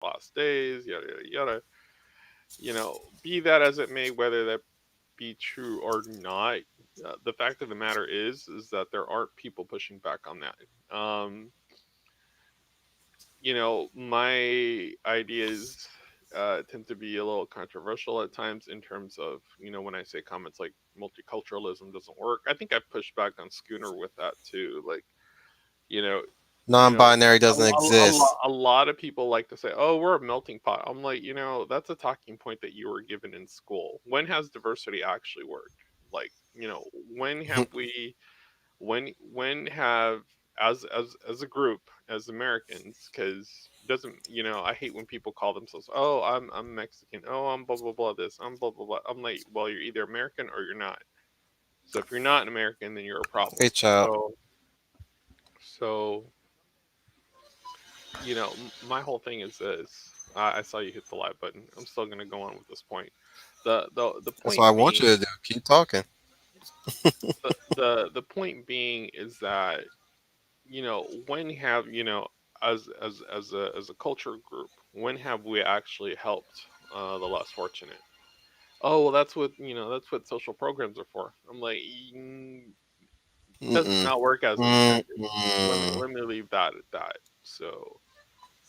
last days, yada yada yada. Be that as it may, whether that be true or not, the fact of the matter is that there aren't people pushing back on that. My ideas tend to be a little controversial at times in terms of, when I say comments like multiculturalism doesn't work. I think I've pushed back on Schooner with that too. Like, you know, you know, Non-binary doesn't exist. a lot of people like to say, "Oh, we're a melting pot." I'm like, that's a talking point that you were given in school. When has diversity actually worked? Like, when have we when have as a group, as Americans, because doesn't I hate when people call themselves, oh, I'm Mexican, oh, I'm blah blah blah this, I'm blah blah blah. I'm like, well, you're either American or you're not. So if you're not an American, then you're a problem. Hey, child. So my whole thing is this. I saw you hit the live button. I'm still gonna go on with this point. The That's what point I want being, you to do. Keep talking. the point being is that when have as a culture group, when have we actually helped the less fortunate? Oh, well, that's what social programs are for. I'm like, does Mm-mm. not work as intended. let me Mm-mm. let me leave that at that. So,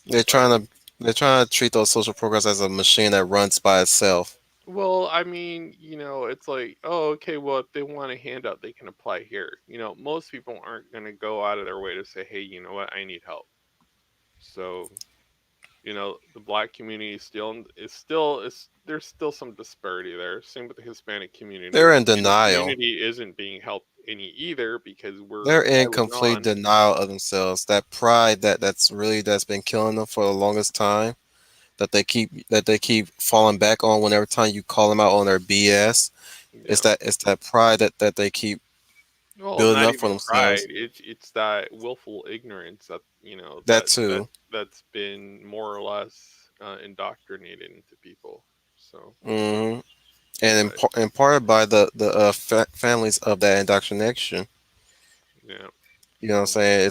They're like, trying to they're trying to treat those social programs as a machine that runs by itself. well, I mean, it's like, oh, okay, well, if they want a handout, they can apply here. Most people aren't going to go out of their way to say, hey, you know what, I need help. So, the black community is there's still some disparity there. Same with the Hispanic community. They're The in Hispanic denial. community isn't being helped any either because we're They're in piling complete on. denial of themselves. That pride that's been killing them for the longest time. That they keep falling back on whenever time you call them out on their BS. It's Yeah. that pride that they keep Well, building not up for even pride. themselves. It's that willful ignorance that That too. that's been more or less indoctrinated into people. So, hmm and but imparted by the families of that indoctrination. yeah. You know what I'm So saying?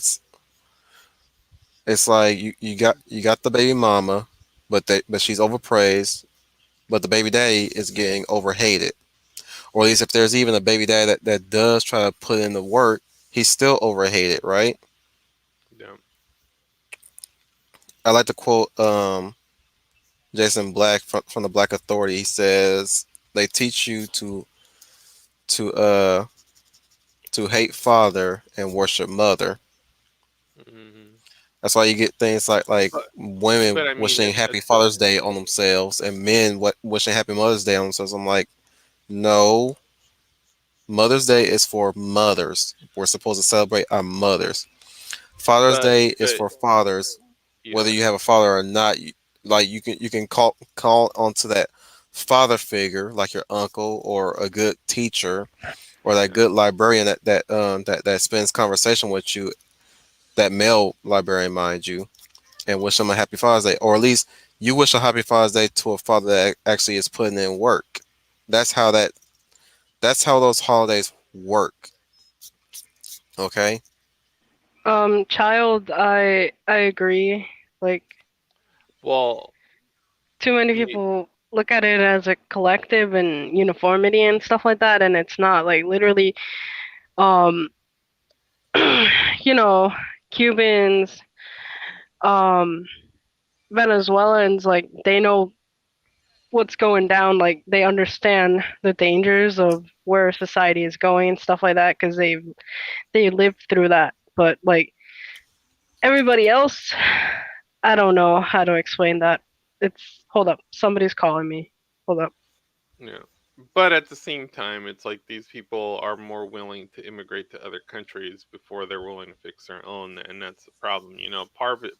It's like you got the baby mama, but she's overpraised, but the baby daddy is getting overhated. Or at least if there's even a baby daddy that does try to put in the work, he's still overhated, right? yeah. I like to quote Jason Black from the Black Authority. He says they teach you to uh to hate father and worship mother. hmm That's why you get things like But women I mean, wishing at Happy the Father's Day on themselves and men wishing Happy Mother's Day on themselves. I'm like, no, Mother's Day is for mothers. We're supposed to celebrate our mothers. Father's but Day is but for fathers, whether yeah. you have a father or not. Like you can call onto that father figure, like your uncle or a good teacher or that Yeah. good librarian that spends conversation with you, that male librarian, mind you, and wish them a happy Father's Day, or at least you wish a happy Father's Day to a father that actually is putting in work. That's how that. That's how those holidays work. Okay. Child, I agree. Like, Well, too many you, people look at it as a collective and uniformity and stuff like that, and it's not. Like, literally, um, you know, Cubans, um, Venezuelans, like, they know what's going down. Like, they understand the dangers of where society is going and stuff like that because they lived through that. But like everybody else, I don't know how to explain that. It's hold up, somebody's calling me. Hold up. yeah. But at the same time, it's like these people are more willing to immigrate to other countries before they're willing to fix their own, and that's the problem.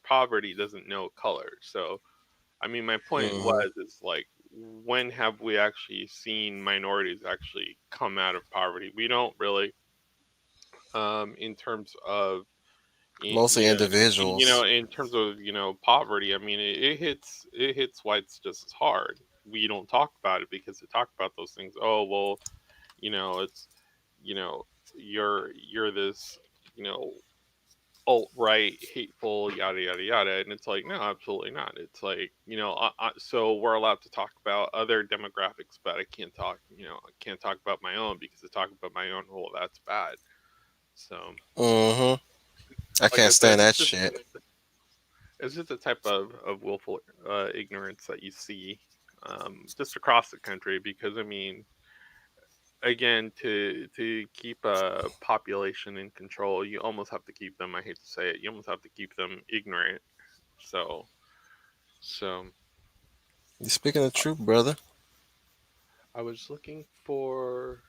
Poverty doesn't know color. So, I mean, my point hmm was, it's like, when have we actually seen minorities actually come out of poverty? We don't really, in terms of, Mostly individuals. in terms of poverty. I mean, it hits whites just as hard. We don't talk about it because to talk about those things, oh well, it's you know you're this, you know alt right, hateful, yada yada yada, and it's like no, absolutely not. It's like so we're allowed to talk about other demographics, but I can't talk, I can't talk about my own because to talk about my own, well, that's bad. So, Mm-hmm. I like I can't said, stand that shit. it's just a type of willful ignorance that you see just across the country. Because I mean, again, to keep a population in control, you almost have to keep them. I hate to say it, you almost have to keep them ignorant. So, so You speaking the truth, brother. I was looking for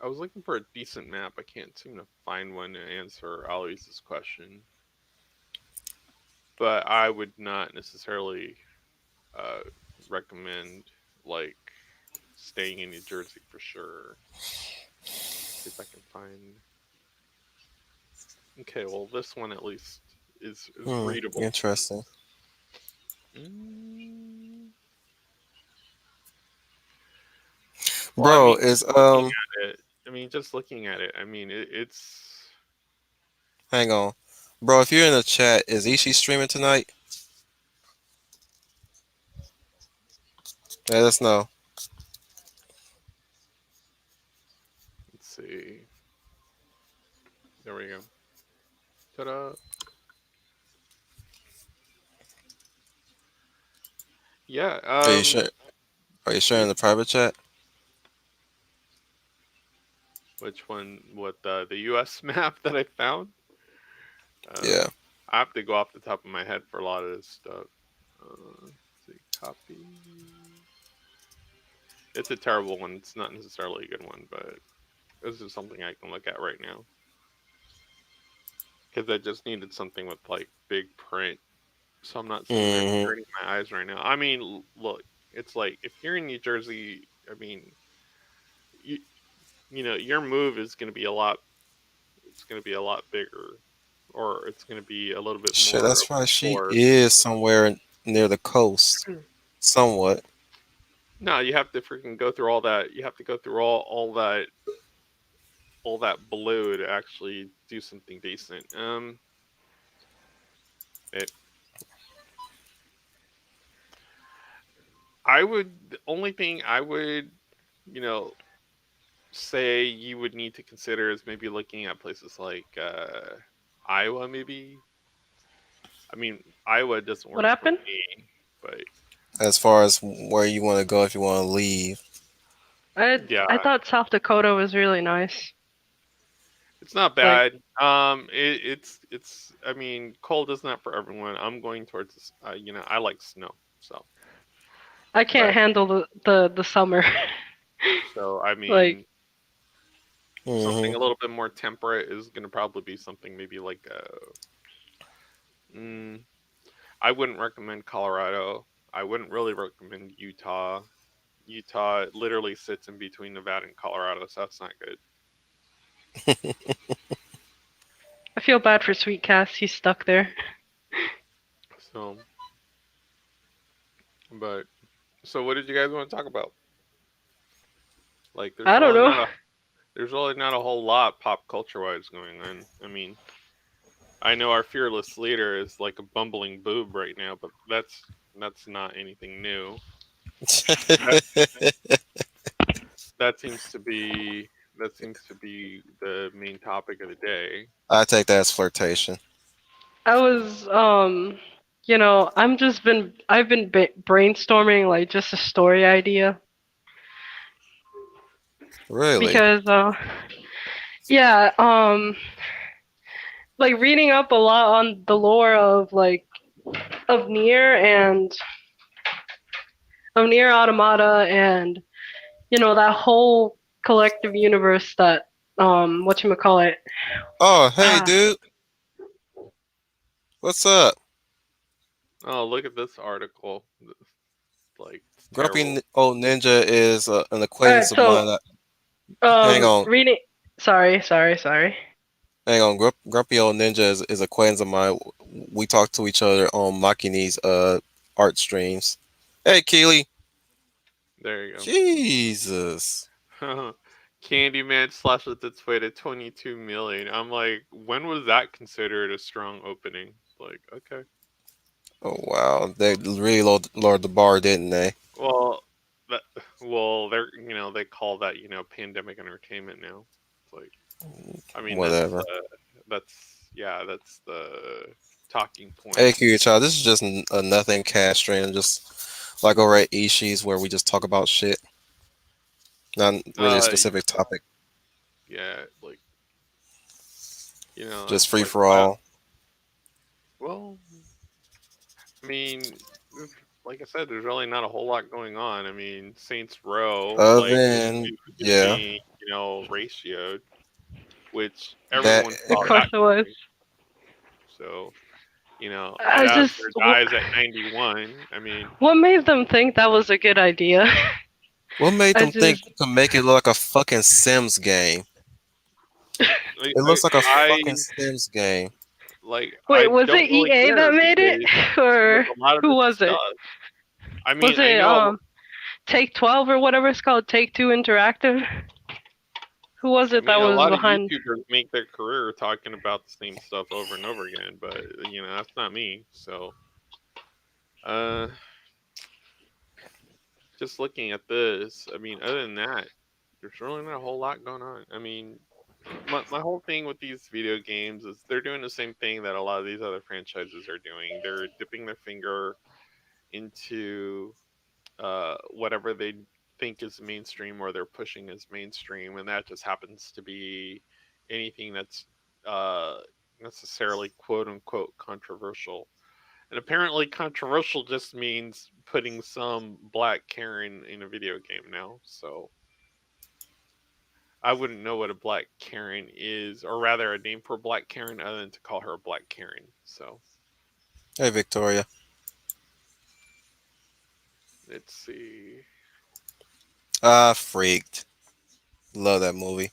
I was looking for a decent map. I can't seem to find one to answer Alois's question, but I would not necessarily uh, recommend like staying in New Jersey for sure. See if I can find. Okay, well, this one at least is readable. Interesting. Mm, well, I Bro, mean, is looking at it, I mean, just looking at it, I mean, it's hang on. Bro, if you're in the chat, is Ishi streaming tonight? Let us know. let's see. There we go. Ta-da. Yeah. Are you sure? Are you sharing It, the private chat? which one? What the U.S. map that I found? Yeah. I have to go off the top of my head for a lot of this stuff. Let's see, copy. It's a terrible one. It's not necessarily a good one, but this is something I can look at right now because I just needed something with like big print, so I'm not sitting there Mm-hmm. straining my eyes right now. I mean, look, it's like if you're in New Jersey, I mean, you your move is going to be a lot. It's going to be a lot bigger, or it's going to be a little bit Shit, more of that's a right. She chore. is somewhere near the coast. Somewhat. No, you have to freaking go through all that. You have to go through all that blue to actually do something decent. It, I would the only thing I would you know say you would need to consider is maybe looking at places like Iowa. Maybe I mean Iowa doesn't What work for happened? me, but As far as where you want to go if you want to leave. yeah, I thought South Dakota was really nice. it's not Like bad. It's. I mean, cold is not for everyone. I'm going towards this. I like snow, so I can't but handle the summer. I Like mean, something Mm-hmm. a little bit more temperate is going to probably be something maybe like mm, I wouldn't recommend Colorado. I wouldn't really recommend Utah. Utah literally sits in between Nevada and Colorado, so that's not good. I feel bad for Sweet Cass. He's stuck there. So, but so what did you guys want to talk about? Like, I don't know. there's really not a whole lot pop culture wise going on. I mean, I know our fearless leader is like a bumbling boob right now, but that's not anything new. That that seems to be the main topic of the day. I take that as flirtation. I was I've been brainstorming like just a story idea Really? because yeah, like reading up a lot on the lore of Nier and of Nier Automata and that whole collective universe that whatchamacallit. Oh, hey, Ah, dude. What's up? Oh, look at this article. Like, it's Grumpy terrible. Old Ninja is an alright, acquaintance of so mine. Hang on. reading sorry. Hang on. Grumpy Old Ninja is acquaintance of mine. We talk to each other on Makini's art streams. Hey, Keely. There you Jesus. go. Candyman slashes its way to 22 million. I'm like, when was that considered a strong opening? Like, okay. Oh wow, they really lowered the bar, didn't they? Well, that they're they call that pandemic entertainment now. It's like, I mean, Whatever. that's the talking Hey, point. Kira Child, this is just a nothing cast stream, just like over at Ishi's where we just talk about shit, not really a Uh, specific topic, yeah, like just it's free like for I all. well, I mean, like I said, there's really not a whole lot going on. I mean, Saints Row, Other like than is yeah, being ratioed, which that everyone The saw that question was, coming. So Ed I just, Asner dies at 91. I mean, what made them think that was a good idea? what made I them think just, to make it look like a fucking Sims game? I It I, looks like a I fucking Sims game. wait, I was don't it really EA care that these made it, days with or a lot of who this was it? stuff. I mean, Was I it know Take 12 or whatever it's called, Take Two Interactive? Who was I it that mean, a was lot of behind? YouTubers make their career talking about the same stuff over and over again, but that's not me. So, uh, just looking at this, I mean, other than that, there's really not a whole lot going on. I mean, my whole thing with these video games is they're doing the same thing that a lot of these other franchises are doing. They're dipping their finger into whatever they think is mainstream or they're pushing as mainstream, and that just happens to be anything that's uh, necessarily quote unquote controversial. And apparently, controversial just means putting some black Karen in a video game now. So I wouldn't know what a black Karen is, or rather, a name for a black Karen other than to call her a black Karen. So Hey, Victoria. let's see. Ah, freaked. Love that movie.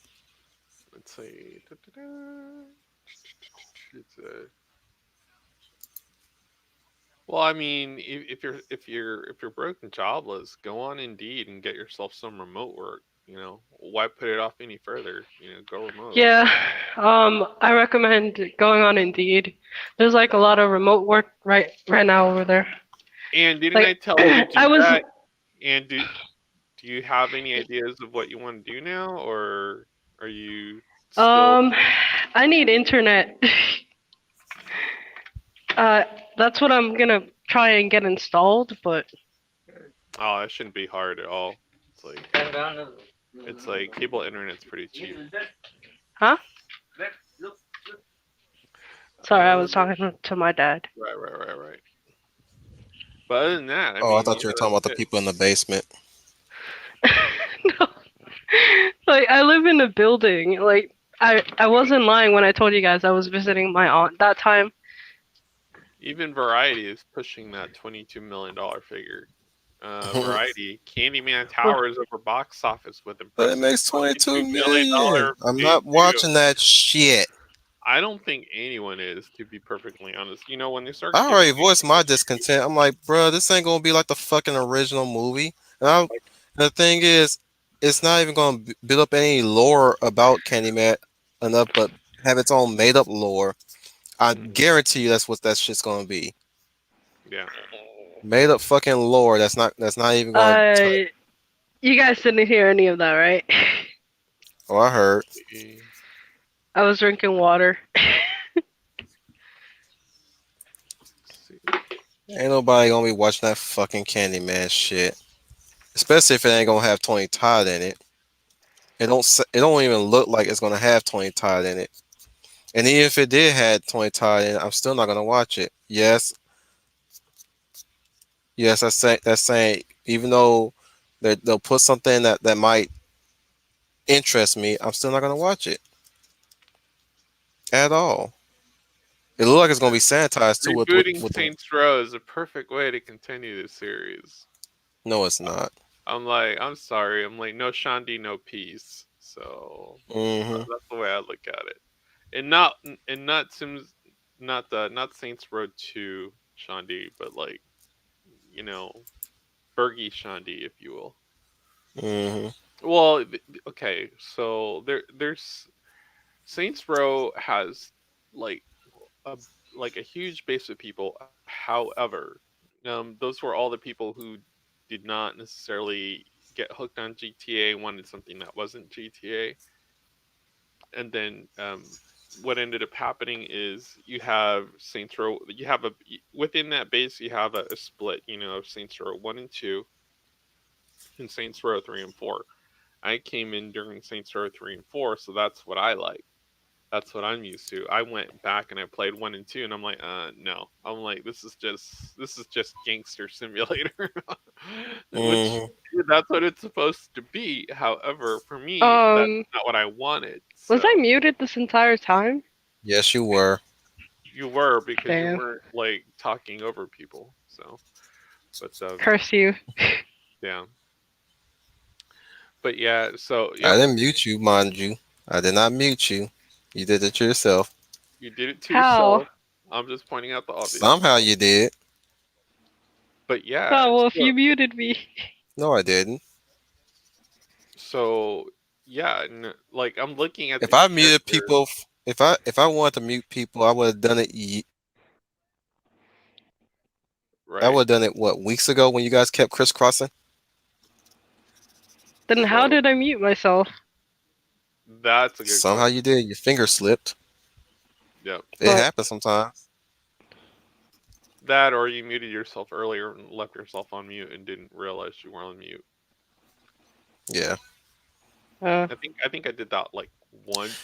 Let's see. Da-da-da. It's a Well, I mean, if you're broke and jobless, go on Indeed and get yourself some remote work. Why put it off any further? Go remote. Yeah, I recommend going on Indeed. There's like a lot of remote work right now over there. And didn't I Like, tell you to do I was, that? And do you have any ideas of what you want to do now, or are you still? um, I need internet. uh, that's what I'm gonna try and get installed, but Oh, that shouldn't be hard at all. It's like cable internet's pretty cheap. huh? Sorry, I Uh, was talking to my dad. right, right, right, right. But other than that, I Oh, I mean, thought you were talking that's about the it. people in the basement. No. Like, I live in a building. Like, I wasn't lying when I told you guys I was visiting my aunt that time. Even Variety is pushing that $22 million figure. But Variety, Candyman Well, Towers over box office with it impressive makes 22 $22 million million. I'm not debut. watching that shit. I don't think anyone is, to be perfectly honest. When they I start giving already you voiced my discontent. I'm like, bro, this ain't gonna be like the fucking original movie. And the thing is, it's not even gonna build up any lore about Candyman enough, but have its own made up lore. I Mhm, guarantee you that's what that shit's gonna be. yeah, Made up fucking lore that's not even gonna touch. uh, you guys didn't hear any of that, right? Oh, I heard. see, I was drinking water. see. Ain't nobody gonna be watching that fucking Candyman shit. Especially if it ain't gonna have Tony Todd in it. It don't even look like it's gonna have Tony Todd in it. And even if it did had Tony Todd in it, I'm still not gonna watch it. Yes, that's saying even though they'll put something that might interest me, I'm still not gonna watch it at all. It looks like it's gonna be sanitized too Rebooting with the. Saints Row is a perfect way to continue the series. No, it's not. I'm like, I'm sorry. I'm like, no Shandi, no peace. So Hmm. that's the way I look at it. And not Sims, not Saints Row 2 Shandi, but you know Fergie Shandi, if you will. Hmm. Well, okay, so there's Saints Row has like a like a huge base of people. However, those were all the people who did not necessarily get hooked on GTA, wanted something that wasn't GTA, and then what ended up happening is you have Saints Row. You have a within that base, you have a split. You know, of Saints Row 1 and 2, and Saints Row 3 and 4. I came in during Saints Row 3 and 4, so that's what I like. That's what I'm used to. I went back and I played 1 and 2, and I'm like, no. I'm like, this is just gangster simulator, which Hmm. that's what it's supposed to be. However, for me, that's Um, not what I wanted. was I So muted this entire time? Yes, you were. you were because you Damn. weren't like talking over people. So, but Curse you. yeah, but yeah. So I yep, didn't mute you, mind you. I did not mute you. You did it yourself. you did it to How? yourself. I'm just pointing out the obvious. Somehow you did. But yeah, Oh, well, if you muted me. No, I didn't. so yeah, like I'm looking at If these I muted characters, people, if I wanted to mute people, I would have done it. I right? would have done it what, weeks ago when you guys kept crisscrossing. Then how So did I mute myself? that's a good Somehow you question. did. Your finger slipped. Yep. It But happens sometimes. That or you muted yourself earlier and left yourself on mute and didn't realize you were on mute. Yeah. uh, I think I did that like once,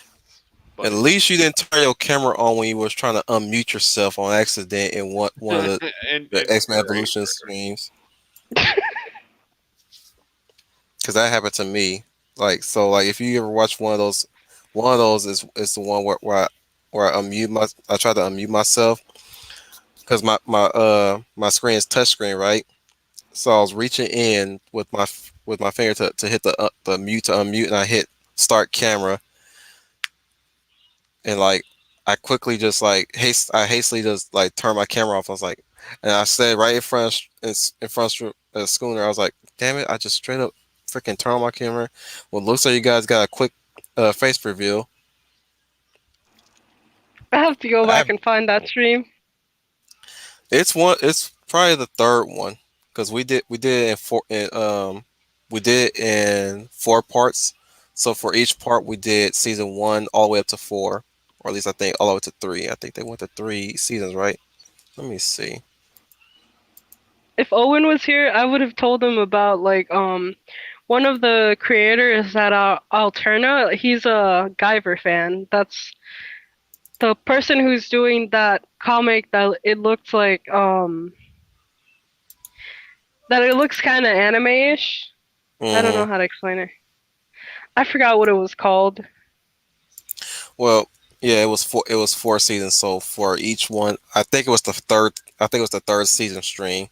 At but least you didn't turn your camera on when you was trying to unmute yourself on accident in one of the and X Men right, Evolution streams. Because that happened to me. Like so, like if you ever watch one of those is the one where I unmute I try to unmute myself because my screen is touchscreen, right? So I was reaching in with my finger to hit the mute to unmute, and I hit start camera, and like I quickly just like I hastily just like turned my camera off. I was like, and I said right in front of Schooner, I was like, damn it, I just straight up freaking turned on my camera. Well, looks like you guys got a quick face reveal. I have to go I back have, and find that stream. it's probably the third one because we did it in we did it in 4 parts. So for each part, we did season one all the way up to four, or at least I think all the way to three. I think they went to 3 seasons, right? Let me see. If Owen was here, I would have told him about like one of the creators at Alterna. He's a Guyver fan. That's the person who's doing that comic that it looks like that it looks kind of anime-ish. I don't Hmm. know how to explain it. I forgot what it was called. Well, yeah, it was 4 seasons. So for each one, I think it was the third. I think it was the third season stream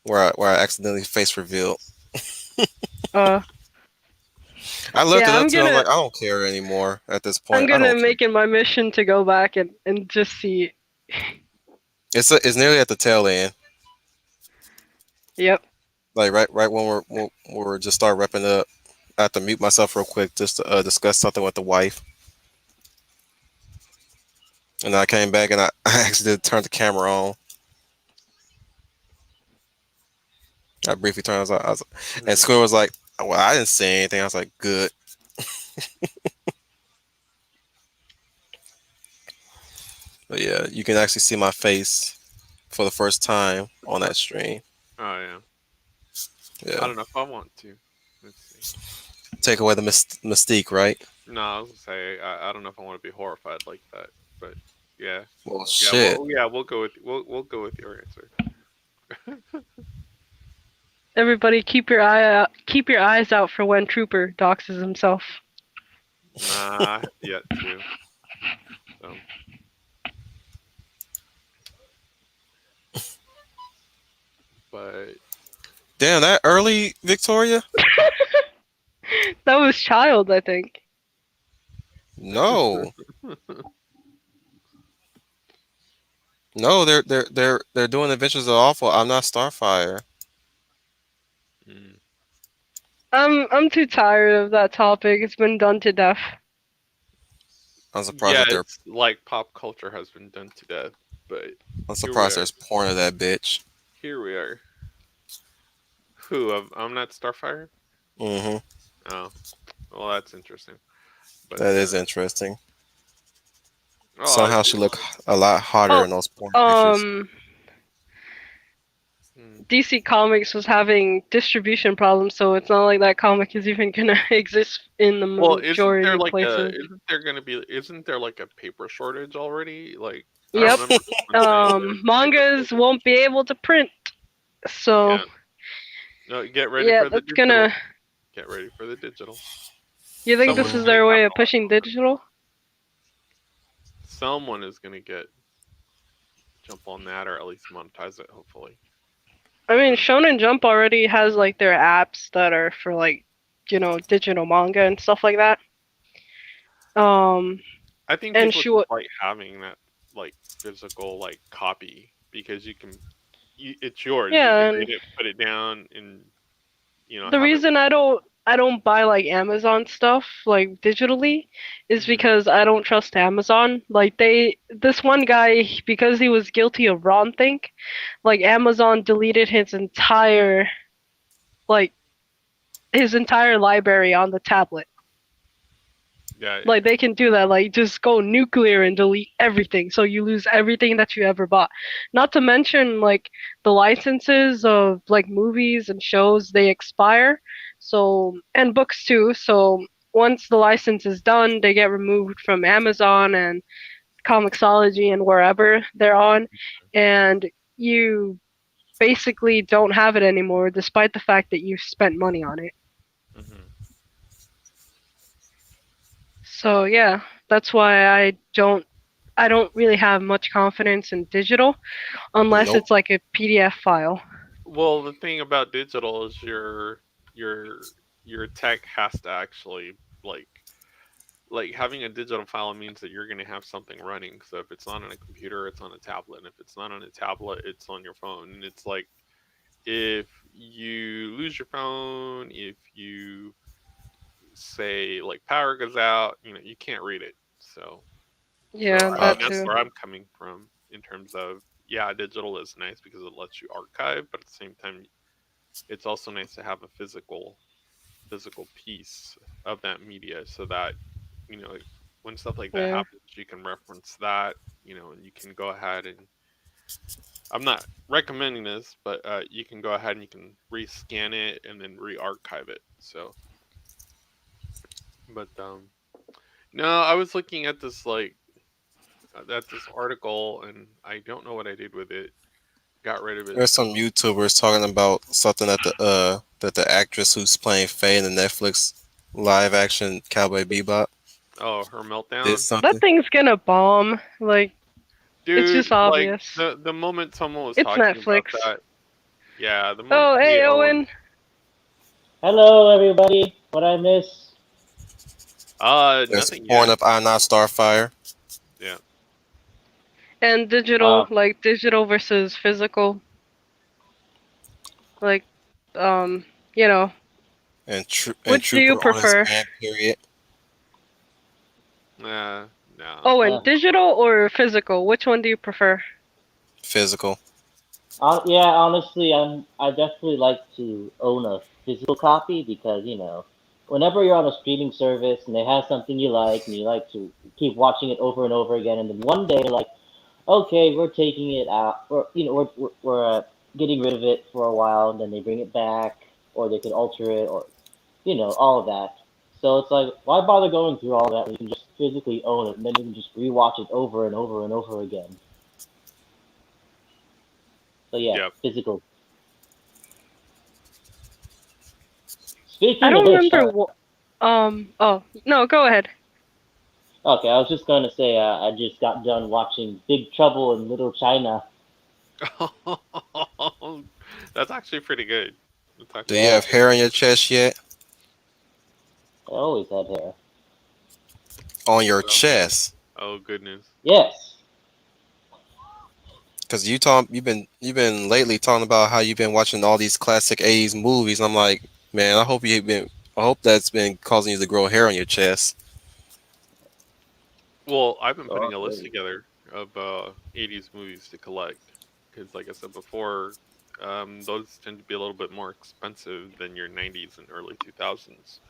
where I accidentally face revealed. Uh, I looked it yeah, up too. I was like, I don't care anymore at this I'm point. I gonna don't care. make it my mission to go back and just see. It's nearly at the tail end. Yep. Like right when we're just start wrapping up. I have to mute myself real quick just to discuss something with the wife. And I came back and I actually did turn the camera on. I briefly turned. And Hmm. Square was like, "Well, I didn't say anything." I was like, "Good." But yeah, you can actually see my face for the first time on that stream. Oh yeah. I Yeah, don't know if I want to. Let's see. take away the mystique, right? No, I was gonna say I don't know if I want to be horrified like that, but yeah, Well, yeah, shit. we'll go with we'll go with your answer. Everybody, keep your eyes out for when Trooper doxes himself. Nah, I have yet to. So, but Damn, that early, Victoria? That was Child, I think. No, no, they're doing Adventures of Awful. I'm not Starfire. mm, I'm too tired of that topic. It's been done to death. I'm surprised Yeah, that they're it's like pop culture has been done to death, but I'm here we surprised are. there's porn of that bitch. Here we are. Who? I'm not Starfire. Mm-hmm. Oh, well, that's interesting. But That is interesting. oh, Somehow she look a lot hotter Oh, in those porn pictures. um, hmm. DC Comics was having distribution problems, so it's not like that comic is even gonna exist in the Well, isn't majority there of like a? places. Isn't there gonna be? Isn't there like a paper shortage already? Like I don't Yep. remember someone saying there was a paper Mangas shortage. won't be able to print, so Yeah. No, get ready yeah, for the that's gonna. digital. Get ready for the digital. You think this Someone's is Mm. gonna their way of capitalize pushing on this. digital? Someone is gonna get jump on that or at least monetize it. Hopefully. I mean, But Shonen Jump already has like their apps that are for like, digital manga and stuff like that. Um, I think and people she just would, like having that like physical like copy because it's yours. You yeah, can and read it, put it down, and the have it. reason I don't buy like Amazon stuff like digitally is Hmm. because I don't trust Amazon. Like this one guy, because he was guilty of wrongthink, like Amazon deleted like his entire library on the tablet. Yeah, Like they can do that, like just go nuclear and delete everything, so you lose everything that you ever bought. Not to mention like the licenses of like movies and shows, they expire. So and books too. So once the license is done, they get removed from Amazon and Comixology and wherever they're on, and you basically don't have it anymore, despite the fact that you spent money on it. hmm. So yeah, that's why I don't really have much confidence in digital unless Nope. it's like a PDF file. Well, the thing about digital is your your tech has to actually like having a digital file means that you're going to have something running. So if it's not on a computer, it's on a tablet, and if it's not on a tablet, it's on your phone. And it's like if you lose your phone, if you say like power goes out, you can't read it. So Yeah, I mean that that's Obviously. too. where I'm coming from in terms of yeah, digital is nice because it lets you archive, but at the same time, it's also nice to have a physical piece of that media so that you know when stuff like that Yeah. happens, you can reference that, and you can go ahead and I'm not recommending this, but you can go ahead and you can rescan it and then re-archive it. So, but no, I was looking at this like at this article and I don't know what I did with it. Got rid of it. There's some YouTubers talking about something that the actress who's playing Faye in the Netflix live action Cowboy Bebop Oh, her did meltdown, That something. thing's gonna bomb. Like, it's dude. just Like obvious. the moment someone was It's talking about Netflix. that, yeah, the moment. Oh, Hey, hey, Owen. Owen. Hello, everybody. What I miss? There's Nothing porn yet. of I Not Starfire. Yeah. And digital, Uh, like digital versus physical. Like, um, you know, And which do you Trooper on his prefer? man period. No. Owen, uh, digital or physical? Which one do you prefer? Physical. yeah, honestly, I definitely like to own a physical copy because whenever you're on a streaming service and they have something you like and you like to keep watching it over and over again, and then one day like, okay, we're taking it out, or we're getting rid of it for a while, and then they bring it back, or they can alter it, or all of that. So it's like, why bother going through all that when you can just physically own it, and then you can just rewatch it over and over and over again. So yeah, Yep. physical. I Speaking of don't which, remember Oh, no, go ahead. okay, I was just going to say, I just got done watching Big Trouble in Little China. That's actually pretty good. That's Do actually you Yeah, have pretty good. hair on your chest yet? I always had hair. On your Oh man. chest? Oh goodness. Yes. Cause you've been lately talking about how you've been watching all these classic '80s movies. And I'm like, Man, I hope you been. I hope that's been causing you to grow hair on your chest. Well, I've been Oh, putting a list really? together of 80s movies to collect because, like I said before, those tend to be a little bit more expensive than your 90s and early 2000s.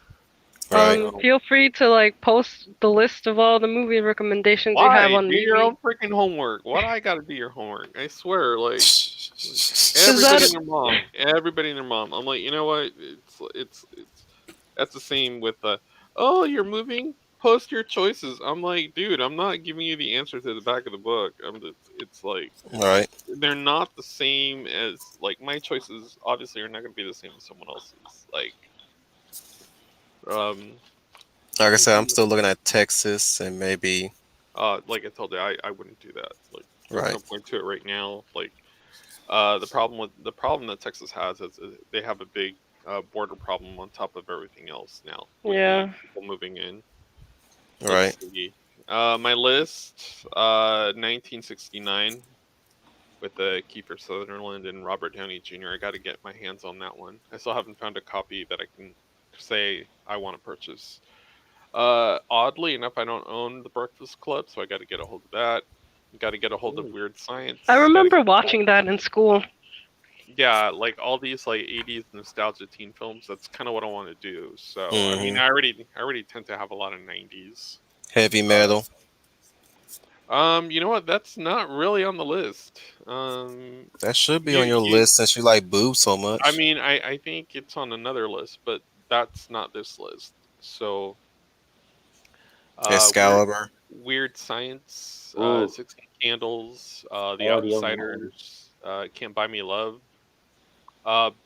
Right. Um, Feel free to like post the list of all the movie recommendations you have why on do your maybe. own freaking homework? Why do I got to do your homework? I swear, like Is that everybody and their mom, everybody and their mom. I'm like, you know what? It's that's the same with the oh, you're moving. Post your choices. I'm like, dude, I'm not giving you the answer to the back of the book. It's like Right. they're not the same as like my choices. Obviously, are not going to be the same as someone else's. Um, Like I said, I'm you still looking at Texas and maybe. like I told you, I wouldn't do that. Like, there's Right. no point to it right now. Like, the problem that Texas has is they have a big border problem on top of everything else now with the yeah. people moving in. Right. Let's see. My list, 1969 with Kiefer Sutherland and Robert Downey Jr. I got to get my hands on that one. I still haven't found a copy that I can say I want to purchase. Oddly enough, I don't own The Breakfast Club, so I got to get a hold of that. Got to get a hold of Ooh. Weird I Science. Got to remember watching that in school. yeah, like all these like 80s nostalgia teen films. That's kind of what I want to do. So I mean, Hmm. I already tend to have a lot of 90s. Heavy metal. You know what? That's not really on the list. That should be You on your you list since you like boobs so I much. mean, I think it's on another list, but that's not this list. So, weird Excalibur. weird science, Ooh, 16 candles, I the already own that one. outsiders, can't buy me love.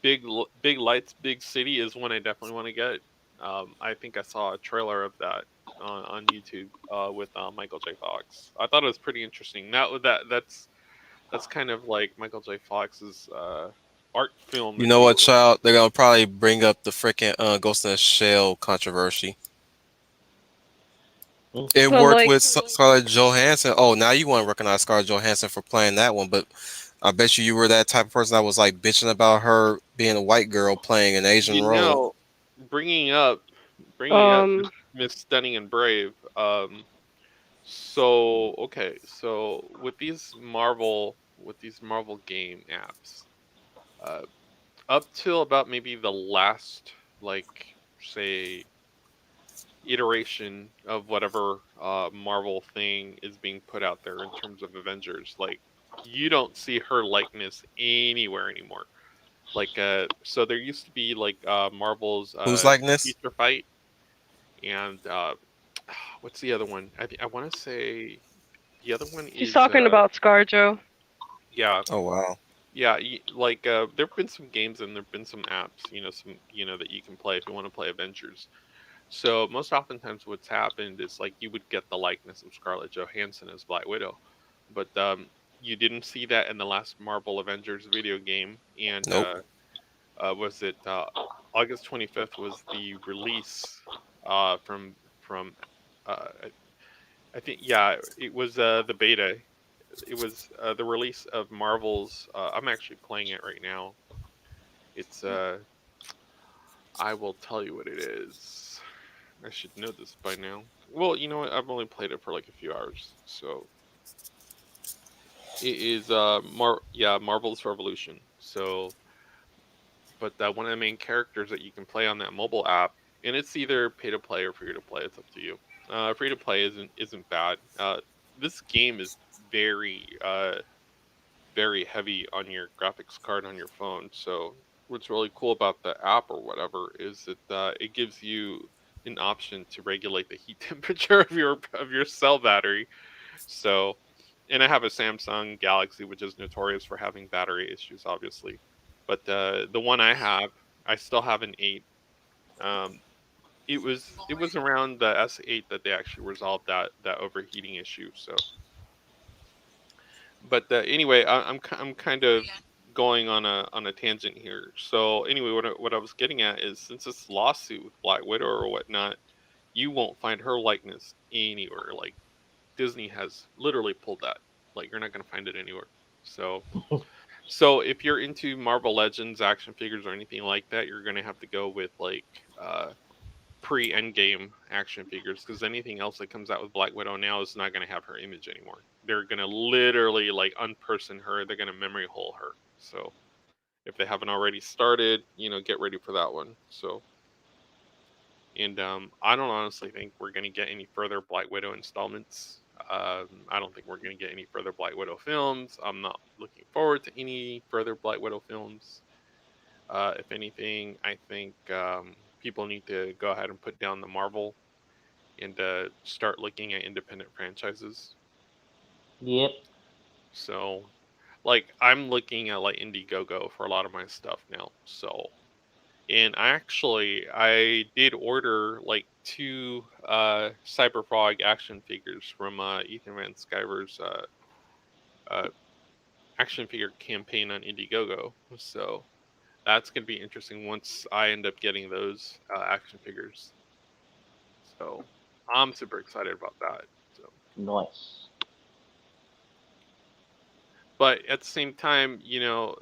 Big lights, big city is one I definitely want to get. I think I saw a trailer of that on YouTube with Michael J. Fox. I thought it was pretty interesting. That's kind of like Michael J. Fox's art film, You if know you what, will. child? They're gonna probably bring up the freaking Ghost in the Shell controversy. Hmm. It So worked like with Scarlett Johansson. Oh, now you want to recognize Scarlett Johansson for playing that one, but I bet you were that type of person that was like bitching about her being a white girl playing an Asian You role. know, bringing up bringing up um Miss Stunning and Brave. So okay, so with these Marvel game apps, uh, up till about maybe the last like say iteration of whatever Marvel thing is being put out there in terms of Avengers, like you don't see her likeness anywhere anymore. Like so there used to be like Marvel's Who's likeness? Future Fight and what's the other one? I want to say the other one she's is talking about ScarJo. yeah, Oh wow. yeah, like there've been some games and there've been some apps, some that you can play if you want to play Avengers. So most oftentimes what's happened is like you would get the likeness of Scarlett Johansson as Black Widow, but you didn't see that in the last Marvel Avengers video game. And Nope. was it August 25th was the release from I think yeah it was the beta. It was the release of Marvel's. I'm actually playing it right now. It's I will tell you what it is. I should know this by now. Well, you know what? I've only played it for like a few hours, so it is Marvel's Revolution. So, but one of the main characters that you can play on that mobile app, and it's either pay to play or free to play. It's up to you. Free to play isn't bad. This game is very very heavy on your graphics card on your phone. So what's really cool about the app or whatever is that it gives you an option to regulate the heat temperature of your cell battery. So, and I have a Samsung Galaxy, which is notorious for having battery issues, obviously. But the one I have, I still have an 8. Um, it was around the S8 that they actually resolved that overheating issue. So but anyway, I'm kind of going on a tangent here. So anyway, what I was getting at is since this lawsuit with Black Widow or whatnot, you won't find her likeness anywhere. Like Disney has literally pulled that. Like you're not gonna find it anywhere. So So if you're into Marvel Legends action figures or anything like that, you're gonna have to go with like uh, pre-Endgame action figures because anything else that comes out with Black Widow now is not gonna have her image anymore. They're gonna literally like unperson her. They're gonna memory hole her. So if they haven't already started, get ready for that one. So and I don't honestly think we're gonna get any further Black Widow installments. I don't think we're gonna get any further Black Widow films. I'm not looking forward to any further Black Widow films. If anything, I think people need to go ahead and put down the Marvel and start looking at independent franchises. Yep. So, like, I'm looking at like Indiegogo for a lot of my stuff now. So, and I did order like two Cyberfrog action figures from Ethan Van Sciver's uh, action figure campaign on Indiegogo. So that's gonna be interesting once I end up getting those action figures. So I'm super excited about that. So, Nice. but at the same time,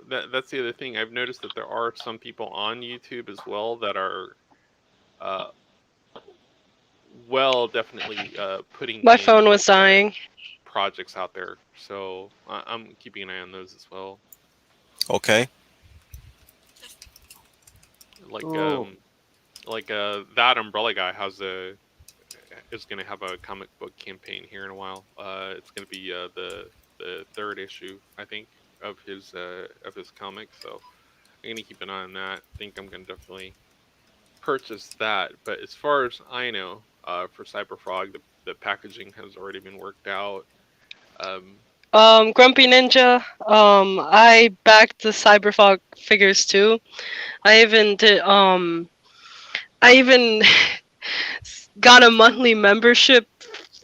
that's the other thing. I've noticed that there are some people on YouTube as well that are uh, definitely putting My in phone like was dying. projects out there. So I'm keeping an eye on those as well. Okay. Like Ooh, that Umbrella guy is going to have a comic book campaign here in a while. It's going to be the third issue, I think, of his comic. So I'm going to keep an eye on that. I think I'm going to definitely purchase that. But as far as I know, for Cyberfrog, the packaging has already been worked out. Um, Grumpy Ninja. I backed the Cyberfog figures too. I even did. I even got a monthly membership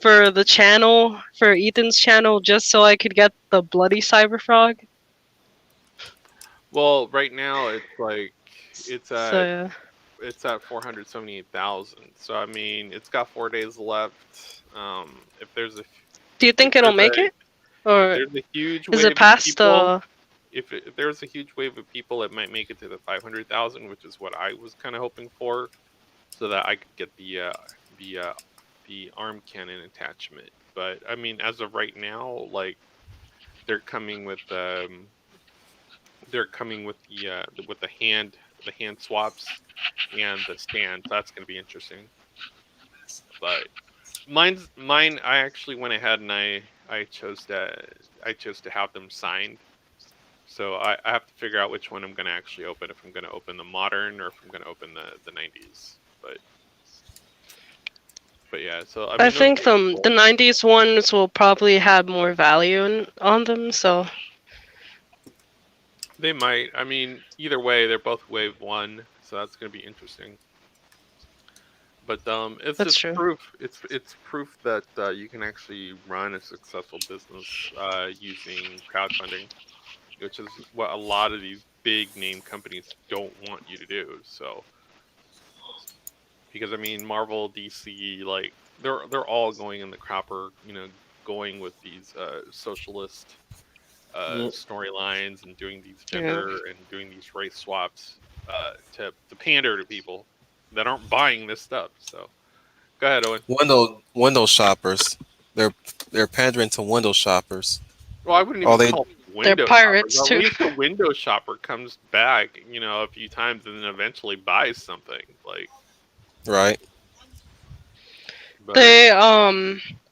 for the channel for Ethan's channel just so I could get the bloody Cyberfrog. well, right now it's like it's So at yeah. 478,000. So I mean, it's got 4 days left. Do you If think it'll there's make a it, or there's a huge is it wave of past people, the? if there's a huge wave of people, it might make it to the 500,000, which is what I was kind of hoping for, so that I could get the uh, the arm cannon attachment. But I mean, as of right now, like they're coming with with the hand swaps and the stand. So that's going to be interesting. But mine. I actually went ahead and I chose to have them signed. So I have to figure out which one I'm going to actually open. If I'm going to open the modern or if I'm going to open the 90s. But yeah. So I I mean, those are think gonna be the cool. '90s ones will probably have more value on them. So They might. I mean, either way, they're both wave one, so that's going to be interesting. But it's that's just true. proof. It's proof that you can actually run a successful business using crowdfunding, which is what a lot of these big name companies don't want you to do. So because I mean Marvel, DC, like they're all going in the cropper, going with these socialist yep. storylines and doing these Yeah. gender and doing these race swaps to pander to people that aren't buying this stuff. So go ahead, Owen. Window shoppers. They're they're pandering to window shoppers. Well, I wouldn't All even they call them They're window shoppers. pirates At too. least a window shopper comes back, a few times and then eventually buys something. Like, right. but They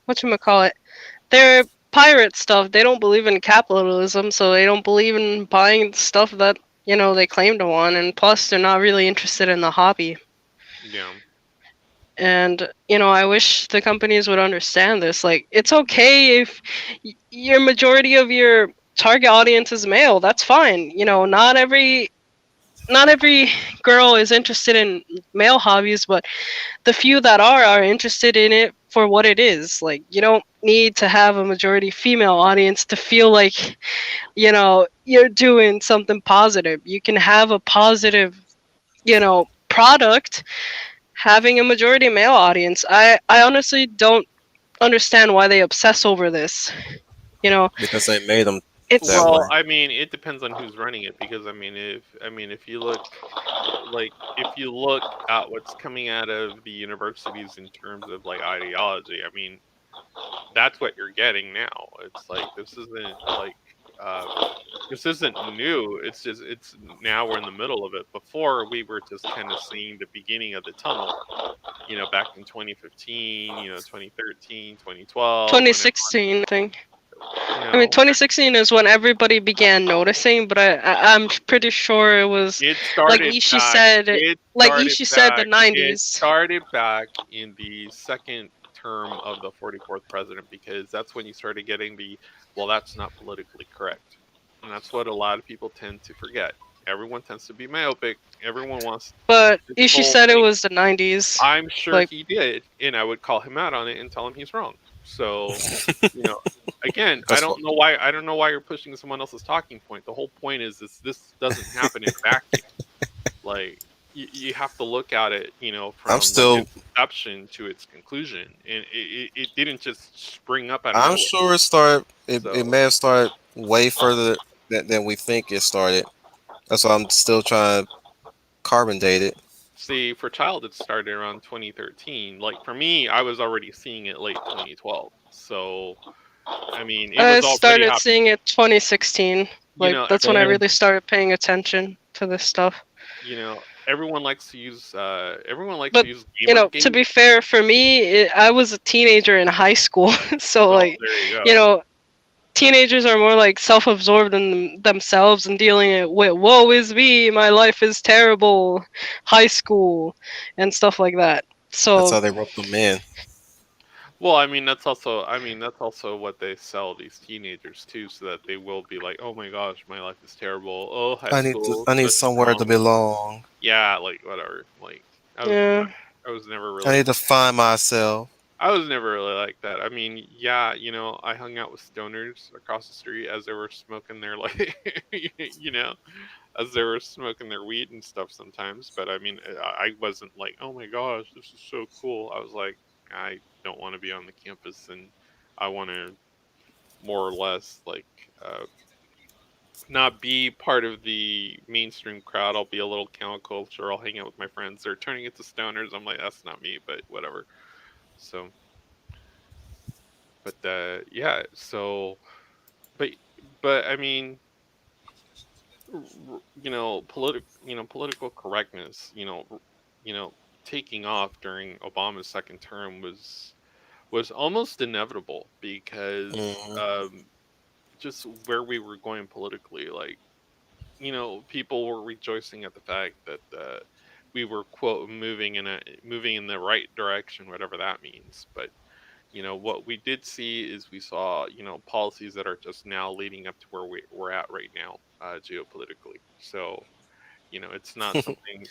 what you call it? They're pirate stuff. They don't believe in capitalism, so they don't believe in buying stuff that they claim to want, and plus they're not really interested in the hobby. yeah, And I wish the companies would understand this. Like, it's okay if your majority of your target audience is male. That's fine. Not every girl is interested in male hobbies, but the few that are interested in it for what it is. Like, you don't need to have a majority female audience to feel like you're doing something positive. You can have a positive product having a majority male audience. I honestly don't understand why they obsess over this. You know, Because they made them. It's that Well, way. I mean, it depends on who's running it because if you look if you look at what's coming out of the universities in terms of like ideology, I mean, that's what you're getting now. It's like uh this isn't new. It's just it's now we're in the middle of it. Before we were just kind of seeing the beginning of the tunnel, back in 2015, 2013, 2012 when it, 2016, I think. you I mean, know, 2016 is when everybody began noticing, but I'm pretty sure it was It like started Ishi back said, it like started Ishi said, the back it 90s. started back in the second term of the 44th president because that's when you started getting well, that's not politically correct. And that's what a lot of people tend to forget. Everyone tends to be myopic. Everyone wants But this Ishi whole said it thing. was the 90s. I'm sure Like, he did, and I would call him out on it and tell him he's wrong. So, you know, again, That's what I don't know why you're pushing someone else's talking point. The whole point is this doesn't happen in a vacuum. Like you have to look at it, I'm from like still. its inception to its conclusion, and it didn't just spring up out of I'm nowhere. sure it started. It So may have started way further than we think it started. That's why I'm still trying to carbon date it. see, for child, it started around 2013. Like for me, I was already seeing it late 2012. So I mean, it I was already started happening. seeing it 2016. Like, that's when I Same. really started paying attention to this stuff. Everyone likes to use But, to Gamergate. be fair, for me, I was a teenager in high school. So, Oh, like, there you you go. know, teenagers are more like self-absorbed in themselves and dealing it with "woe is me, my life is terrible," high school, and stuff like that. That's So how they rope them in. Well, I mean that's also what they sell these teenagers too, so that they will be like, "Oh my gosh, my life is terrible. Oh, high school, I need so somewhere to strong." belong. Yeah, like whatever. Like I was yeah, not, I was never I really need to find myself. I was never really like that. I mean, yeah, I hung out with stoners across the street as they were smoking their like, you know, as they were smoking their weed and stuff sometimes. But I mean, I wasn't like, oh my gosh, this is so cool. I was like, I don't want to be on the campus, and I want to more or less like not be part of the mainstream crowd. I'll be a little counterculture. I'll hang out with my friends. They're turning into stoners. I'm like, that's not me, but whatever. So, but yeah. So, but I mean, political correctness, you know, taking off during Obama's second term was almost inevitable because Hmm. just where we were going politically, like people were rejoicing at the fact that we were quote moving in the right direction, whatever that means. But what we did see is we saw policies that are just now leading up to where we're at right now, geopolitically. So it's not something.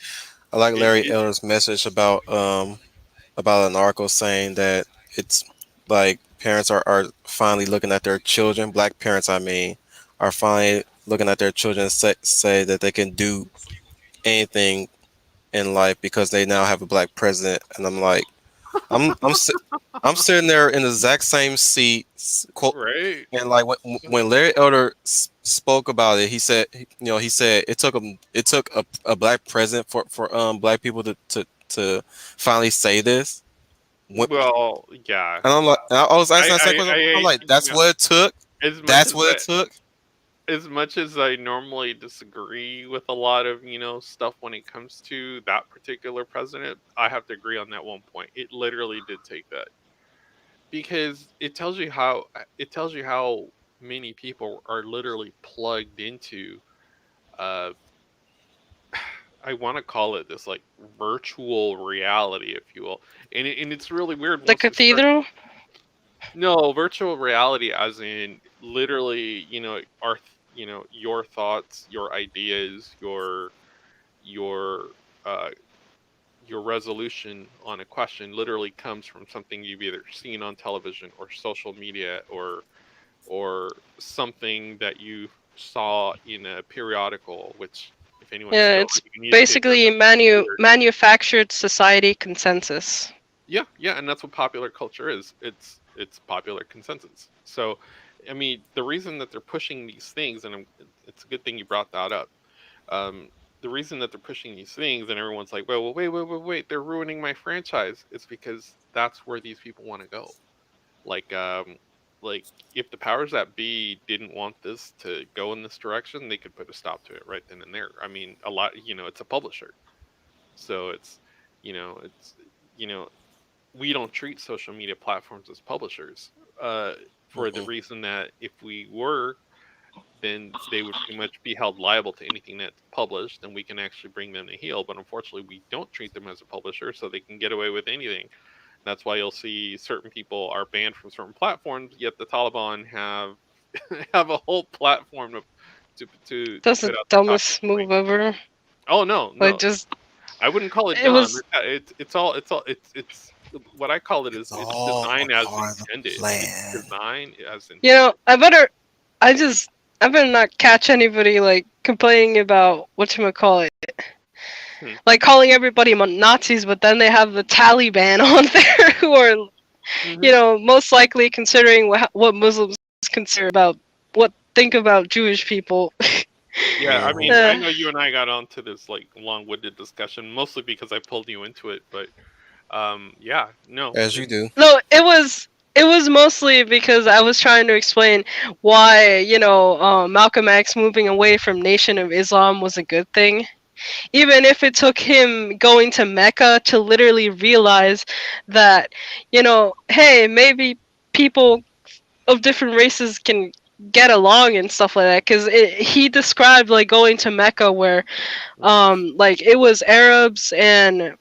I like It, Larry it Elder's message about an article saying that it's like parents are finally looking at their children. Black parents, I mean, are finally looking at their children and say that they can do anything in life because they now have a black president. And I'm like, I'm si- I'm sitting there in the exact same seat, quote, right. and like when Larry Elder spoke about it, he said, he said it took a black president for black people to finally say this. When, Well, yeah. and I'm like, and I was asking that same question. I'm I like, that's what it took. as much That's as what it took. I normally disagree with a lot of stuff when it comes to that particular president, I have to agree on that one point. It literally did take that because it tells you how many people are literally plugged into uh I want to call it this like virtual reality, if you will. And it's really weird the once you start. cathedral. No, virtual reality, as in literally, your thoughts, your ideas, your uh, your resolution on a question literally comes from something you've either seen on television or social media or something that you saw in a periodical. Which, if anyone's Yeah, still it's reading newspapers, basically that's weird. manufactured society consensus. Yeah, yeah, and that's what popular culture is. It's popular consensus. So I mean, the reason that they're pushing these things, and it's a good thing you brought that up. Um, the reason that they're pushing these things, and everyone's like, well, wait, they're ruining my franchise. It's because that's where these people want to go. Like, like if the powers that be didn't want this to go in this direction, they could put a stop to it right then and there. I mean, a lot, it's a publisher, so it's, you know, we don't treat social media platforms as publishers, for the Mhm. reason that if we were, then they would pretty much be held liable to anything that's published, and we can actually bring them to heel. But unfortunately, we don't treat them as a publisher, so they can get away with anything. That's why you'll see certain people are banned from certain platforms, yet the Taliban have have a whole platform to That's put the out their talking dumbest point. move ever. Oh no, Like no, just I wouldn't call it it dumb. was, It's what I call it It's is it's all a designed as part of the intended. It's plan. designed as you know, intended. I just I better not catch anybody like complaining about whatchamacallit, Hmm. like calling everybody Nazis, but then they have the Taliban on there who are, Hmm. most likely considering what Muslims consider about what think about Jewish people. Yeah, I mean, Mhm. I Uh, know you and I got onto this like long-winded discussion mostly because I pulled you into it, but yeah, no, As you do. no, it was mostly because I was trying to explain why Malcolm X moving away from Nation of Islam was a good thing, even if it took him going to Mecca to literally realize that, hey, maybe people of different races can get along and stuff like that. Because he described like going to Mecca where mhm. like it was Arabs and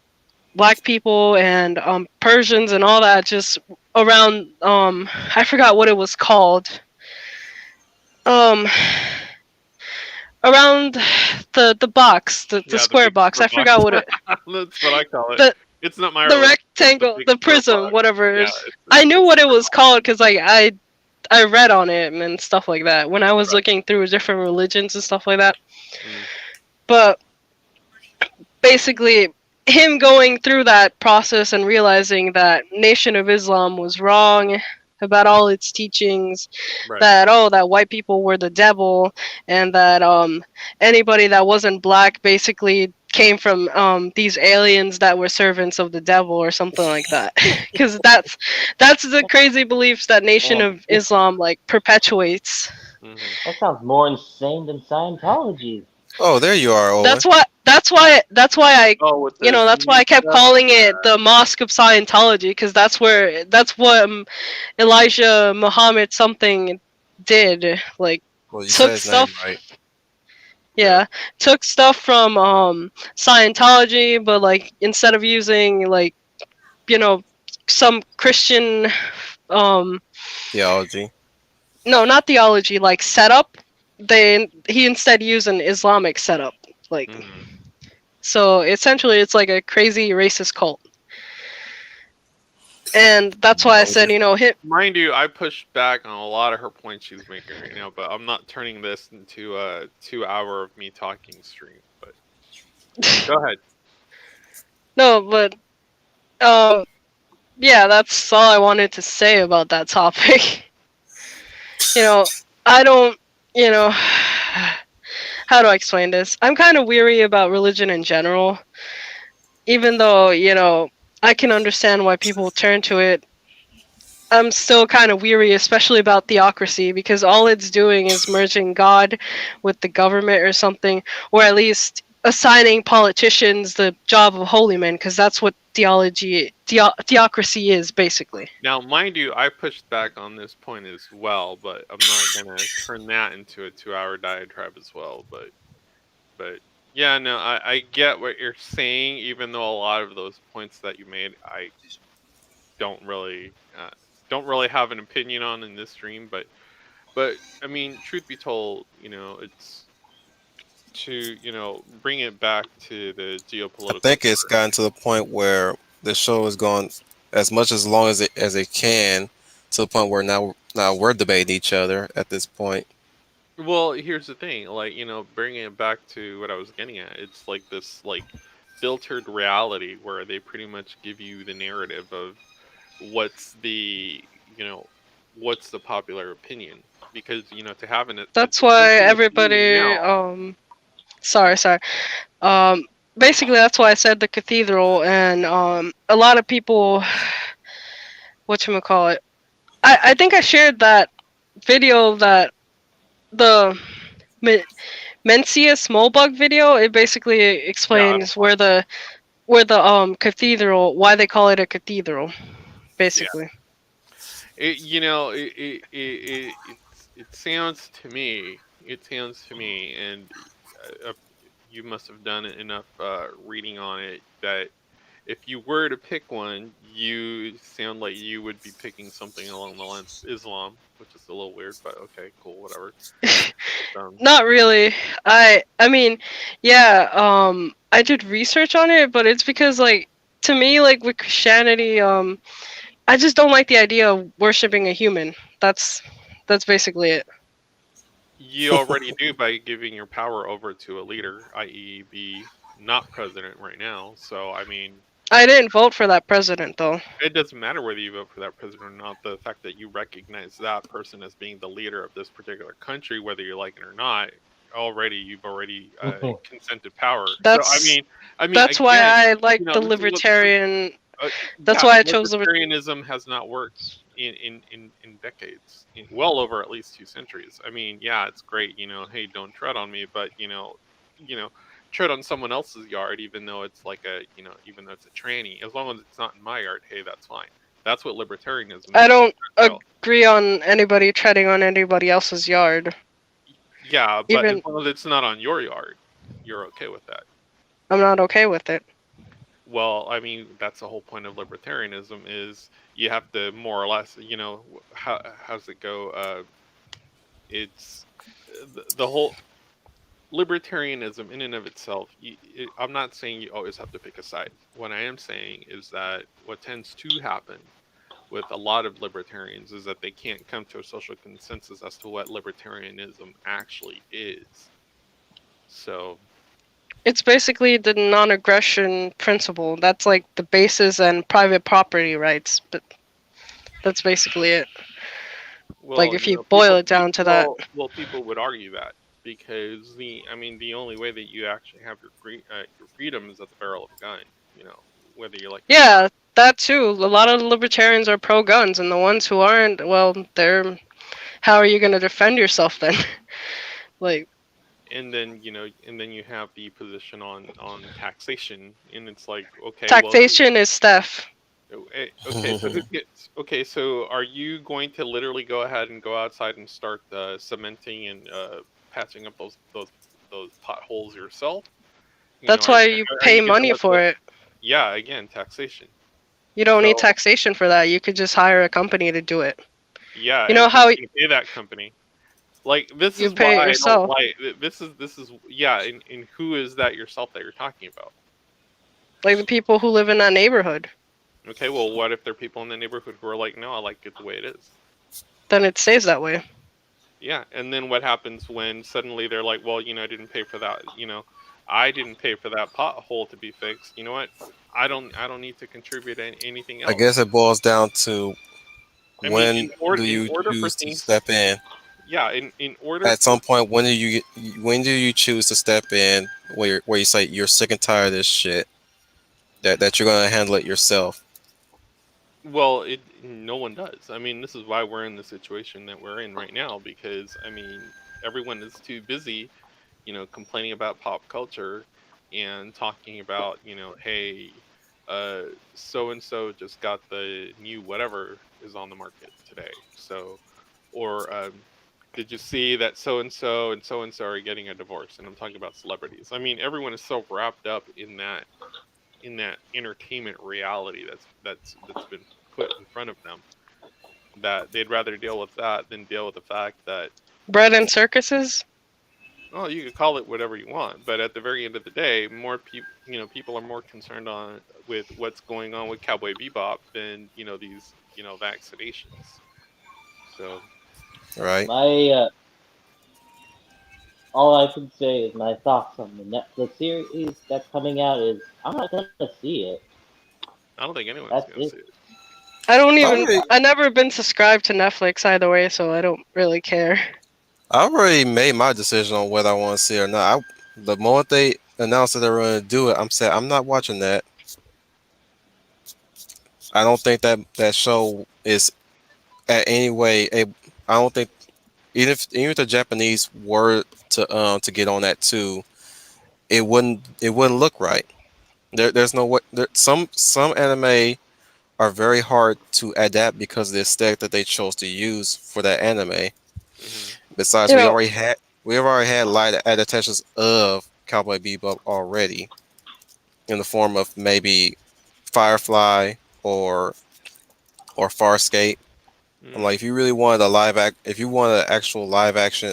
black people and Persians and all that just around I forgot what it was called, um around the box, the Yeah, the square big box. square I box. forgot what it That's what I call it. the It's not my the religion. It's the rectangle, big the square prism, box. whatever. Yeah, I it's knew a what it square was box. called because like I read on it and stuff like that when I was Right. looking through different religions and stuff like that. Mm, But basically, him going through that process and realizing that Nation of Islam was wrong about all its teachings, right. that that white people were the devil, and that anybody that wasn't black basically came from these aliens that were servants of the devil or something like that. Because that's the crazy beliefs that Nation Man, of Islam like perpetuates. Hmm. that sounds more insane than Scientology. Oh, there you are, Owen. Oh, with the that's why demon I kept stuff. calling Yeah. it the Mosque of Scientology, because that's what Elijah Muhammad something did, like Well, you said took his name stuff, right. Yeah. yeah, took stuff from Scientology, but like instead of using like you know some Christian um Theology. no, not theology, like setup, he instead used an Islamic setup, like, Hmm. so essentially it's like a crazy racist cult. And that's why I Told said, you. hit. Mind you, I pushed back on a lot of her points she's making right now, but I'm not turning this into a 2 hour of me talking stream. But go ahead. No, but um, yeah, that's all I wanted to say about that topic. you know, I don't, you know, how do I explain this? I'm kind of weary about religion in general, even though, I can understand why people turn to it. I'm still kind of weary, especially about theocracy, because all it's doing is merging God with the government or something, or at least assigning politicians the job of holy men, because that's what theocracy is basically. Now, mind you, I pushed back on this point as well, but I'm not gonna turn that into a 2 hour diatribe as well. But yeah, no, I get what you're saying, even though a lot of those points that you made, I don't really uh, don't really have an opinion on in this stream. But I mean, truth be told, it's to bring it back to the I geopolitical think it's part. gotten to the point where the show has gone as long as it can, to the point where now we're debating each other at this point. Well, here's the thing, like, bringing it back to what I was getting at, it's like this, like, filtered reality where they pretty much give you the narrative of what's the, you know, what's the popular opinion. because to have That's why essentially a team everybody now. sorry. Um basically that's why I said the cathedral, and a lot of people, whatchamacallit, I think I shared that video, that the Me- Mencius Molebug video. It basically Yeah, I explains don't where the cathedral, why they call it a cathedral, yeah. basically. It sounds to me. It sounds to me, and you must have done enough reading on it that if you were to pick one, you sound like you would be picking something along the lines of Islam, which is a little weird, but okay, cool, whatever. Um, Not really. I mean, yeah, I did research on it, but it's because, like, to me, like, with Christianity, I just don't like the idea of worshiping a human. That's basically it. you already do by giving your power over to a leader, i.e., the not president right now. So, I mean, I didn't vote for that president though. it doesn't matter whether you vote for that president or not. The fact that you recognize that person as being the leader of this particular country, whether you like it or not, already you've already consented power. So, That's I mean, that's why again, I like the this is libertarian. That's yeah, why I chose libertarianism has not worked in decades, well over at least 2 centuries. I mean, yeah, it's great, hey, don't tread on me, but you know, tread on someone else's yard, even though it's like even though it's a tranny, as long as it's not in my yard, hey, that's fine. That's what libertarianism I is in don't a nutshell. agree on anybody treading on anybody else's yard. Yeah, but as Even long as it's not on your yard, you're okay with that. I'm not okay with it. Well, I mean, that's the whole point of libertarianism is you have to more or less, how's it go? It's the whole libertarianism in and of itself. I'm not saying you always have to pick a side. What I am saying is that what tends to happen with a lot of libertarians is that they can't come to a social consensus as to what libertarianism actually is. So, It's basically the non-aggression principle. That's like the basis, and private property rights. But that's basically it. Like well, if you boil it down to that. people would argue that because I mean, the only way that you actually have your freedom is at the barrel of a gun. You know, whether you like it or not. Yeah, that too. A lot of libertarians are pro guns, and the ones who aren't, well, they're. How are you going to defend yourself then? Like, And then you have the position on taxation, and it's like, okay, well, taxation is theft. okay, so who gets okay? So are you going to literally go ahead and go outside and start cementing and patching up those potholes yourself? That's Are why you are pay you going to money let for it. yeah, again, taxation. You don't need So taxation for that. You could just hire a company to do it. yeah, You know and who's how going to pay that company? Like, this you is why pay it I don't yourself? like this is yeah, and who is that yourself that you're talking about? Like the people who live in that neighborhood. Okay, well, what if there are people in the neighborhood who are like, no, I like it the way it is? Then it stays that way. Yeah, and then what happens when suddenly they're like, well, I didn't pay for that, I didn't pay for that pothole to be fixed. You know what? I don't need to contribute anything I else. guess it boils down to I mean, when do in you order for choose to things, step in? yeah, in order At for some point, when do you choose to step in where you say you're sick and tired of this shit, that you're gonna handle it yourself? well, no one does. I mean, this is why we're in the situation that we're in right now because I mean, everyone is too busy, complaining about pop culture and talking about, hey, so and so just got the new whatever is on the market today. So, or did you see that so and so are getting a divorce? And I'm talking about celebrities. I mean, everyone is so wrapped up in that entertainment reality that's been put in front of them that they'd rather deal with that than deal with the fact that Bread and circuses. well, you could call it whatever you want, but at the very end of the day, more people, people are more concerned with what's going on with Cowboy Bebop than these vaccinations. So Right? My all I can say is my thoughts on the Netflix series that's coming out is I'm not gonna see it. I don't think anyone's That's gonna it. see it. I don't I even. already, I never been subscribed to Netflix either way, so I don't really care. I already made my decision on whether I want to see it or not. The moment they announced that they're going to do it, I'm saying I'm not watching that. I don't think that show is at any way a. I don't think even if the Japanese were to get on that too, it wouldn't look right. There's no way. Some anime are very hard to adapt because of the aesthetic that they chose to use for that anime. Hmm. Besides, You know, we have already had light adaptations of Cowboy Bebop already in the form of maybe Firefly or Farscape. I'm like, Mm, if you really wanted if you wanted an actual live action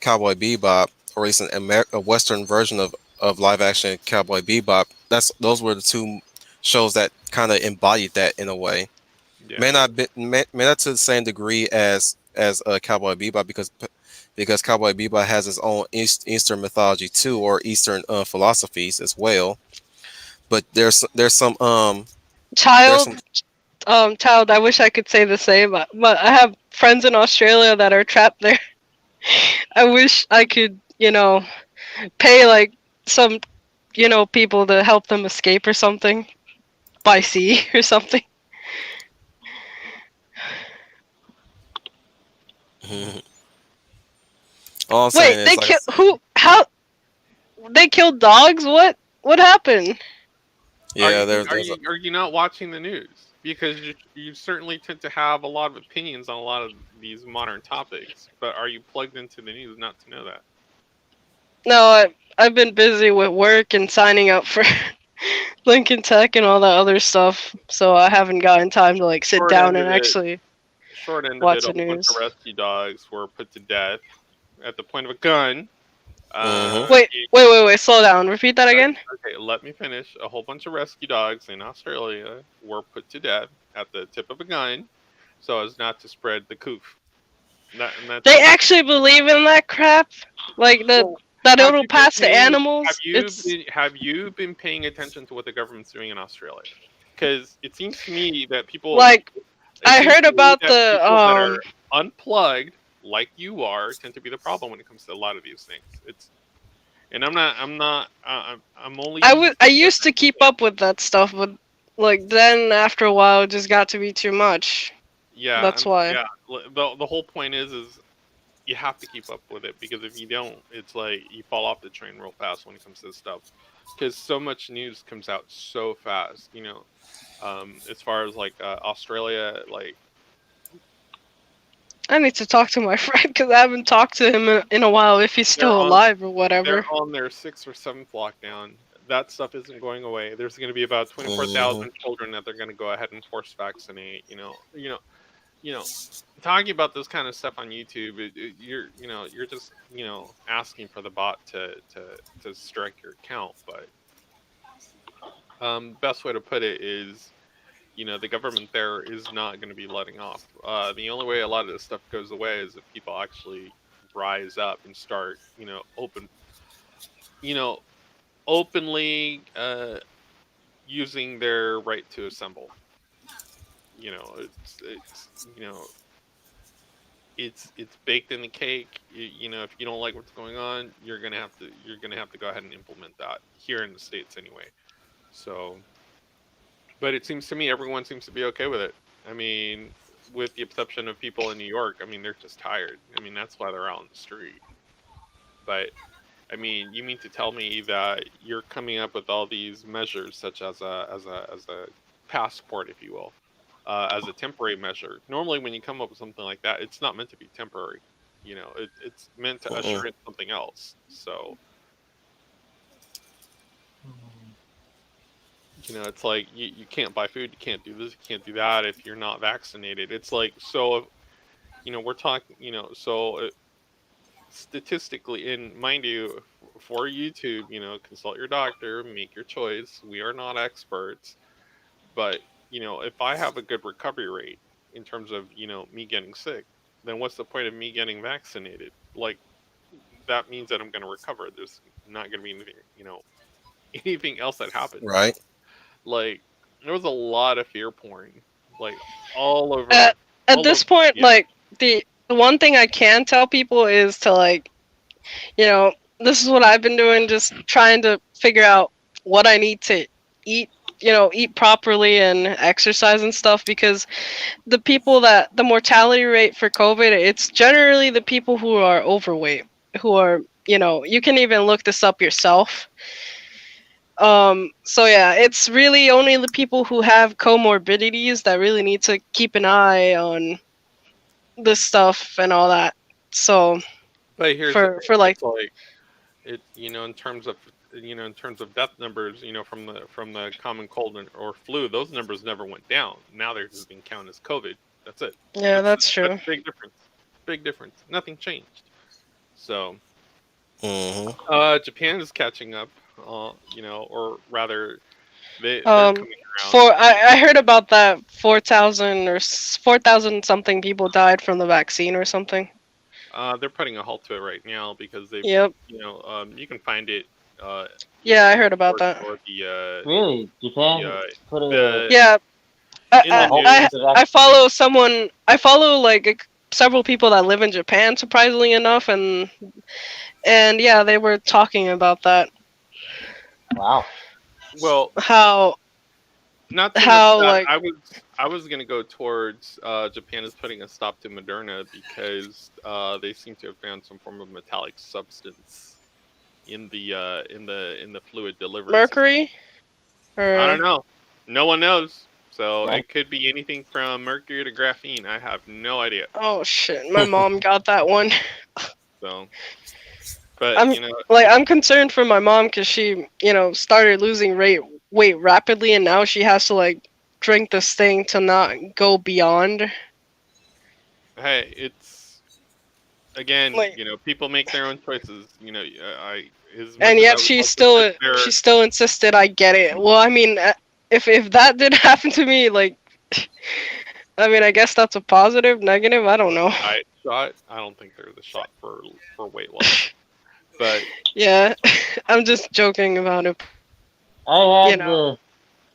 Cowboy Bebop, or at least a Western version of live action Cowboy Bebop, those were the two shows that kind of embodied that in a way. yeah. May not to the same degree as Cowboy Bebop because Cowboy Bebop has its own Eastern mythology too, or Eastern philosophies as well. But there's child, some child. I wish I could say the same, but I have friends in Australia that are trapped there. I wish I could, pay like some, people to help them escape or something by sea or something. all I'm saying Wait, is they like I kill said, who? How they killed dogs? What? What happened? Are yeah, you there's a are you not watching the news? Because you certainly tend to have a lot of opinions on a lot of these modern topics, but are you plugged into the news not to know that? No, I've been busy with work and signing up for Lincoln Tech and all that other stuff, so I haven't gotten time to like sit Short down end and of it, actually short end of it, watch a the whole bunch of news. rescue dogs were put to death at the point of a gun. hmm Wait, wait, wait, wait, slow down. Repeat that again. Okay, let me finish. A whole bunch of rescue dogs in Australia were put to death at the tip of a gun so as not to spread the coof. And that's They all. actually believe in that crap, like Well, that have it'll you been pass to paying animals. It's have you been paying attention to what the government's doing in Australia? Because it seems to me that like I heard about the people that are unplugged, like you are, tend to be the problem when it comes to a lot of these things. It's and I'm only using I this as used an to keep up example. with that stuff, but like then after a while it just got to be too much. Yeah, That's why. yeah. The whole point is you have to keep up with it because if you don't, it's like you fall off the train real fast when it comes to this stuff. Because so much news comes out so fast, as far as like Australia, like I need to talk to my friend because I haven't talked to him in a while if he's they're still on alive or whatever. they're on their sixth or seventh lockdown. That stuff isn't going away. There's going to be about hmm 24,000 children that they're going to go ahead and force vaccinate. You know, talking about this kind of stuff on YouTube, you're just asking for the bot to strike your account. But best way to put it is, the government there is not going to be letting off. The only way a lot of this stuff goes away is if people actually rise up and start, you know, openly using their right to assemble. It's baked in the cake. If you don't like what's going on, you're gonna have to go ahead and implement that here in the states anyway. So, but it seems to me everyone seems to be okay with it. I mean, with the exception of people in New York. I mean, they're just tired. I mean, that's why they're out in the street. But I mean, you mean to tell me that you're coming up with all these measures, such as a passport, if you will, as a temporary measure? Normally, when you come up with something like that, it's not meant to be temporary. It's meant to usher in something else. So, it's like you can't buy food, you can't do this, you can't do that if you're not vaccinated. It's like so. We're talking. So statistically, and mind you, for YouTube, consult your doctor, make your choice. We are not experts, but if I have a good recovery rate in terms of me getting sick, then what's the point of me getting vaccinated? Like that means that I'm going to recover. There's not going to be anything anything else that happens. right. Like. there was a lot of fear porn, like all At, over, at all this over. point, Yeah, like the one thing I can tell people is to like, you know, this is what I've been doing, just trying to figure out what I need to eat, eat properly and exercise and stuff, because the people that the mortality rate for COVID, it's generally the people who are overweight, who are, you can even look this up yourself. So yeah, it's really only the people who have comorbidities that really need to keep an eye on this stuff and all that. So but here's the for thing: like it's like it, in terms of death numbers, from the common cold or flu, those numbers never went down. Now they're just being counted as COVID. That's it. yeah, that's That's true. a big difference. Big difference. Nothing changed. So, Hmm. Japan is catching up. Or rather, they're Um, coming around. for I heard about that 4,000 or 4,000 something people died from the vaccine or something. They're putting a halt to it right now because they, Yep. you can find it, Yeah, I heard about or that. or Really, the Japan put the Yeah, in a the halt news. to the I vaccine. follow someone. I follow like several people that live in Japan, surprisingly enough, and yeah, they were talking about that. Wow. Well, How not so much how that like I was gonna go towards Japan is putting a stop to Moderna because they seem to have found some form of metallic substance in the fluid delivery system. mercury I don't or know. No one knows. So Well, it could be anything from mercury to graphene. I have no idea. oh shit, my mom got that one. So, but I'm I'm it's concerned for my mom because she started losing weight rapidly, and now she has to like drink this thing to not go beyond. hey, it's again, Like, people make their own choices. I as and much as I yet would love to sit she there. still insisted I get it. Well, I mean, if that did happen to me, like, I mean, I guess that's a positive, negative. I don't know. Diet shot. I don't think there's a shot for weight loss, but Yeah, I'm just joking about it. I You had know, the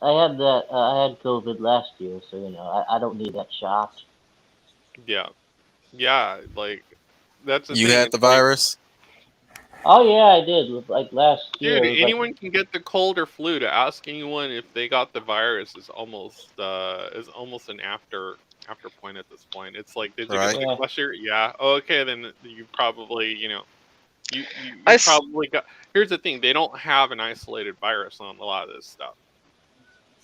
I had COVID last year, so I don't need that shot. yeah, yeah, like that's the You thing. had It's the like, virus. Oh yeah, I did. Like last year, dude, it was like anyone can get the cold or flu. To ask anyone if they got the virus is almost an after point at this point. It's like, did you get Right. sick yeah. last year? Yeah. Oh, okay, then you probably you you I you s- probably got. Here's the thing: they don't have an isolated virus on a lot of this stuff.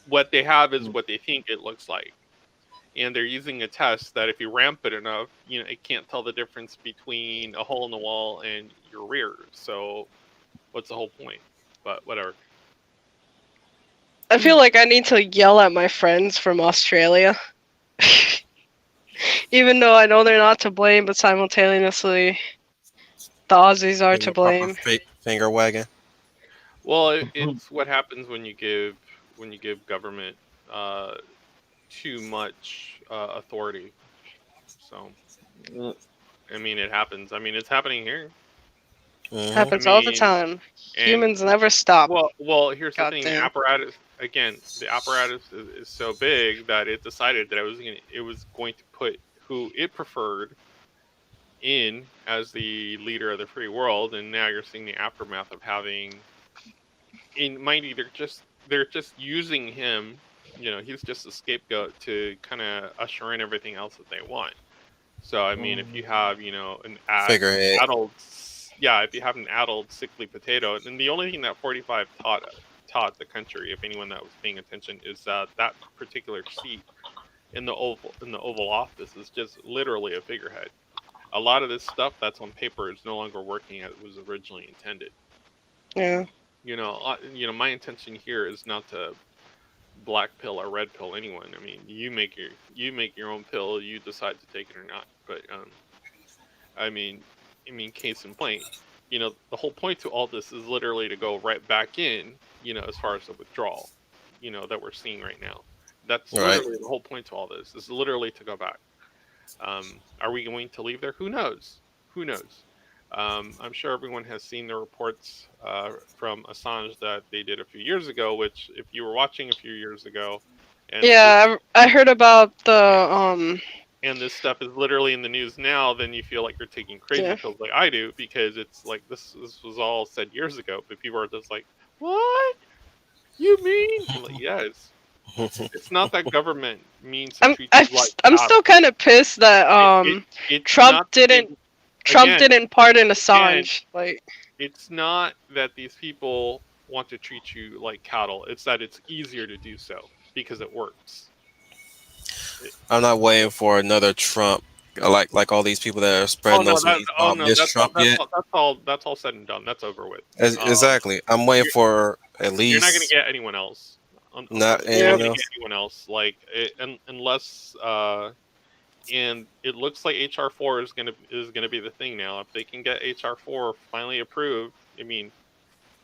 What they have is Mm. what they think it looks like, and they're using a test that if you ramp it enough, it can't tell the difference between a hole in the wall and your rear. So what's the whole point? But whatever. I feel like I need to yell at my friends from Australia, even though I know they're not to blame, but simultaneously the Aussies are Give to me a proper blame. finger wagging. Well, it's what happens when you give government uh, too much authority. So I mean, it happens. I mean, it's happening here. Hmm. I Happens all the mean, time. and Humans never stop. well, here's the thing: the Goddamn. apparatus again. The apparatus is so big that it decided that it was going to put who it preferred in as the leader of the free world, and now you're seeing the aftermath of having. In mind you, they're just using him. He's just a scapegoat to kind of usher in everything else that they want. So I mean, if you have Figurehead. yeah, if you have an addled sickly potato, then the only thing that 45 taught the country, if anyone that was paying attention, is that that particular seat in the Oval Office is just literally a figurehead. A lot of this stuff that's on paper is no longer working as it was originally intended. Yeah. My intention here is not to black pill or red pill anyone. I mean, you make your own pill. You decide to take it or not. But I mean, case in point, the whole point to all this is literally to go right back in. As far as the withdrawal, that we're seeing right now. That's Right. literally the whole point to all this. Is literally to go back. Are we going to leave there? Who knows? Who knows? I'm sure everyone has seen the reports from Assange that they did a few years ago. Which, if you were watching a few years ago, and this Yeah, I heard about the. and this stuff is literally in the news now, then you feel like you're taking crazy Yeah. pills like I do, because it's like this was all said years ago, but people are just like, "What you mean?" I'm like, "Yeah, it's not that government means to treat you like I'm still cattle. kind of pissed that It's Trump not that didn't they, Trump again, didn't pardon again, Assange. Like, it's not that these people want to treat you like cattle. It's that it's easier to do so because it works. It, I'm not waiting for another Trump, like all these people that are oh spreading no, those memes oh about no, Miss Trump yet. that's all said and done. That's over with. Exactly. I'm waiting You're for at you're not gonna least get anyone else. not You're not yeah. anyone gonna get else. anyone else. Like unless and it looks like HR4 is gonna be the thing now. If they can get HR4 finally approved, I mean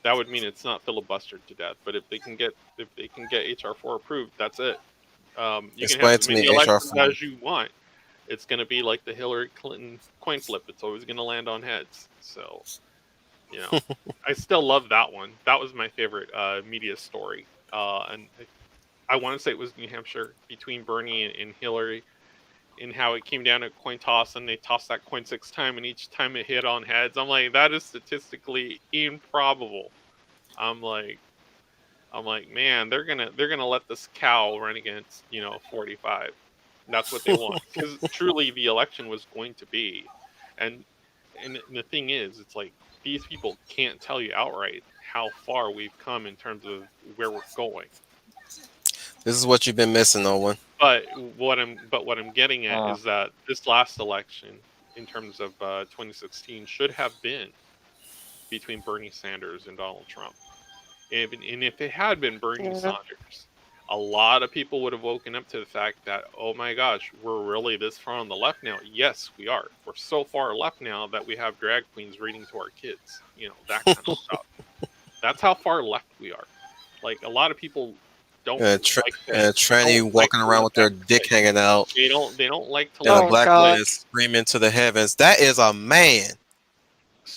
that would mean it's not filibustered to death. But if they can get HR4 approved, that's it. You can have Explain as to me many HR elections form. as you want. It's going to be like the Hillary Clinton coin flip. It's always going to land on heads. So, you know, I still love that one. That was my favorite media story. And I want to say it was New Hampshire between Bernie and Hillary, and how it came down to coin toss, and they tossed that coin 6 times, and each time it hit on heads. I'm like, that is statistically improbable. I'm like, man, they're gonna let this cow run against 45. That's what they want, because truly the election was going to be, and the thing is, it's like these people can't tell you outright how far we've come in terms of where we're going. This is what you've been missing, Owen. But what I'm getting at Uh, is that this last election, in terms of 2016, should have been between Bernie Sanders and Donald Trump. And if it had been Bernie Yeah. Sanders, a lot of people would have woken up to the fact that, oh my gosh, we're really this far on the left now. Yes, we are. We're so far left now that we have drag queens reading to our kids, that kind of stuff. That's how far left we are. Like, a lot of people don't like to And a tranny walking around let with that their dick sit. hanging out They don't like to and let a Oh that black sit. God. woman is screaming to the heavens. That is a man.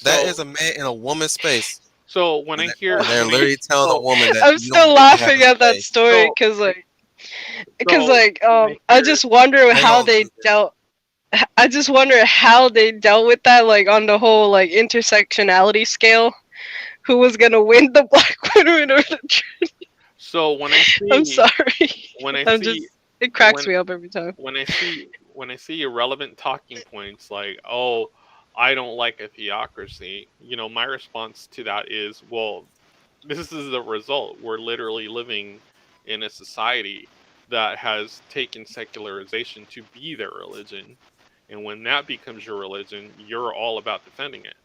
That So is a man in a woman's space. so when I hear And they're when I literally telling a so woman that I'm you don't still get to have laughing a at that say. story so because so when I I hear just wonder Hang how on, they Cooper. dealt. I just wonder how they dealt with that, like on the whole like intersectionality scale. Who was gonna win, the black woman or the? so when I I'm see sorry. when I I'm see just. It cracks when me up every time. when I see irrelevant talking points like, oh, I don't like a theocracy, my response to that is, well, this is the result. We're literally living in a society that has taken secularization to be their religion, and when that becomes your religion, you're all about defending it.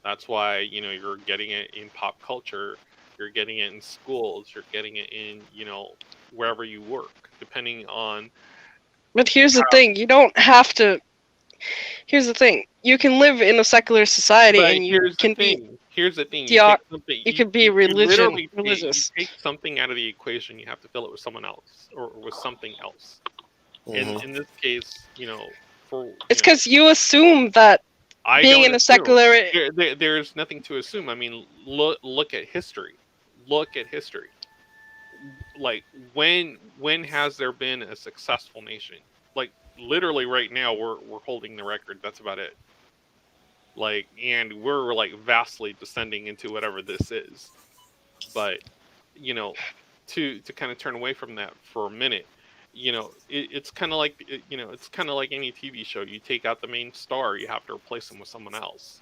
That's why, you're getting it in pop culture, you're getting it in schools, you're getting it in, wherever you work, depending on. But here's the thing: you don't have to. Here's the thing: you can live in a secular society, But and you here's the can be thing. Here's the thing. You theo- take something. you You can be you, you literally you religious. take something out of the equation. You have to fill it with someone else, or with something else. Hmm. In this case, for It's because you assume that I being don't in a assume. secular. There's nothing to assume. I mean, look at history. Look at history. Like, when has there been a successful nation? Like, literally right now, we're holding the record. That's about it. Like, and we're like vastly descending into whatever this is. But, you know to kind of turn away from that for a minute, it's kind of like it's kind of like any TV show. You take out the main star, you have to replace them with someone else.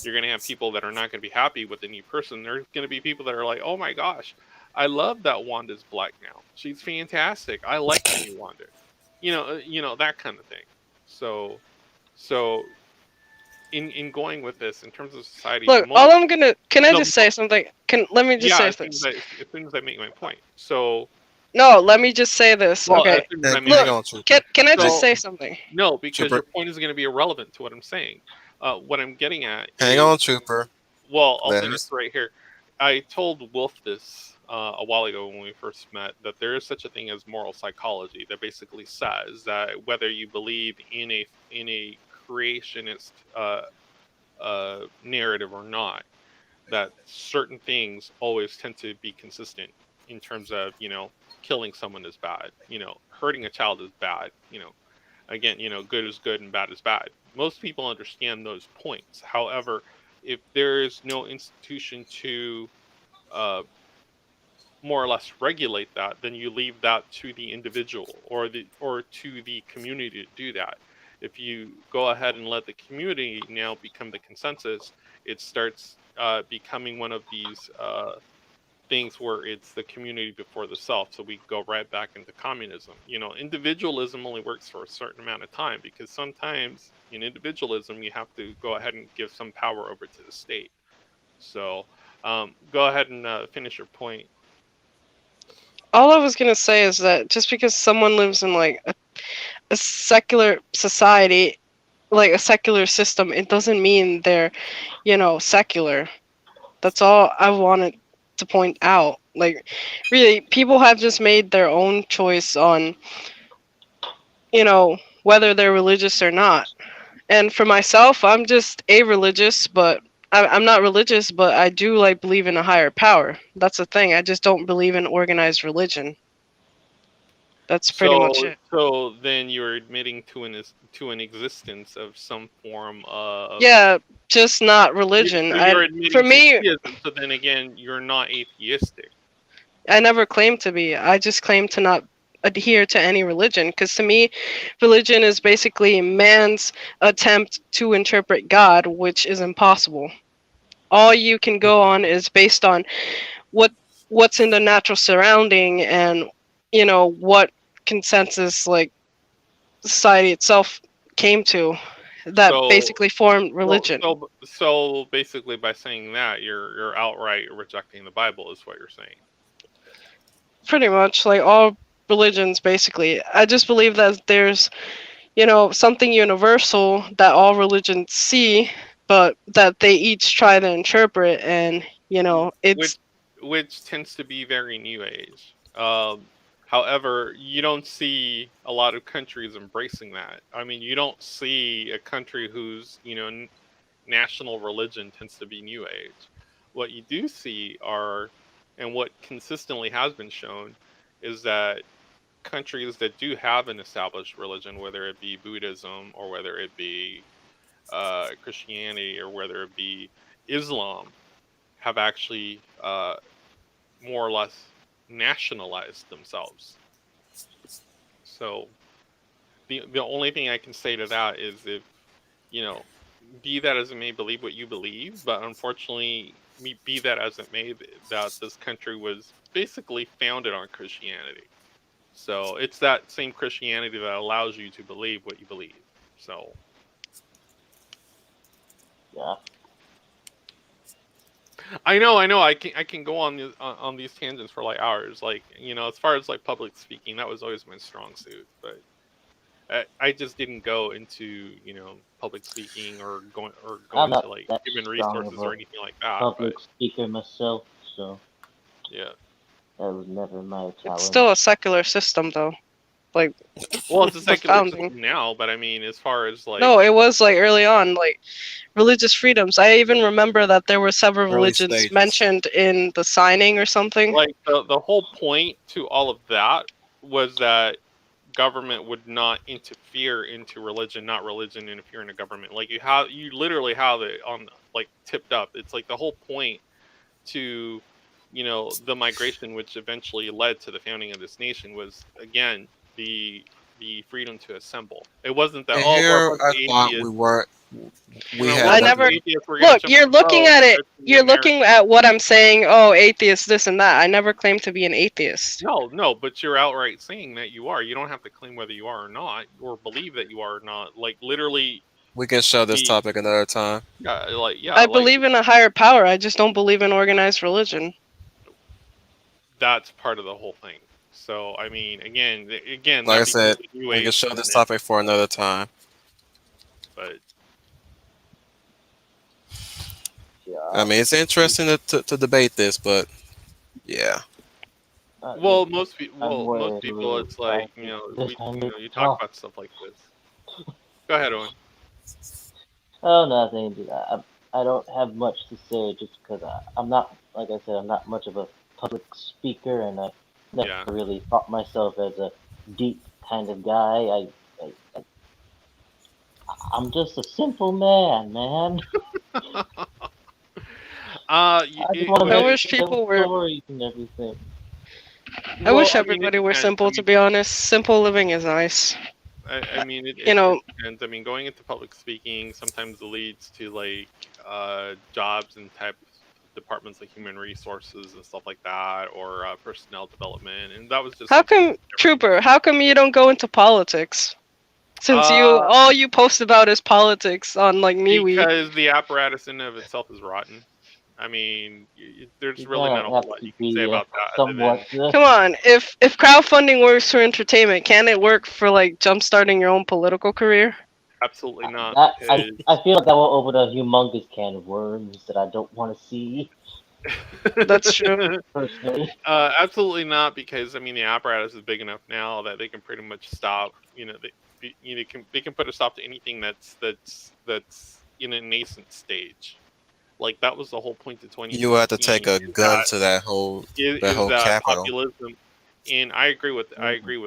You're going to have people that are not going to be happy with the new person. There's going to be people that are like, oh my gosh, I love that Wanda's black now, she's fantastic, I like the new Wanda. That kind of thing. So so in going with this, in terms of society, Look, all I'm gonna. Can I the just say something? Let me just yeah, say as soon as this. I make my point. So, No, let me just say this. well, as Okay. soon as Hang, I make hang Look, my on, point. Trooper. can I Hang, just So, say something? no, because Trooper. your point is going to be irrelevant to what I'm saying. What I'm getting at Hang is, on, Trooper. well, I'll say this Letters. right here. I told Wolf this a while ago when we first met, that there is such a thing as moral psychology, that basically says that whether you believe in a creationist narrative or not, that certain things always tend to be consistent in terms of, killing someone is bad, hurting a child is bad, again, good is good and bad is bad. Most people understand those points. However, if there is no institution to uh, more or less regulate that, then you leave that to the individual or to the community to do that. If you go ahead and let the community now become the consensus, it starts becoming one of these things where it's the community before the self. So we go right back into communism. Individualism only works for a certain amount of time, because sometimes in individualism you have to go ahead and give some power over to the state. So go ahead and finish your point. All I was gonna say is that just because someone lives in like a secular society, like a secular system, it doesn't mean they're, secular. That's all I wanted to point out. Like, really, people have just made their own choice on, whether they're religious or not. And for myself, I'm just a religious, but I'm not religious, but I do like believe in a higher power. That's the thing. I just don't believe in organized religion. That's pretty much So it. so then you're admitting to an existence of some form of Yeah, just not religion. so you're For admitting to me, theism. So then again, you're not atheistic. I never claimed to be. I just claim to not adhere to any religion, because to me, religion is basically man's attempt to interpret God, which is impossible. All you can go on is based on what what's in the natural surrounding, and what consensus like society itself came to, that So basically formed so religion. so basically, by saying that, you're outright rejecting the Bible, is what you're saying. Pretty much like all religions basically. I just believe that there's, something universal that all religions see, but that they each try to interpret, and which it's which tends to be very new age. However, you don't see a lot of countries embracing that. I mean, you don't see a country whose national religion tends to be new age. What you do see are, and what consistently has been shown, is that countries that do have an established religion, whether it be Buddhism or whether it be Christianity or whether it be Islam, have actually more or less nationalized themselves. So the only thing I can say to that is, if you know, be that as it may, believe what you believe, but unfortunately, be that as it may, that this country was basically founded on Christianity. So it's that same Christianity that allows you to believe what you believe. So Yeah. I know, I can go on on these tangents for like hours. Like, as far as like public speaking, that was always my strong suit. But I just didn't go into public speaking or go I'm into not like that human strong of resources or a anything like that. But public speaker myself, so yeah, that was never my it's challenge. still a secular system though. Like well, it's a the secular founding. system now. But I mean, as far as like No, it was like early on, like religious freedoms. I even remember that there were several Early religions stages. mentioned in the signing or something. the whole point to all of that was that government would not interfere into religion, not religion interfere into government. Like, you literally have it on, like, tipped up. It's like the whole point to the migration, which eventually led to the founding of this nation, was again the freedom to assemble. It wasn't that, And oh, we're a here bunch I of thought we atheists. weren't. We We're had I a bunch of nothing. never atheists. We're gonna look. jump You're on the looking boat at and it. start the You're American. looking at what I'm saying. Oh, atheist, this and that. I never claimed to be an atheist. No, but you're outright saying that you are. You don't have to claim whether you are or not, or believe that you are or not. Like, literally, We can show this the topic another time. yeah, I like believe in a higher power. I just don't believe in organized religion. that's part of the whole thing. So I mean, again, Like I that said, becomes a new we can age show this tenet. topic for another time. But I Yeah. mean, it's interesting to debate this, but yeah. well, I'm way a most people, little it's like trifling this kind of you talk talk. about stuff like this. Go ahead, Owen. Oh, nothing. I don't have much to say just because I'm not, like I said, I'm not much of a public speaker, and I never Yeah. really thought myself as a deep kind of guy. I I'm just a simple man, man. I just want to I make wish It, little people were. stories and everything. I well, wish I mean, it everybody were depends. simple. To be honest, simple living is nice. I mean, You it know, depends. I mean, going into public speaking sometimes leads to like jobs and types departments like human resources and stuff like that, or personnel development, and that was just how something come, I never Trooper? How come you don't go into politics? Since you uh all you post about is politics on like MeWe. because the apparatus in and of itself is rotten. I mean, there's You really not kind a of whole have lot to you can say be about that other somewhat. than Come on, if crowdfunding works for entertainment, can it work for like jumpstarting your own political career? absolutely not That I because feel like that will open a humongous can of worms that I don't want to see That's true. personally. Absolutely not, because I mean the apparatus is big enough now that they can pretty much stop. They can put a stop to anything that's in a nascent stage. Like that was the whole point of You have to take 2016. a Is gun to that whole that capital. populism? And I agree with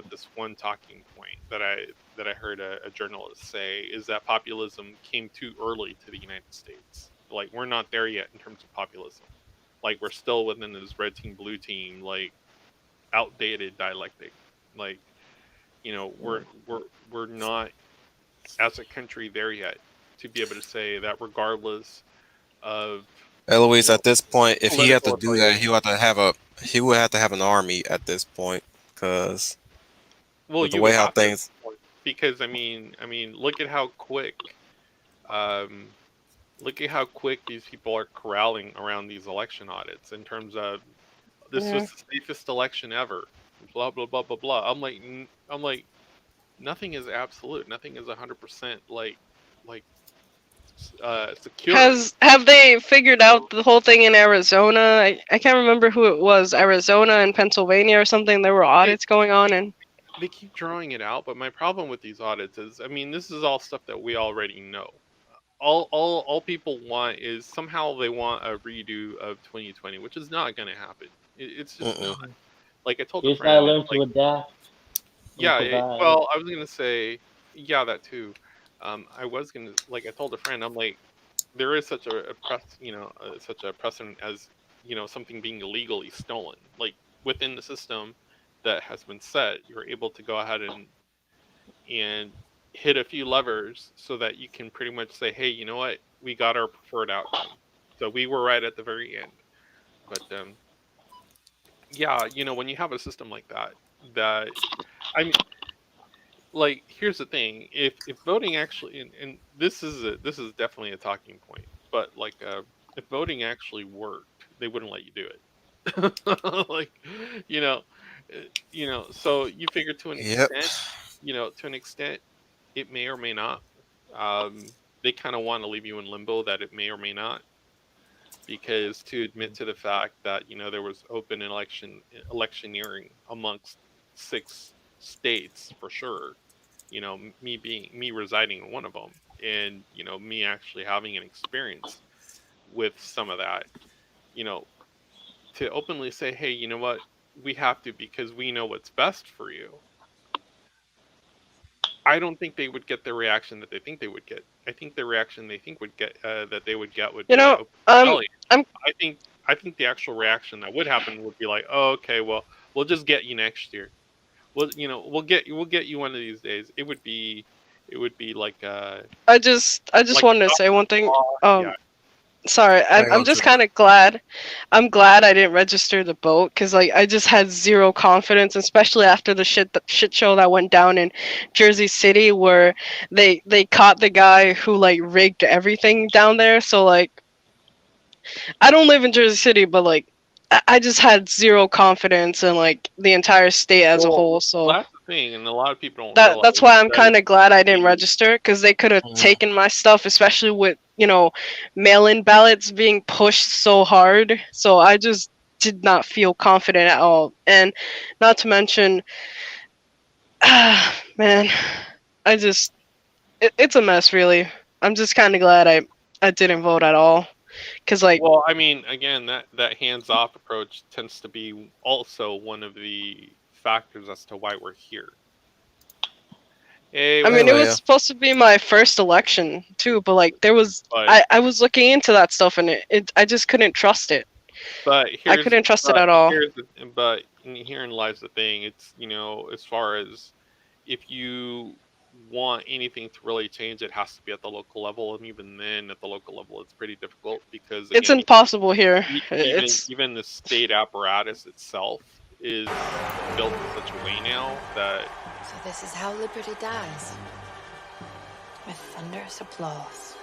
this one talking point that I heard a journalist say, is that populism came too early to the United States. Like we're not there yet in terms of populism. Like we're still within this red team blue team like outdated dialectic. Like we're not as a country there yet to be able to say that regardless of you Eloise, know at this point, if he had to political do that, affiliation. he would have to have an army at this point, because Well, with the you way would how have to at things, this point because I mean look at how quick um look at how quick these people are corralling around these election audits in terms of this Yeah. was the safest election ever. Blah blah blah blah blah. I'm like nothing is absolute. Nothing is 100% like secure. Have they figured So out the whole thing in Arizona? I can't remember who it was. Arizona and Pennsylvania or something. There were they audits going on, and they keep drawing it out, but my problem with these audits is, I mean, this is all stuff that we already know. All people want is somehow they want a redo of 2020, which is not going to happen. It's just not. mm-mm. Mhm. Like I told You a just gotta friend, it's learn like, to adapt, yeah, improvise. well, I was gonna say, yeah, that too. I was gonna, like, I told a friend, I'm like, there is such such a precedent as something being illegally stolen. Like within the system that has been set, you're able to go ahead and hit a few levers so that you can pretty much say, hey, you know what, we got our preferred outcome. So we were right at the very end. But yeah, when you have a system like that, that I mean, like here's the thing: if voting actually, and this is definitely a talking point, but like if voting actually worked, they wouldn't let you do it. Like, you know, so you figure Yep. to an extent, it may or may not. They kind of want to leave you in limbo that it may or may not, because to admit to the fact that there was open electioneering amongst 6 states for sure. Me residing in one of them, and me actually having an experience with some of that. You know, to openly say, hey, you know what, we have to because we know what's best for you. I don't think they would get the reaction that they think they would get. I think the reaction they think would get that they would get would you be like know, open um, rebellion. I'm I think I think the actual reaction that would happen would be like, oh, okay, well, we'll just get you next year. We'll get you one of these days. It would be I just like wanted to say adopting one thing. law. Yeah. Sorry, I'm Hang I'm on, just Trooper. kind of glad. I'm glad I didn't register the boat because like I just had zero confidence, especially after the shit show that went down in Jersey City, where they caught the guy who like rigged everything down there. So like I don't live in Jersey City, but like I just had zero confidence in like the entire state as a Well, whole. So that's the thing, and a lot of people don't that's realize why I'm that kind of glad I didn't the register because they could have Mhm. taken my stuff, especially with mail-in ballots being pushed so hard. So I just did not feel confident at all, and not to mention, man, I just it's a mess really. I'm just kind of glad I didn't vote at all because like Well, I mean, again, that hands-off approach tends to be also one of the factors as to why we're here. Hey, I what's mean, it up? was Anyway, supposed to be my first election too, but like there was, But I was looking into that stuff and I just couldn't trust it. but I here's couldn't trust it but at all. here's the but herein lies the thing. It's as far as if you want anything to really change, it has to be at the local level, and even then, at the local level, it's pretty difficult because It's again, impossible here. even It's even the state apparatus itself is built in such a way now that So this is how liberty dies. With thunderous applause.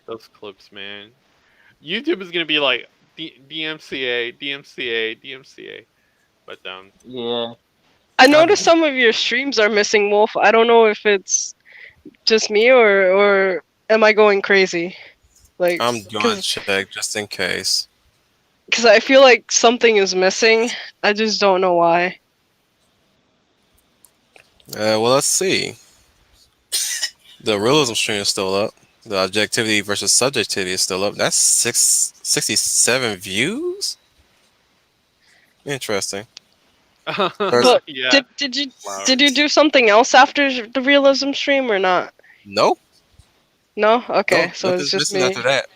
those clips, man. YouTube is gonna be like DMCA, DMCA, DMCA. But Yeah. I I, noticed some of your streams are missing, Wolf. I don't know if it's just me or am I going crazy? Like, I'm gonna cause, check just in case. 'cause I feel like something is missing. I just don't know why. Well, let's see. The realism stream is still up. The objectivity versus subjectivity is still up. That's 67 views. Interesting. There's But yeah, did you flowers. do something else after the realism stream or not? no, No. no, Okay, so it's nothing's just missing after me. that.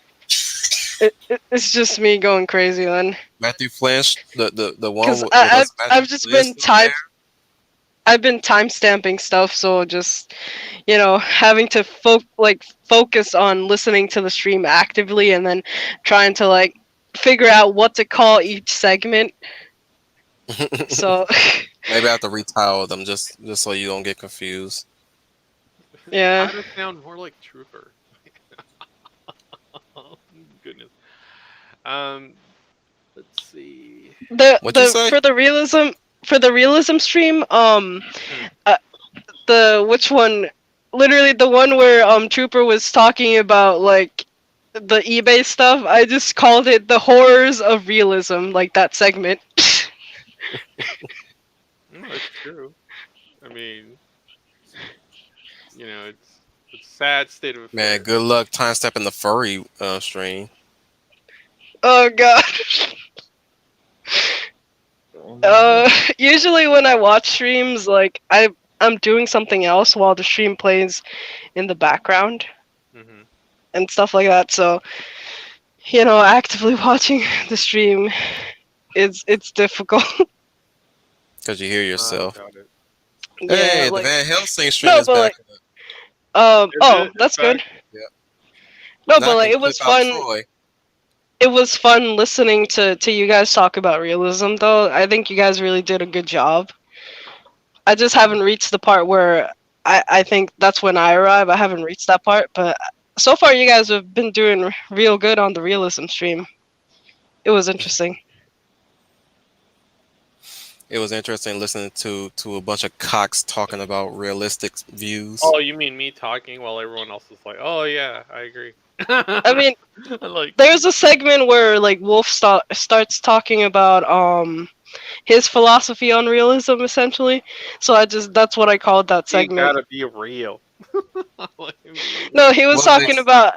It's just me going crazy then. Matthew Flinch, the one Cause with us, I've Matthew just Flynn is been still there. I've been time stamping stuff, so just having to focus on listening to the stream actively and then trying to like figure out what to call each segment. So Maybe I have to retile them just so you don't get confused. yeah, Try to sound more like Trooper. Oh, goodness. Um, let's see. the What you the say? for the realism stream, Hmm. uh, the which one? Literally the one where Trooper was talking about like the eBay stuff. I just called it the horrors of realism, like that segment. No, it's true. I mean, it's a sad state of Man, affairs. good luck time stepping the furry stream. Oh god. Usually when I watch streams, like I'm doing something else while the stream plays in the background Hmm. and stuff like that. So actively watching the stream it's difficult. Because you hear I yourself. got it. Yeah, Hey, the like Van Helsing stream no, is but back. like Is oh, it? It's that's back. good. Yeah. No, Now but I like can it clip was out fun. Troy. It was fun listening to you guys talk about realism though. I think you guys really did a good job. I just haven't reached the part where I think that's when I arrive. I haven't reached that part, but so far you guys have been doing real good on the realism stream. It was interesting. It was interesting listening to a bunch of cocks talking about realistic views. Oh, you mean me talking while everyone else is like, "Oh yeah, I agree." I mean, Like, there's a segment where like Wolf starts talking about his philosophy on realism essentially. So that's what I called that you segment. gotta be real. Like, No, he was Well, they talking about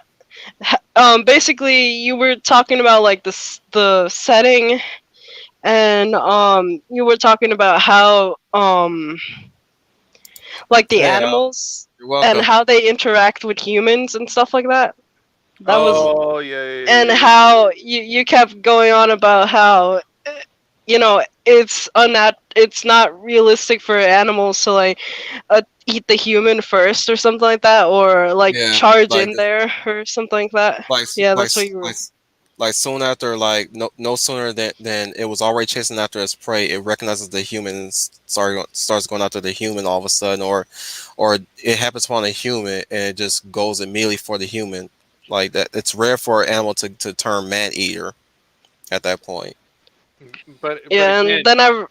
basically you were talking about like the setting and you were talking about how like the hey Al, animals you're and welcome. how they interact with humans and stuff like that. That was oh yeah, yeah, and yeah, how you kept going on about how it's not realistic for animals to like eat the human first or something like that or like Yeah, charge like in there or something like that. like Yeah, like that's what you were. like soon after, like no sooner than it was already chasing after its prey, it recognizes the humans starts going after the human all of a sudden, or it happens upon a human and it just goes immediately for the human. Like that, it's rare for an animal to turn man eater at that point. but Yeah, again, and then I.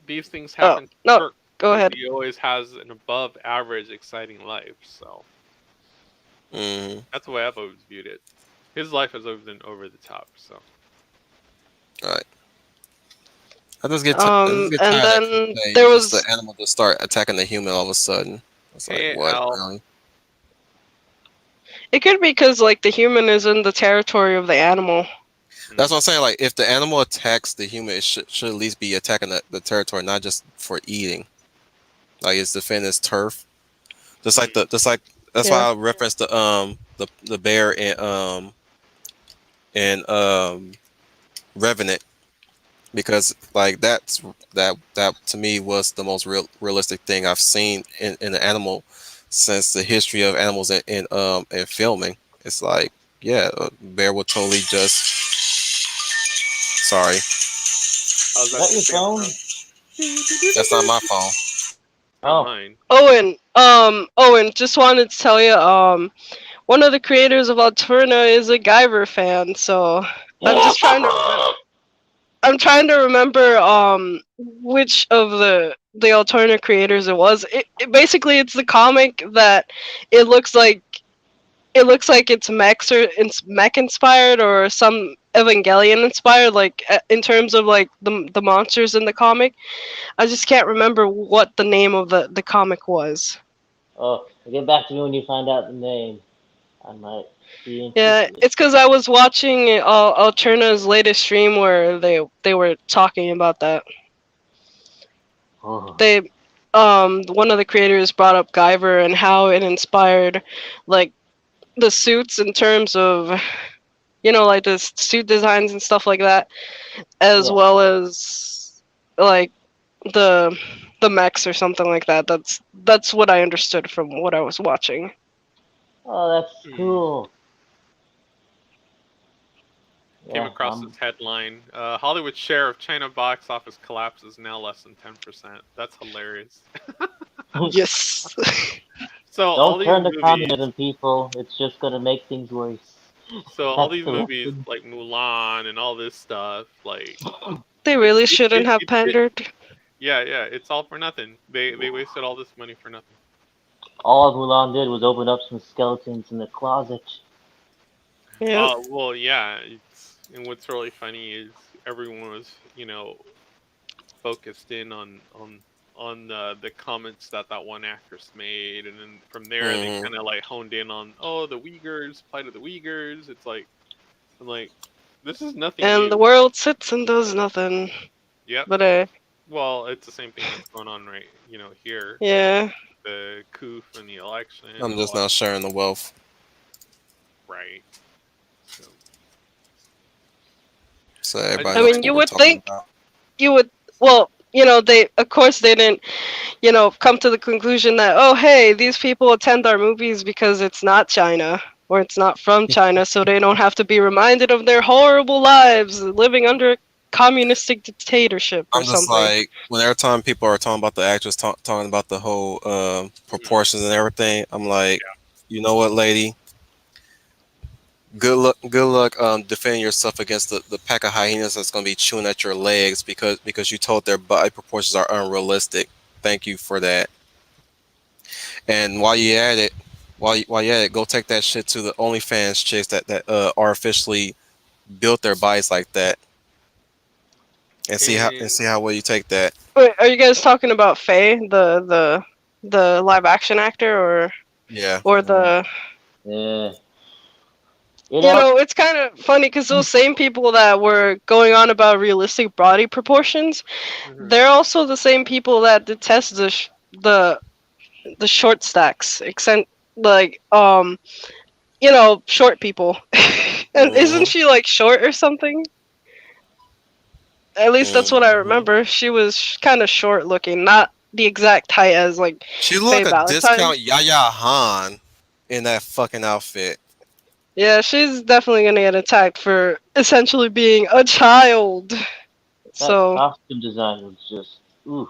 these things Oh happen to no, Kirk go because ahead. he always has an above average exciting life. So Hmm. that's the way I've always viewed it. His life has always been over the top. So Right. I just get And tired of that then cliche. there Just the was animal just start attacking the human all of a sudden. It's like hey what Al, really? It could be because like the human is in the territory of the animal. That's what Mm. I'm saying. Like, if the animal attacks the human, it should at least be attacking the territory, not just for eating. Like, it's defending its turf. Mm. Just like that's Yeah. why I referenced the bear and Revenant, because like that to me was the most realistic thing I've seen in the animal since the history of animals in filming. It's like, yeah, a bear would totally just, sorry, Oh, is Is that that your your fan phone? sound? that's not my phone. Not Oh, mine. Owen, just wanted to tell you, one of the creators of Alterna is a Guyver fan, so I'm just trying to I'm trying to remember which of the Alterna creators it was. Basically it's the comic that it looks like it's mech inspired or some Evangelion inspired, like in terms of like the monsters in the comic. I just can't remember what the name of the comic was. oh, get back to me when you find out the name. I might be Yeah, interested. it's because I was watching Alterna's latest stream where they were talking about that. Oh, They one of the creators brought up Guyver and how it inspired like the suits in terms of like the suit designs and stuff like that, as yeah. well as like the the mechs or something like that. That's what I understood from what I was watching. Oh, that's Hmm. cool. Came Yeah, across this headline. Hollywood's share of China box office collapse is now less than 10%. That's hilarious. Yes. So all don't these turn to movies, communism, people. It's just gonna make things worse. so all That's these the movies lesson. like Mulan and all this stuff, like They really shouldn't have pandered. yeah, yeah, it's all for nothing. They wasted all this money for nothing. All Mulan did was open up some skeletons in the closet. Yeah. Oh well, yeah. And what's really funny is everyone was, focused in on the comments that that one actress made, and then from there they Hmm. kind of like honed in on, oh, the Uyghurs, plight of the Uyghurs. It's like, I'm like, this is nothing And the new. world sits and does nothing. Yep. But Well, it's the same thing that's going on right, here, yeah. the coup and the election and I'm all just that. not sharing the wealth. Right. So So I everybody just I knows mean, like what you we're would talking think about. you would. Well, they of course they didn't, come to the conclusion that, oh hey, these people attend our movies because it's not China or it's not from China, so they don't have to be reminded of their horrible lives living under a communistic dictatorship or I'm just something. like, when every time people are talking about the actress, talking about the whole Mhm. proportions and everything, I'm like, you know what, lady? Good luck defending yourself against the pack of hyenas that's going to be chewing at your legs because you told their body proportions are unrealistic. Thank you for that. And while you at it, go take that shit to the OnlyFans chicks that artificially built their bodies like that, and And see how well you take that. Wait, are you guys talking about Faye, the live action actor, Yeah. or the? Yeah. You know, It's kind of funny because those same people that were going on about realistic body proportions, mhm. they're also the same people that detest the short stacks, except like short people. And isn't Hmm. she like short or something? At least that's what I Hmm. remember. She was kind of short looking, not the exact height as like She looked Faye like a Valentine. discount Yaya Han in that fucking outfit. Yeah, she's definitely gonna get attacked for essentially being a child. that So, costume design was just oof.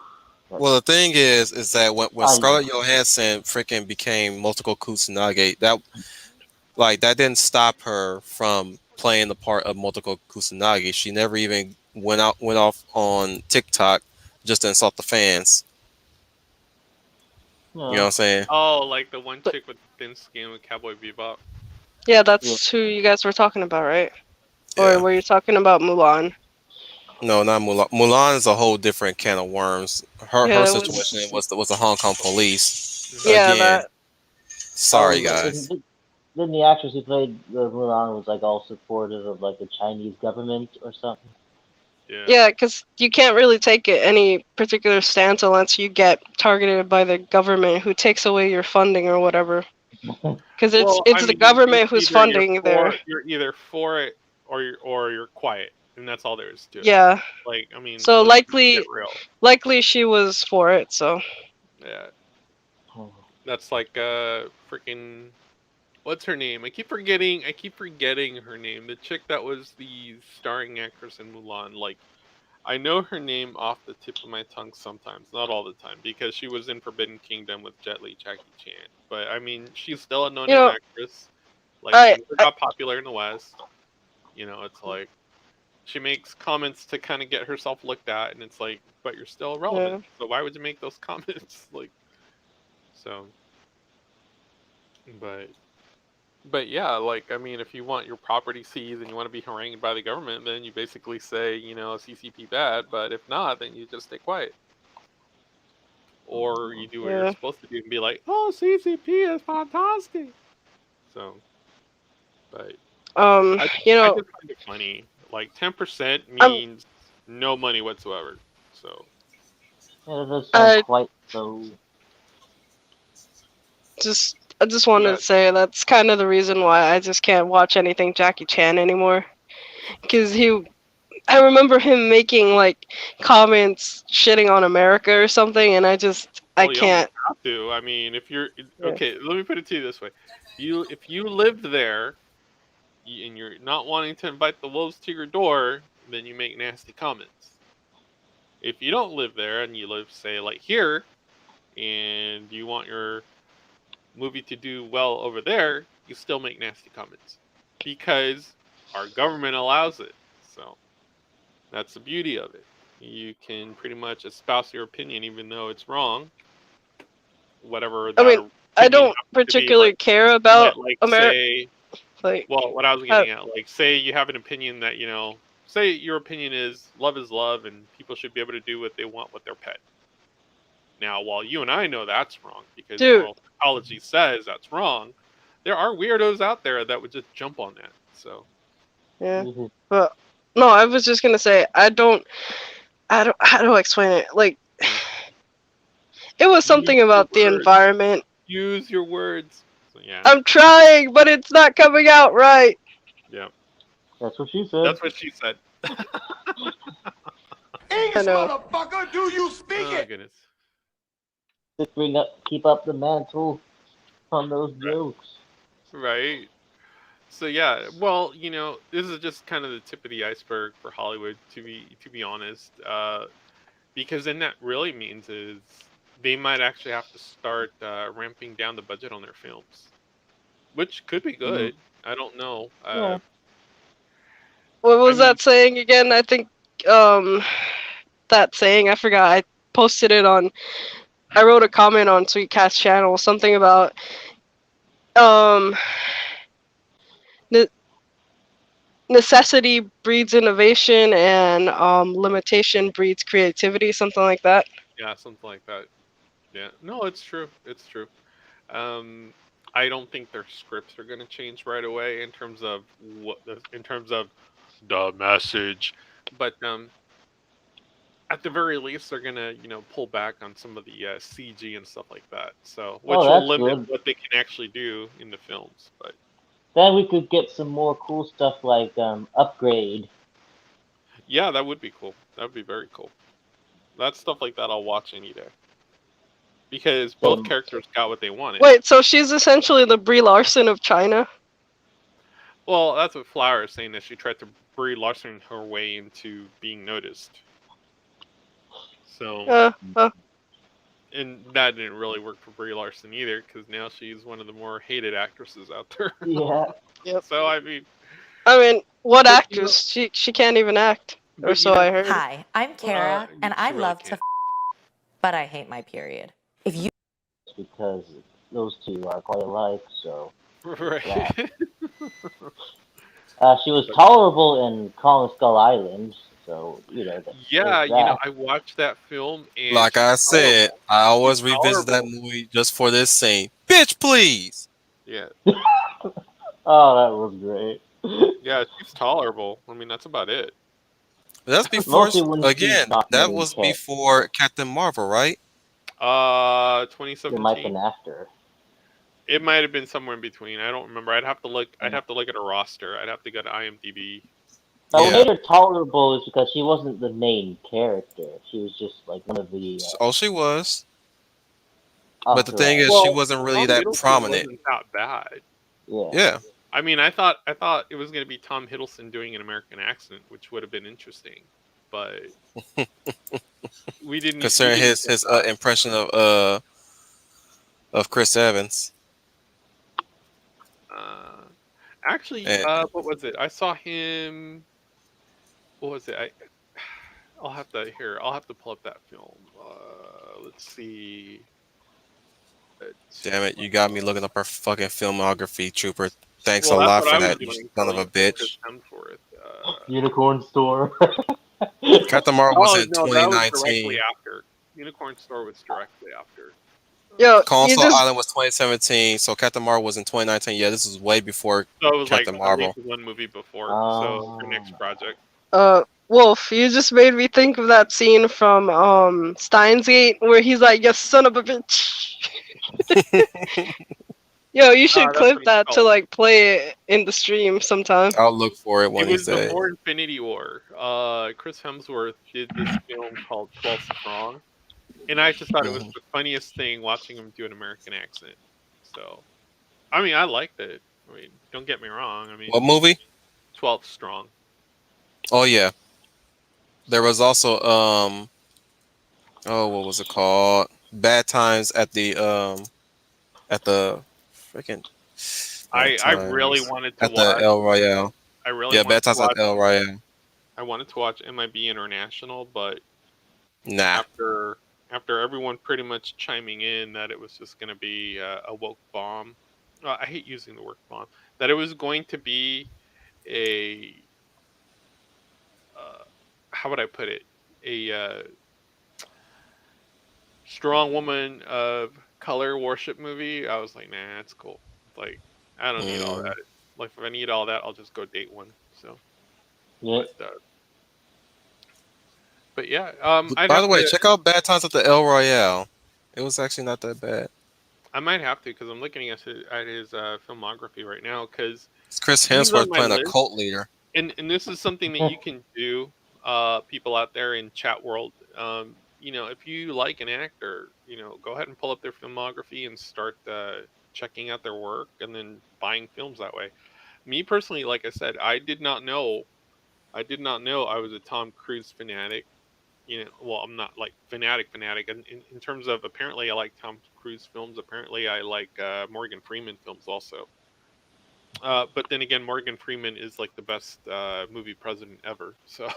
Like, Well, the thing is that when I Scarlett Johansson freaking became Motoko Kusanagi, that didn't stop her from playing the part of Motoko Kusanagi. She never even went off on TikTok just to insult the fans. you You know what know, I'm saying? Oh, like the one but chick with thin skin with Cowboy Bebop. yeah, yeah, that's who you guys were talking about, right? Or Yeah. were you talking about Mulan? No, not Mulan. Mulan is a whole different can of worms. Her Yeah, it situation was. was the Hong Kong police. Hmm. Yeah, Again, that. sorry oh, guys. then the actress who played the Mulan was like all supportive of like the Chinese government or something. Yeah. Yeah, because you can't really take any particular stance unless you get targeted by the government who takes away your funding or whatever. Because it's Well, I it's the mean, it's government who's either funding their. you're either for it or you're quiet, and that's all there is to it. Yeah. Like, I mean, So let's get likely, real. likely she was for it. So Yeah, that's like freaking what's her name? I keep forgetting her name. The chick that was the starring actress in Mulan. Like, I know her name off the tip of my tongue sometimes, not all the time, because she was in Forbidden Kingdom with Jet Li, Jackie Chan. But I mean, she's still a you no-name know, actress. Like, she I, never I got popular in the West. It's like she makes comments to kind of get herself looked at, and it's like, but you're still yeah. irrelevant. So why would you make those comments? Like, so, but yeah, like, I mean, if you want your property seized and you want to be harangued by the government, then you basically say, CCP bad. But if not, then you just stay quiet, or you do what you're Yeah. supposed to do and be like, "Oh, CCP is fantastic." So, but Um. I You I know. just find it funny. Like 10% I'm. means no money whatsoever. So Yeah, that does sound I quite so. I just wanted yeah, to say that's kind of the reason why I just can't watch anything Jackie Chan anymore. Because I remember him making like comments shitting on America or something, and I well, you almost can't. have to. I mean, if you're Yeah. okay, let me put it to you this way: if you lived there and you're not wanting to invite the wolves to your door, then you make nasty comments. If you don't live there and you live, say, like here, and you want your movie to do well over there, you still make nasty comments because our government allows it. So that's the beauty of it. You can pretty much espouse your opinion even though it's wrong, whatever I that mean, I opinion don't happens to be. particularly care about Like America. say, Like, well, what I was uh, getting at, like say you have an opinion that say your opinion is love and people should be able to do what they want with their pet. Now, while you and I know that's wrong because dude. moral psychology says that's wrong, there are weirdos out there that would just jump on that. So, Yeah. Mhm. But no, I was just gonna say I don't. I don't. How do I explain it? Like, hmm, it was use something your about the words. environment. Use your words. So yeah, I'm trying, but it's not coming out right. yeah, That's what she said. that's what she said. I English, know. motherfucker, do you speak Oh it? goodness. Keep up the mantle on those Right. jokes. Right. So yeah, well, this is just kind of the tip of the iceberg for Hollywood, to be honest. Because then that really means is they might actually have to start ramping down the budget on their films, which could be Mm. good. I don't know. Yeah. What I was mean, that saying again? I think um that saying I forgot. I posted it on. I wrote a comment on Sweetcast channel. Something about um ne- necessity breeds innovation and limitation breeds creativity. Something like that. yeah, something like that. Yeah, no, it's true. It's true. Um, I don't think their scripts are going to change right away in terms of the message, but at the very least, they're gonna, pull back on some of the CG and stuff like that. So, Oh, which will that's limit good. what they can actually do in the films. But Then we could get some more cool stuff like upgrade. yeah, that would be cool. That would be very cool. That's stuff like that I'll watch any day because both Some characters got what they wanted. Wait, so she's essentially the Brie Larson of China? Well, that's what Flower is saying that she tried to Brie Larson her way into being noticed. So, Uh, and that didn't really work for Brie Larson either because now she's one of the more hated actresses out there. yeah. yep. So I mean, I mean, what but actress? She can't even act, or but so I heard. Hi, I'm Kara, and I she really love to can't. but I hate my period. If you Because those two are quite alike. So Right. yeah. She was tolerable in Kong Skull Island. So there's Yeah, that. I watched that film and Like she's I said, tolerable. I She's always revisit that tolerable. movie just for this scene. Bitch, please. Yeah. Oh, that was great. Yeah, she's tolerable. I mean, that's about it. That's before Mostly when she's again. not That main was character. before Captain Marvel, right? It might have 2017. been after. It might have been somewhere in between. I don't remember. I'd have to look. I'd have to look at a roster. I'd have to go to IMDb. Now, what Yeah. made her tolerable is because she wasn't the main character. She was just like one of the. Oh, she was. But the thing Right. is, she Well, wasn't really Tom that Hiddleston prominent. wasn't that bad. Yeah. Yeah. I mean, I thought it was going to be Tom Hiddleston doing an American accent, which would have been interesting, but we Considering didn't his get his that. impression of Chris Evans. Uh, Actually, And what was it? I saw him. What was it? I'll have to here. I'll have to pull up that film. Let's see. damn it, you got me looking up her fucking filmography, Trooper. Thanks a Well, that's lot what for I was that, you doing son till of a you said Chris bitch. Hemsworth. Unicorn store. Captain Marvel was Oh in no, that was directly 2019. after. Unicorn Store was directly after. Yo, you Console just Island was 2017, so Captain Marvel was in 2019. Yeah, this was way before So it was like Captain at least Marvel. one movie before. So your Oh. next project. Wolf, you just made me think of that scene from Steins Gate where he's like, "You son of a bitch." Yo, you should That's clip what it's that to called. like play it in the stream sometime. I'll look for it It one of was these days. before Infinity War. Chris Hemsworth did this film called 12 Strong, and I just thought it was Mhm. the funniest thing watching him do an American accent. So, I mean, I liked it. I mean, don't get me wrong. I What mean, movie? 12 Strong. Oh yeah, there So, was also oh, what was it called? Bad Times at the freaking Bad I really Times wanted to at the watch. El Royale. I really Yeah, wanted Bad to Times at watch. El Royale. I wanted to watch MIB International, but Nah. after everyone pretty much chiming in that it was just going to be a woke bomb. I hate using the word bomb. That it was going to be a how would I put it? A strong woman of color worship movie. I was like, nah, it's cool. Like, I don't need all Mm. that. Like, if I need all that, I'll just go date one. So, Yeah. but yeah, I'd By have the way, to. check out Bad Times at the El Royale. It was actually not that bad. I might have to because I'm looking at his filmography right now because It's Chris he's on Hemsworth my playing a list. cult leader. And this is something that you can do, people out there in chat world. If you like an actor, go ahead and pull up their filmography and start checking out their work and then buying films that way. Me personally, like I said, I did not know I was a Tom Cruise fanatic. Well, I'm not like fanatic. In terms of apparently I like Tom Cruise films. Apparently I like Morgan Freeman films also. But then again, Morgan Freeman is like the best movie president ever. So,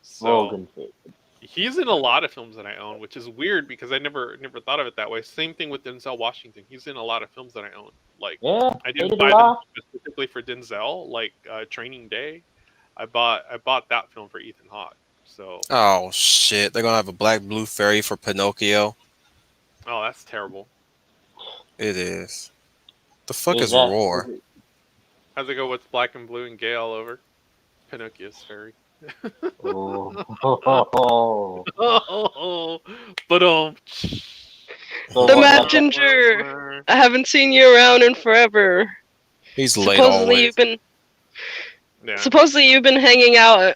so Morgan Freeman. he's in a lot of films that I own, which is weird because I never thought of it that way. Same thing with Denzel Washington. He's in a lot of films that I own. Like Yeah, I they didn't did a buy them lot. specifically for Denzel, like Training Day. I bought that film for Ethan Hawke. So, Oh shit! They're gonna have a black blue fairy for Pinocchio. oh, that's terrible. It is. The fuck Is is that? Roar? How's it go? What's black and blue and gay all over? Pinocchio's fairy. Oh. But So The what? Mad Like, Ginger. I haven't seen you around in forever. He's late Supposedly always. you've been yeah. supposedly you've been hanging out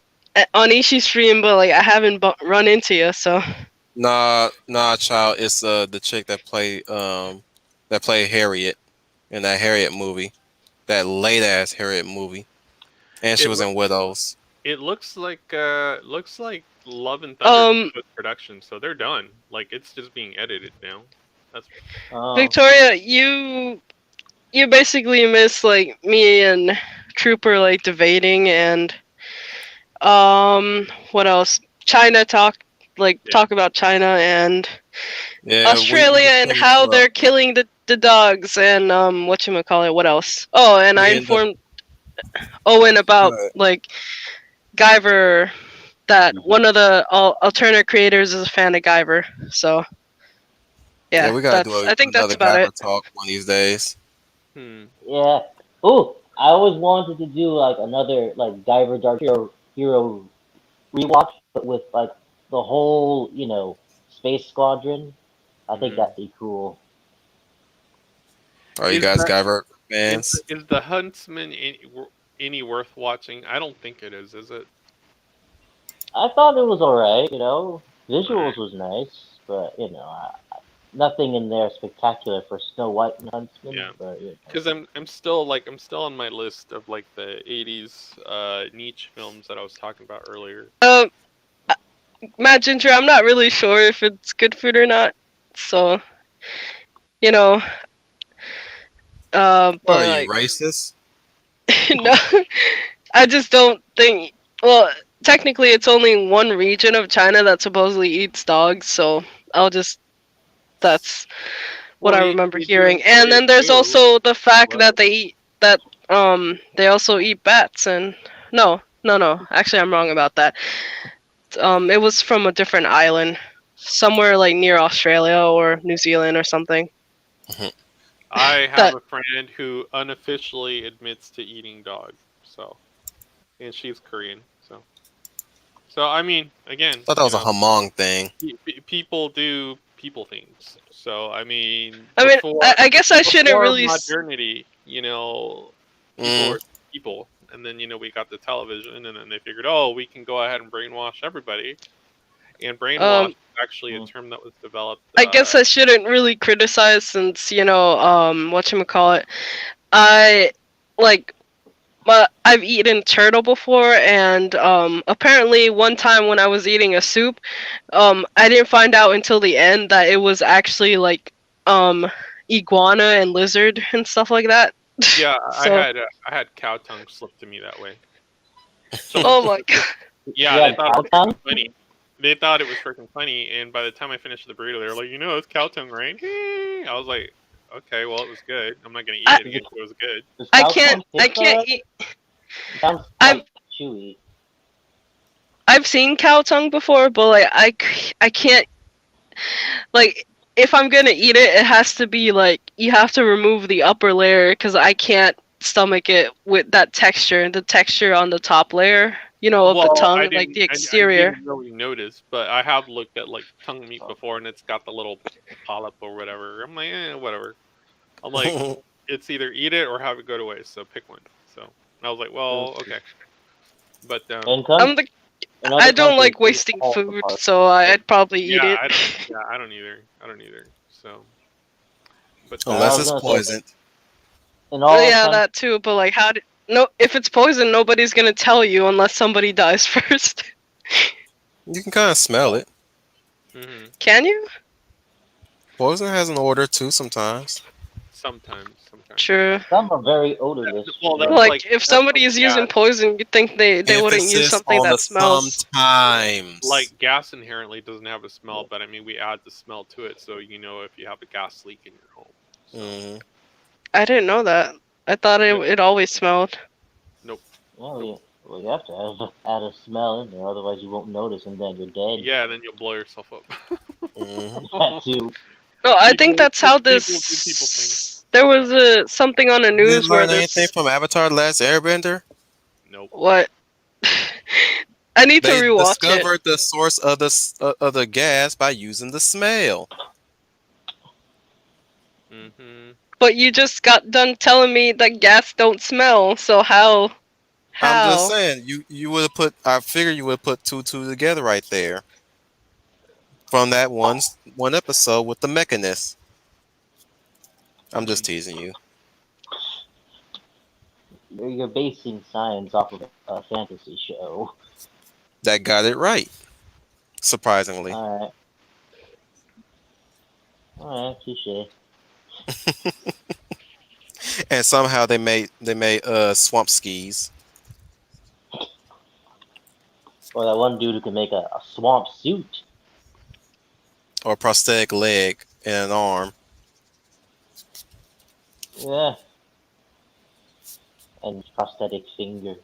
on Ishi stream, but like I haven't run into you. So Nah, child. It's the chick that played Harriet in that Harriet movie, that late ass Harriet movie, and she It was look in Widows. it looks like Love and Thunder um post production, so they're done. Like it's just being edited now. That's oh. Victoria, you basically miss like me and Trooper like debating and what else? China talk about China and Yeah, we Australia just and cleaned this how up. they're killing the dogs and whatchamacallit, what else? Oh, and I Me and the informed Owen about good. like Guyver that Mhm. one of the alternate creators is a fan of Guyver. So Yeah, yeah, we gotta do I think that's another about it. Guyver talk one of these days. Hmm. Yeah. Oh, I always wanted to do like another like Diver Dark Hero rewatch, but with like the whole space squadron. I think Hmm. that'd be cool. Are you Is guys that Guyver is fans? is the Huntsman any worth watching? I don't think it is. Is it? I thought it was alright. All right. Visuals was nice, but nothing in there spectacular for Snow White and Huntsman. Yeah. But Because I'm still on my list of like the '80s niche films that I was talking about earlier. Um, Matt Ginger, I'm not really sure if it's good food or not. So, you know, What are but you like, racist? no, I just don't think. Well, technically, it's only one region of China that supposedly eats dogs. So I'll just that's what Well, I he remember he didn't hearing. And say then there's who. also the fact What? that they also eat bats and no. Actually, I'm wrong about that. It was from a different island, somewhere like near Australia or New Zealand or something. I have That a friend who unofficially admits to eating dog. So, and she's Korean. So I mean, again, Thought that was a Hmong thing. people do people things. So I mean, I mean, before I guess I shouldn't before really. modernity, people Mm. were people, and then we got the television, and then they figured, oh, we can go ahead and brainwash everybody. And brainwash Um, is actually a term that was developed. I guess I shouldn't really criticize since whatchamacallit. I like I've eaten turtle before, and apparently one time when I was eating a soup, I didn't find out until the end that it was actually like um iguana and lizard and stuff like that. Yeah, So, I had cow tongue slipped to me that way. Someone oh slipped my it. god, Yeah, you they had thought it cow was freaking tongue. funny. They thought it was freaking funny, and by the time I finished the burrito, they were like, it's cow tongue, right? I was like, okay, well, it was good. I'm not gonna eat I it again, but it was good. Does I cow can't tongue I taste can't alright? eat. It sounds I've quite chewy. I've seen cow tongue before, but like I can't like if I'm gonna eat it, it has to be like you have to remove the upper layer because I can't stomach it with that texture, the texture on the top layer, of the Well, tongue, like the I exterior. didn't really notice, but I have looked at like tongue meat before, and it's got the little polyp or whatever. I'm like, whatever. I'm like, it's either eat it or have it go to waste. So pick one. So I was like, In, well, okay. But in, I'm the in I other don't countries, like they wasting call it the food, part. so I'd probably eat yeah, it. I don't either. I don't either. So, but And I Unless was it's gonna say, poisoned. in all Yeah, countries, that too. But like, no, if it's poison, nobody's gonna tell you unless somebody dies first. You can kind of smell it. hmm Can you? Poison has an odor too sometimes. sometimes. True. some are very odorless. Well, Like, if that's like somebody is using gas. poison, you'd think they wouldn't use Emphasis something on the that smells. sometimes. Like gas inherently doesn't have a smell, but I mean we add the smell to it, so if you have a gas leak in your home. So Hmm. I didn't know that. I thought yeah, it always smelled. nope, Well, nope. you have to add a smell in there, otherwise you won't notice, and then you're dead. Yeah, then you'll blow yourself up. Hmm. That too. No, I think people that's how people do people things. this. There was something on the You didn't news where learn anything this. from Avatar: The Last Airbender? Nope. What? I need to They rewatch it. discovered the source of the gas by using the smell. hmm But you just got done telling me that gas don't smell. So how? I'm just How? saying, you would have put. I figure you would have put two together right there from that one episode with the mechanist. I'm just hmm teasing you. You're basing science off of a fantasy show. That got it right, surprisingly. Alright. Alright, touche. And somehow they made swamp skis Or that one dude who can make a swamp suit. or a prosthetic leg and an arm. Yeah. And prosthetic fingers.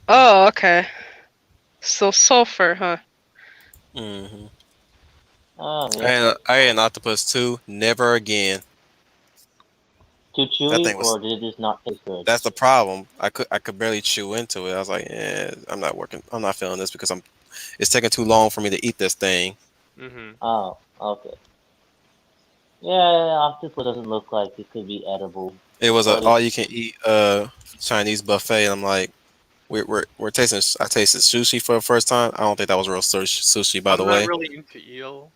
Oh, okay. So sulfur, huh? Hmm. Oh yeah. And I ate an octopus too. Never again. Too That chewy, thing was. or did it just not taste good? That's the problem. I could barely chew into it. I was like, I'm not working. I'm not feeling this because I'm. It's taking too long for me to eat this thing. Mm-hmm. Oh, okay. Yeah, octopus doesn't look like it could be edible, It was a but all it's you can eat Chinese buffet, and I'm like, we're tasting. I tasted sushi for the first time. I don't think that was real sushi, by I'm the not way. really into eel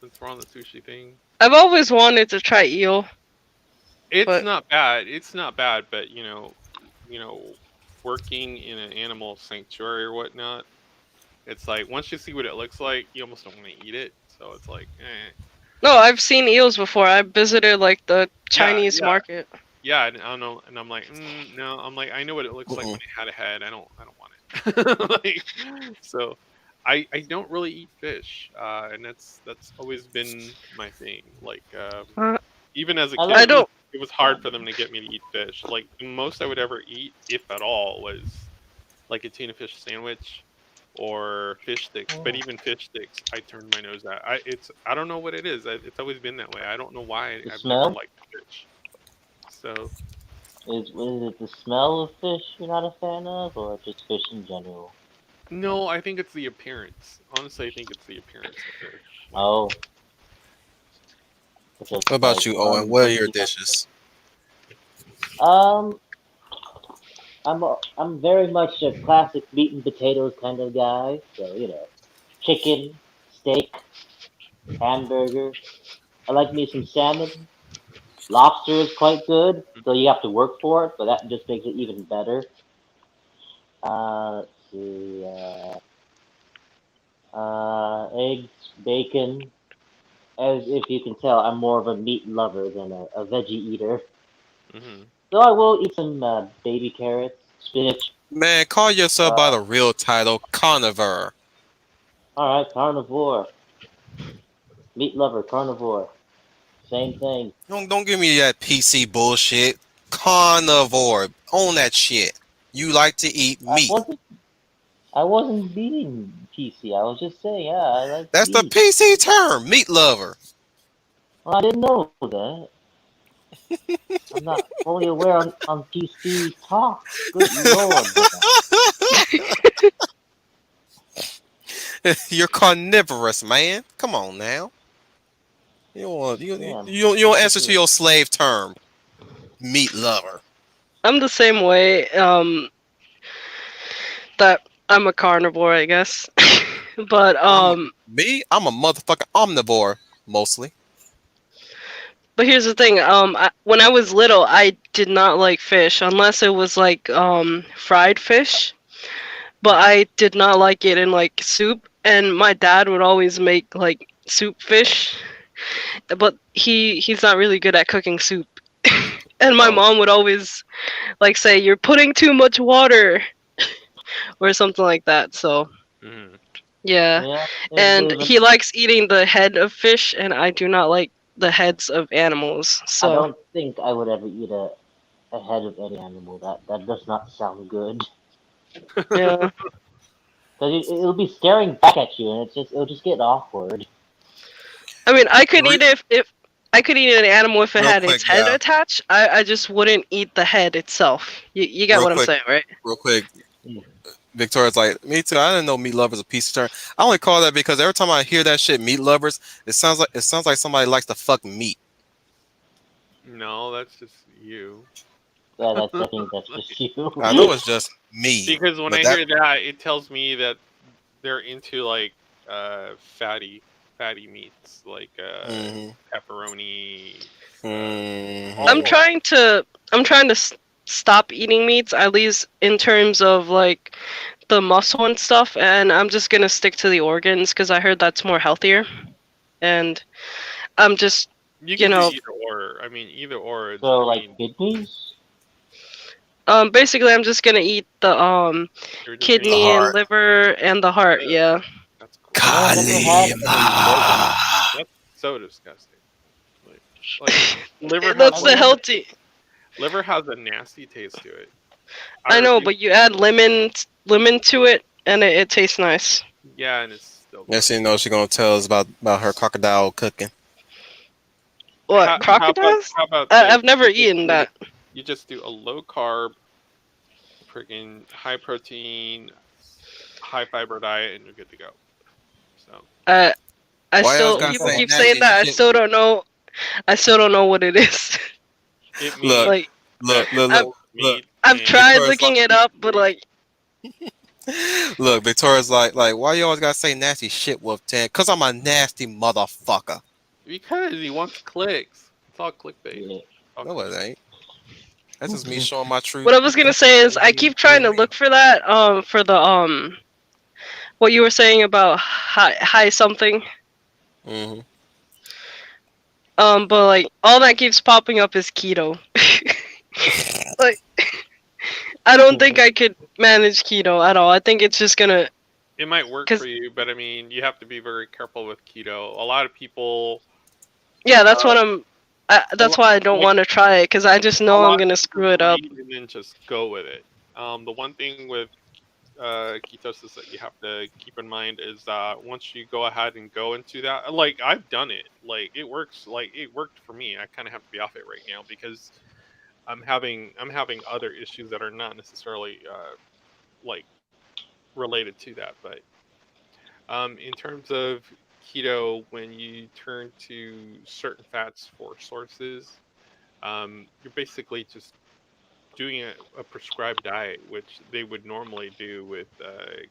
since we're on the sushi thing. I've always wanted to try eel, It's but not bad. It's not bad, but you know, working in an animal sanctuary or whatnot, it's like once you see what it looks like, you almost don't want to eat it. So it's like, eh. no, I've seen eels before. I visited like the Yeah, Chinese yeah, market. yeah. And I don't know, and I'm like, no. I'm like, I know what it looks like when Mm-mm. it had a head. I don't want it. Like, so, I don't really eat fish, and that's always been my thing. Like, Uh, even as a I kid, I like don't. it was hard for them to get me to eat fish. Like the most I would ever eat, if at all, was like a tuna fish sandwich or fish sticks. But oh, even fish sticks, I turned my nose at. I don't know what it is. It's always been that way. I don't know why the I've never smell. liked fish. So Is it the smell of fish you're not a fan of, or just fish in general? no, I think it's the appearance. Honestly, I think it's the appearance of fish. Like, Oh, it's just What about like you, Owen? What are your unblinking. dishes? Um, I'm very much a classic meat and potatoes kind of guy. So chicken, steak, hamburger. I like me some salmon. Lobster is quite good, though you have to work for it, but that just makes it even better. Let's see. Eggs, bacon. As if you can tell, I'm more of a meat lover than a veggie eater. mm-hmm. Though I will eat some baby carrots, spinach. Man, call yourself by Uh, the real title, carnivore. all right, carnivore, meat lover, carnivore, same thing. Don't give me that PC bullshit. Carnivore. Own that shit. You like to eat I meat. wasn't, I wasn't being PC. I was just saying, yeah, I like That's the meat. PC term, meat lover. Well, I didn't know that. I'm not fully aware on PC talk. Good lord, man. You're carnivorous, man. Come on now. You don't want Yeah, you don't answer to carnivore. your slave term, meat lover. I'm the same way. That I'm a carnivore, I guess. But Me, I'm a motherfucking omnivore mostly. here's the thing. When I was little, I did not like fish unless it was like fried fish. But I did not like it in like soup. And my dad would always make like soup fish, but he's not really good at cooking soup. And my Oh, mom would always like say you're putting too much water or something like that. So Mm-hmm. yeah, Yeah, and there's an. he likes eating the head of fish, and I do not like the heads of animals. I So don't think I would ever eat a head of any animal. That does not sound good. yeah, Cause it'll be staring back at you, and it'll just get awkward. I mean I could re- eat it if I could eat an animal if it real had quick, its head yeah. attached. I just wouldn't eat the head itself. You get Real what I'm quick, saying, right? real quick. Yeah. Victoria's like, me too. I didn't know meat lovers a PC term. I only call that because every time I hear that shit, meat lovers, it sounds like somebody likes to fuck meat. No, that's just you. Yeah, I think that's just you. I know it's just me, Because when but I that. hear that, it tells me that they're into like fatty meats like Hmm. pepperoni, I'm Hmm. all trying to I'm trying to stop eating meats at least in terms of like the muscle and stuff, and I'm just gonna stick to the organs because I heard that's more healthier. And I'm just you you can do know either or. I mean either or it's So I like mean kidneys. basically I'm just gonna eat the you're just gonna The eat kidney and heart. liver and the heart. ugh, Yeah, that's You know, I've gross. never had any organs. Kalima. That's so disgusting. Like like liver has that's I've the like never. healthy. liver has a nasty taste to it. I I know, refuse but you add lemon to it, and it tastes nice. yeah, and it's still Next gross. thing you know, she's gonna tell us about her crocodile cooking. What, crocodiles? How about I've this? never eaten that. You just do a low carb, freaking high protein, high fiber diet, and you're good to go. So I I Why else still gotta people say keep saying nasty that. I shit? still don't know. I still don't know what it is. it Look, means Like look, look, look, I've look. meat I've and tried Victoria's looking it up, but like look, Victoria's like, why you always gotta say nasty shit, Wolf 10? Cause I'm a nasty motherfucker. because he wants clicks. It's all clickbait. Yeah. All No, it clickbait. ain't. That's just me showing my true. what I was gonna say is I keep trying to look for that for the what you were saying about high something. Mm-hmm. But like all that keeps popping up is keto. Like I don't think I could manage keto at all. I think it's just gonna It might work for cuz you, but I mean, you have to be very careful with keto. A lot of people, yeah, that's uh, what a that's lot, why I don't like want to try it cuz I just a know I'm lot of going to people screw it up. read and then just go with it. The one thing with ketosis that you have to keep in mind is once you go ahead and go into that, like I've done it, like it works, like it worked for me. I kind of have to be off it right now because I'm having other issues that are not necessarily like related to that, but in terms of keto, when you turn to certain fats for sources, you're basically just doing a prescribed diet, which they would normally do with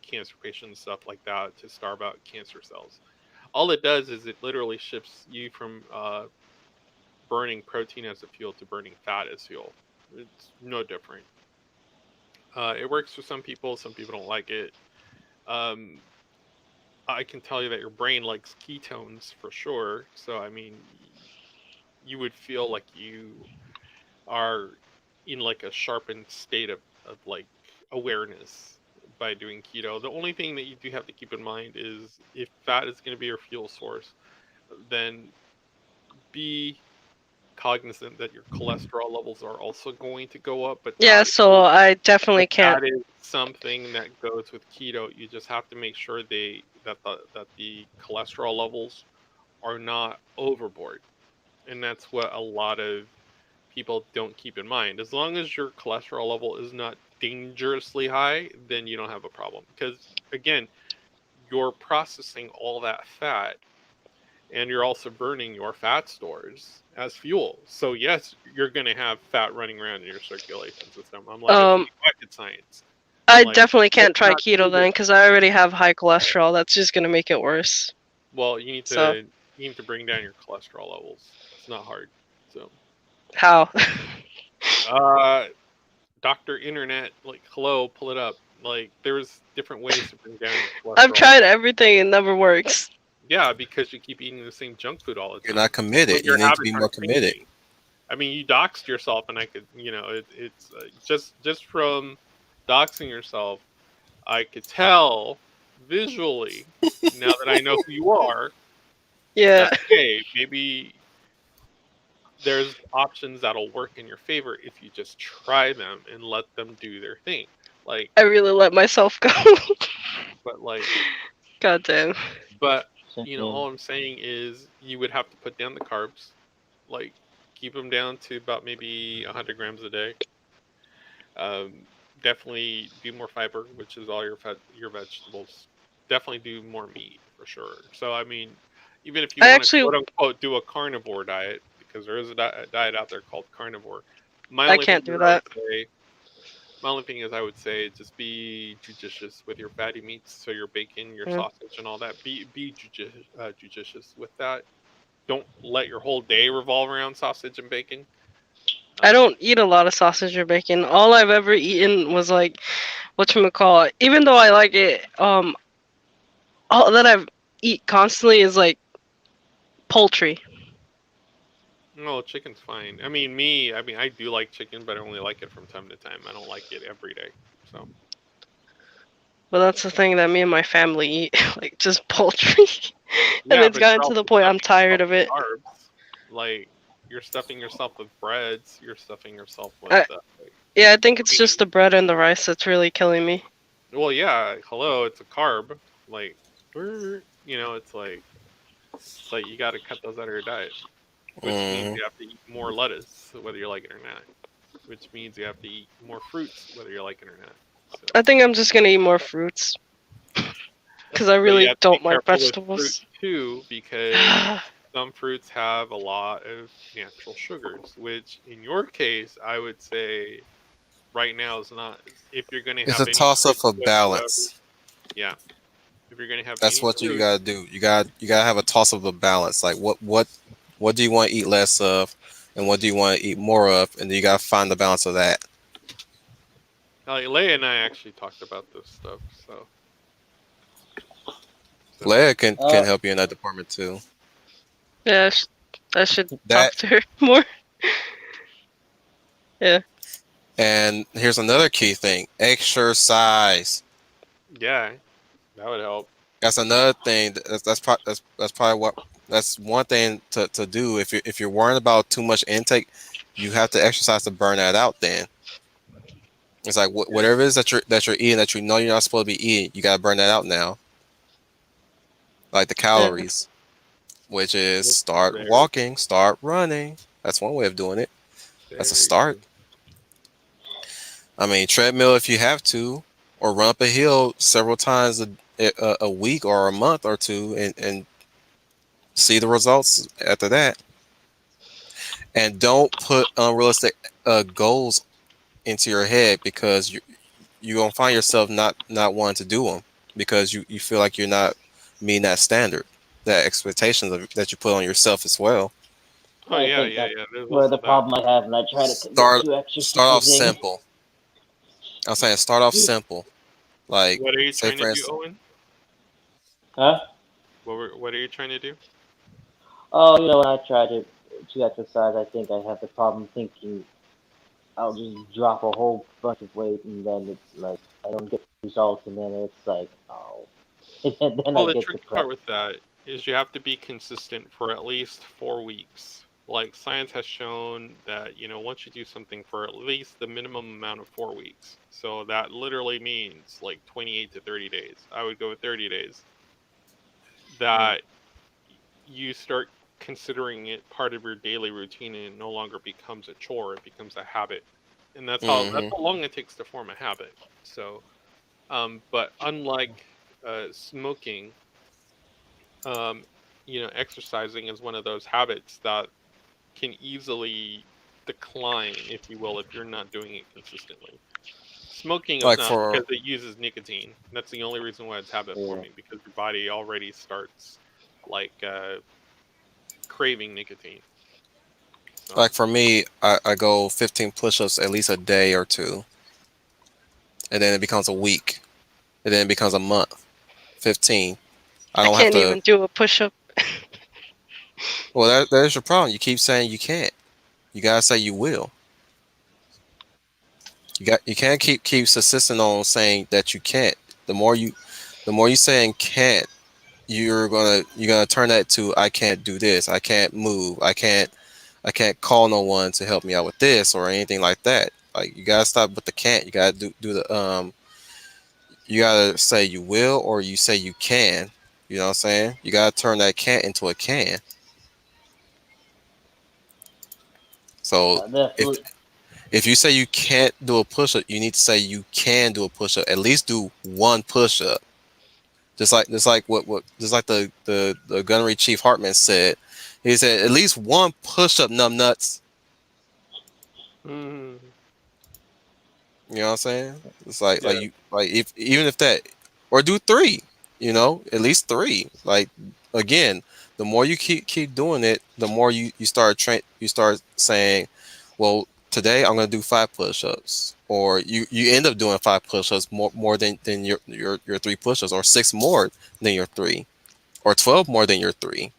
cancer patients, stuff like that, to starve out cancer cells. All it does is it literally shifts you from burning protein as a fuel to burning fat as fuel. It's no different. It works for some people don't like it. Um, I can tell you that your brain likes ketones for sure. So, I mean, you would feel like you are in like a sharpened state of like awareness by doing keto. The only thing that you do have to keep in mind is if fat is going to be your fuel source, then be cognizant that your cholesterol levels are also going to go up. But Yeah, so I definitely can't. that is something that goes with keto. You just have to make sure that the cholesterol levels are not overboard, and that's what a lot of people don't keep in mind. As long as your cholesterol level is not dangerously high, then you don't have a problem. Because again, you're processing all that fat and you're also burning your fat stores as fuel. So yes, you're going to have fat running around in your circulation system. I'm like, it's Um not rocket science. I'm I like, definitely let's can't try not do keto this. then cuz I already have high cholesterol. That's just going to make it worse. Well, So, you need to bring down your cholesterol levels. It's not hard. So, how? uh, Doctor Internet, like, hello, pull it up. Like, there's different ways to bring down your I've cholesterol. tried everything, it never works. Yeah, because you keep eating the same junk food all the You're time. not committed. But You your need to be habits more aren't committed. changing. I mean, you doxed yourself, and I could, it's just from doxing yourself, I could tell visually now that I know who you are Yeah, that hey, maybe there's options that'll work in your favor if you just try them and let them do their thing. Like, I really let myself go. but like, God damn. but Yeah. all I'm saying is you would have to put down the carbs, like keep them down to about maybe 100 grams a day. Um, Definitely do more fiber, which is all your vegetables. Definitely do more meat for sure. So I mean, even if you I want to actually quote unquote do a carnivore diet, because there is a diet out there called carnivore. My I only thing can't do that I would that. say, my only thing is I would say just be judicious with your fatty meats, so your bacon, your Mm. sausage, and all that. Be judicious with that. Don't let your whole day revolve around sausage and bacon. I Um, don't eat a lot of sausage or bacon. All I've ever eaten was like whatchamacallit. Even though I like it, all that I've eat constantly is like poultry. No, chicken's fine. I mean, I do like chicken, but I only like it from time to time. I don't like it every day. So, But that's the thing that me and my family eat, like just poultry. And yeah, it's but gotten you're to the also point I'm stuffing yourself tired of with it. carbs. Like, you're stuffing yourself with breads. You're stuffing yourself with, I, yeah, I think it's just grains. the bread and the rice that's really killing me. Well, yeah, hello, it's a carb. Like, it's like you got to cut those out of your diet, which means Hmm. you have to eat more lettuce, whether you like it or not. Which means you have to eat more fruits, whether you like it or not. So, I think I'm just gonna eat more fruits because I but you really have to be don't like careful with fruit vegetables. too, because some fruits have a lot of natural sugars, which in your case, I would say right now is not. If you're going to It's have a any toss up fruits for whatsoever, balance. yeah. If you're going to have That's any what you fruit, gotta do. You gotta have a toss up of balance. Like what do you want to eat less of, and what do you want to eat more of, and then you gotta find the balance of that. like Leia and I actually talked about this stuff. So Leia can Uh, help you in that department too. Yeah, I should talk That to her more. Yeah. and here's another key thing: exercise. yeah, that would help. That's another thing. That's probably what that's one thing to do. If you're worrying about too much intake, you have to exercise to burn that out. Then it's like Yeah, whatever it is that you're eating that you know you're not supposed to be eating, you gotta burn that out now. Like the Yeah. calories, which is that's start very walking, start running. That's one way of doing it. That's a very start. true. I mean, treadmill if you have to, or run up a hill several times a week or a month or two, and see the results after that. And don't put unrealistic goals into your head because you're gonna find yourself not wanting to do them because you feel like you're not meeting that standard, that expectations that you put on yourself as well. Oh I yeah, think yeah, that's yeah. There's where the also that. problem I have, and I try to commit Start to start off exercising. simple. I'm saying start off simple. Like What are you say trying to for do, instance, Owen? Huh? What are you trying to do? Oh, when I try to exercise, I think I have the problem thinking I'll just drop a whole bunch of weight, and then it's like I don't get results, and then it's like, oh, and then Well, I the get tricky part depressed. with that is you have to be consistent for at least 4 weeks. Like science has shown that, once you do something for at least the minimum amount of 4 weeks, so that literally means like 28 to 30 days. I would go with 30 days. Mm. That you start considering it part of your daily routine and it no longer becomes a chore, it becomes a habit. And that's hmm how long it takes to form a habit. So, but unlike smoking, um, exercising is one of those habits that can easily decline, if you will, if you're not doing it consistently. Smoking is like not for because it uses nicotine. That's the only reason why it's habit Yeah. forming, because your body already starts like craving nicotine. So, like for me, I go 15 push-ups at least a day or two, and then it becomes a week, and then it becomes a month. 15. I I don't have can't to. even do a push up. Well, there's your problem. You keep saying you can't. You gotta say you will. You can't keep insisting on saying that you can't. The more you saying can't, you're gonna turn that to I can't do this. I can't move. I can't call no one to help me out with this or anything like that. Like you gotta stop with the can't. You gotta do the You gotta say you will or you say you can. You know what I'm saying? You gotta turn that can't into a can. So if Definitely. if you say you can't do a push up, you need to say you can do a push up. At least do one push up. Just like what just like the gunnery chief Hartman said. He said at least one push up, numb nuts. mm, You know what I'm saying? It's like yeah. you like if even if that or do three, at least three. Like again, the more you keep doing it, the more you start saying, well, today I'm gonna do 5 push-ups. Or you end up doing 5 push-ups more than your 3 push-ups, or 6 more than your three, or 12 more than your three.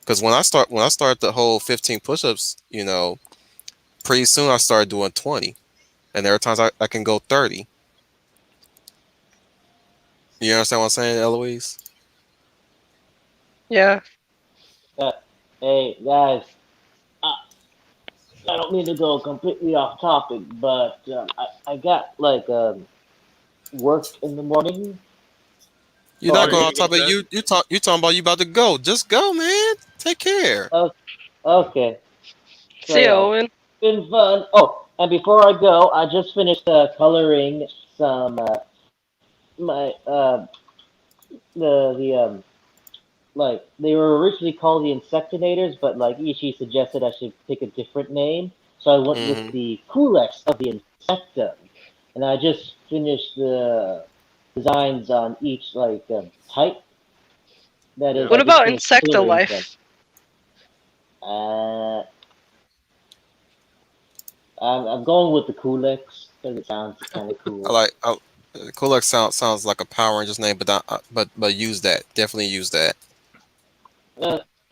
Because when I start the whole 15 push-ups, pretty soon I started doing 20. And there are times I can go 30. You understand what I'm saying, Eloise? Yeah. Uh, hey guys, I, I don't mean to go completely off topic, but I got like work in the morning, You're Oh, not Are going you on gonna top go of to it. bed? You talking about you about to go. Just go, man. Take care. oh, okay. So See ya, yeah, Owen. been fun. Oh, and before I go, I just finished coloring some my the like they were originally called the Insectinators, but like Ishi suggested I should pick a different name, so I went with Hmm. the Culex of the Insectum, and I just finished the designs on each type. That is, Yeah. What I just about finished coloring them. Insectolife? Uh, I'm going with the Culex because it sounds kind of I cool. like. Kulak sounds like a Power Rangers name, but but use that. Definitely use that.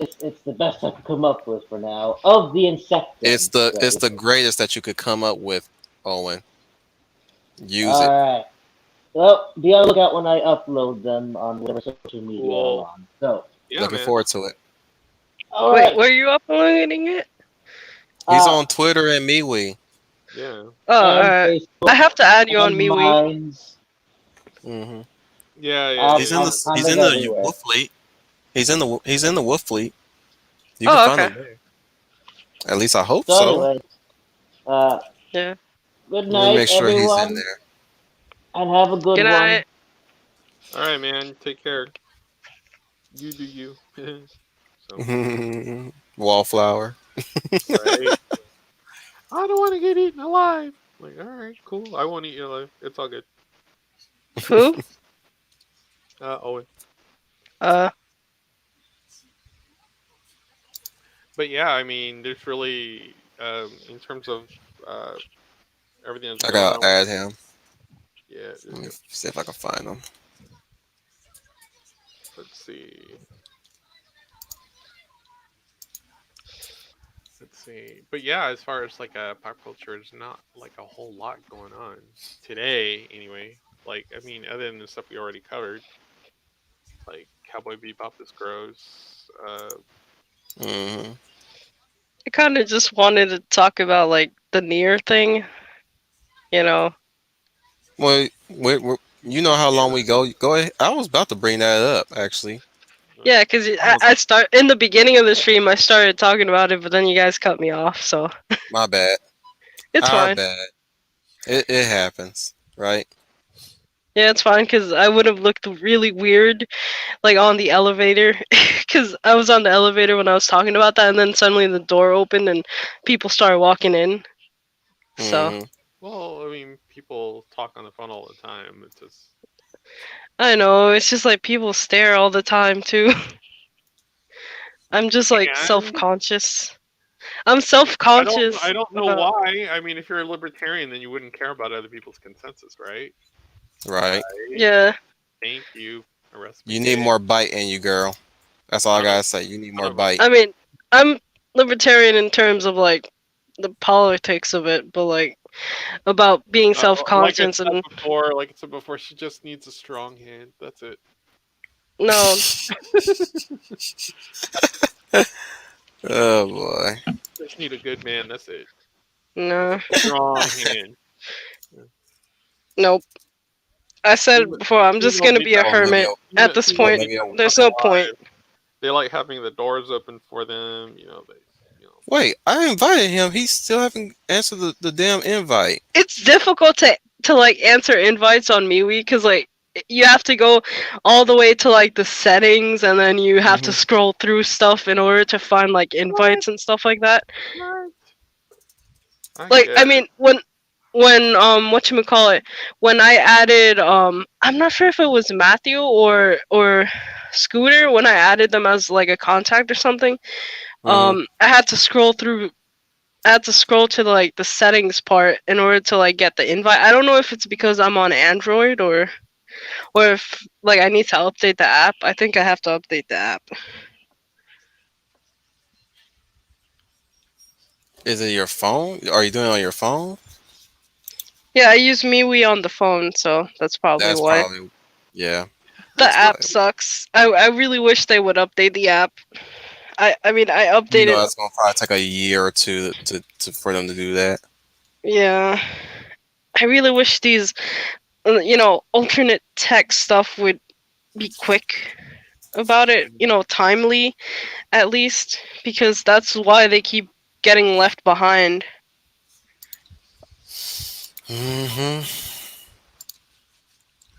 It's the best I could come up with for now of the It's Insectum. it's So the greatest that you could come up with, Owen. Use it. all right. Well, be on the lookout when I upload them on whatever social media I'm Cool. on. So, Yeah, Looking man. forward to it. all Wait, right. were you uploading it? He's Uh, on Twitter and MeWe. Yeah. Oh, and I Facebook have to add you on and MeWe. Mines. Hmm. Yeah, yeah, yeah, He's in yeah. the I'm kind he's of in the everywhere. Wolf Fleet. He's in the Wolf Fleet. You can Oh, find okay. him there. At least I hope So so. anyway, uh, Yeah. good Let me night, make sure he's in everyone, and have a good Good one. night. All right, man. Take care. You do you. So, there. Wallflower. right. I don't want to get eaten alive. Like, all right, cool. I won't eat you alive. It's all good. Who? Owen. Uh, But yeah, I mean, there's really, in terms of uh, everything that's I going gotta on with, add him. yeah, Let me see if I can find him. let's see. Let's see. But yeah, as far as like pop culture, there's not like a whole lot going on today, anyway. Like, I mean, other than the stuff we already covered, like Cowboy Bebop is gross. Hmm. I kind of just wanted to talk about like the near thing, you know. Well, you know how long Yeah. we go. Go ahead. I was about to bring that up actually. Yeah, because I was I start in the beginning of the stream. I started talking about it, but then you guys cut me off, so my bad. it's Our fine. bad. It happens, right? Yeah, it's fine because I would have looked really weird like on the elevator because I was on the elevator when I was talking about that, and then suddenly the door opened and people started walking in. So Hmm. Well, I mean, people talk on the phone all the time. It's just I know it's just like people stare all the time too. I'm just like and self-conscious. I'm I self-conscious don't know about. why. I mean, if you're a libertarian, then you wouldn't care about other people's consensus, right? Right. Right. Yeah, Thank you. Arrest me, You need Dave. more bite in you, girl. That's all I Son of gotta say. You need son more of a. bite. I mean, I'm libertarian in terms of like the politics of it, but like about being Like I self-conscious said and before, she just needs a strong hand. That's it. no, Oh boy. Just need a good man. That's it. With no, a strong hand. Yeah. nope. I said it before, I'm just Females gonna need be a that. Or maybe hermit at this or Females point. need maybe that a stuff There's no point. alive. They like having the doors open for them. wait. I invited him. He still haven't answered the damn invite. It's difficult to like answer invites on MeWe because like you have to go all the way to like the settings and then you have to Hmm. scroll through stuff in order to find like What? invites and stuff like that. What? I Like get I it. mean when whatchamacallit, when I added I'm not sure if it was Matthew or Scooter, when I added them as like a contact or something, Hmm. I had to scroll through. I had to scroll to like the settings part in order to like get the invite. I don't know if it's because I'm on Android or if like I need to update the app. I think I have to update the app. Is it your phone? Are you doing it on your phone? Yeah, I use MeWe on the phone, so that's probably That's why. probably. Yeah. The That's app probably. sucks. I really wish they would update the app. I mean I You know, updated. that's gonna probably take a year or two for them to do that. Yeah, I really wish these alternate text stuff would be quick about it, timely at least, because that's why they keep getting left behind. Hmm.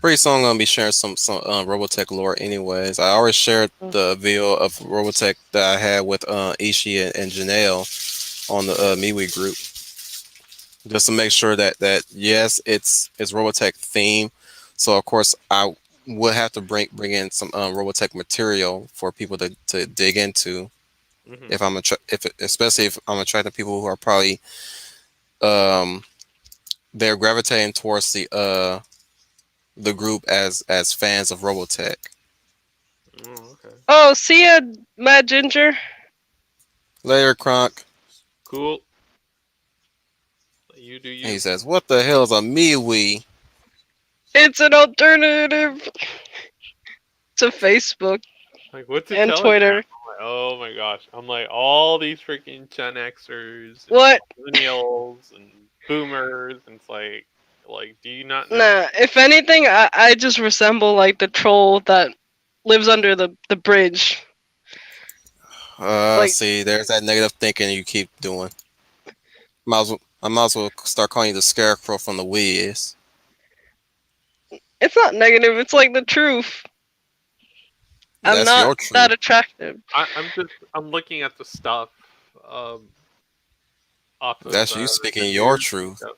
Pretty soon I'm gonna be sharing some Robotech lore. Anyways, I already shared the video of Robotech that I had with Ishii and Janelle on the MeWe group, just to make sure that yes, it's Robotech theme. So of course I would have to bring in some Robotech material for people to dig into. Hmm. If especially if I'm attracting people who are probably um they're gravitating towards the group as fans of Robotech. Oh, okay. Oh, see ya, Mad Ginger. Later, Kronk. Cool. You do And he you. says, "What the hell is a MeWe?" It's an alternative to Facebook Like, what's a and Telegram? Twitter. I'm like, oh my gosh. I'm like, all these freaking Gen Xers and What? millennials and boomers, and it's like, do you not know? Nah, if anything, I just resemble like the troll that lives under the bridge. Like, See, there's that negative thinking you keep doing. I might as well start calling you the Scarecrow from the Wiz. it's not negative, it's like the truth. I'm That's not your truth. that attractive. I'm looking at the stuff um off of That's you the speaking your news and truth. stuff.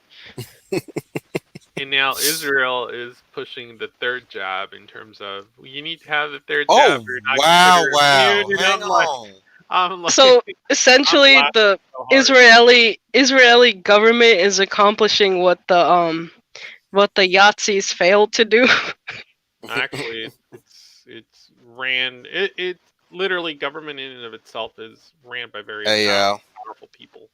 And now Israel is pushing the third jab in terms of, well, you need to have the third jab Oh or you're not wow, considered wow. immune. And Hang on. I'm like, So I'm essentially, laughing the so hard. Israeli government is accomplishing what the Yazis failed to do. Actually, it's ran. It literally, government in and of itself is ran by very Hey y'all. powerful people.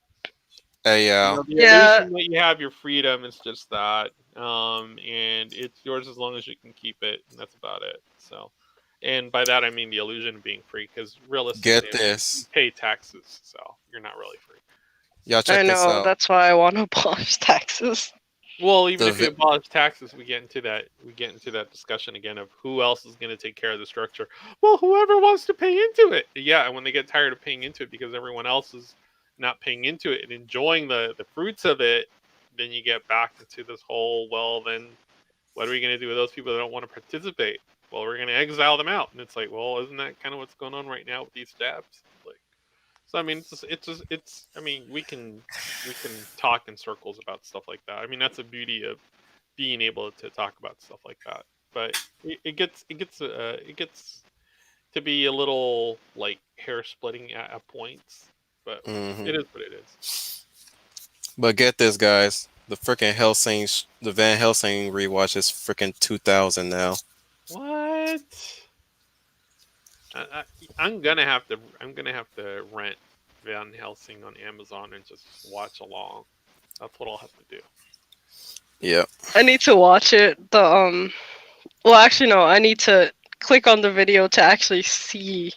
Hey You y'all. know, the Yeah, illusion that you have your freedom is just that, and it's yours as long as you can keep it, and that's about it. So, and by that I mean the illusion of being free, because realistically, Get I mean, you this. pay taxes, so you're not really free. Y'all I check this know. out. That's why I want to abolish taxes. Well, even The if you vi- abolish taxes, we get into that. We get into that discussion again of who else is going to take care of the structure. Well, whoever wants to pay into it, yeah. And when they get tired of paying into it because everyone else is not paying into it and enjoying the fruits of it, then you get back into this whole, well, then what are we going to do with those people that don't want to participate? Well, we're going to exile them out, and it's like, well, isn't that kind of what's going on right now with these jabs? Like, so I mean, it's. I mean, we can talk in circles about stuff like that. I mean, that's the beauty of being able to talk about stuff like that. But it gets to be a little like hair splitting at points. But hmm it is what it is. But get this, guys. The Van Helsing rewatch is freaking 2000 now. What? I, I'm gonna have to rent Van Helsing on Amazon and just watch along. That's what I'll have to do. Yep. I need to watch it. Well, actually, no. I need to click on the video to actually see.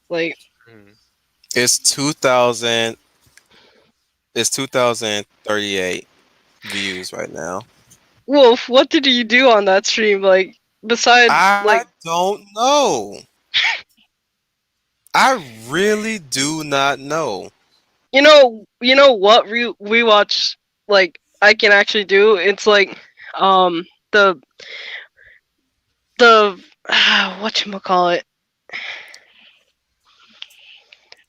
Like, Hmm. It's 2000. It's 2038 views right now. Wolf, what did you do on that stream? Like, besides, I like, don't know. I really do not know. what rewatch like I can actually do. It's like, um, the the whatchamacallit.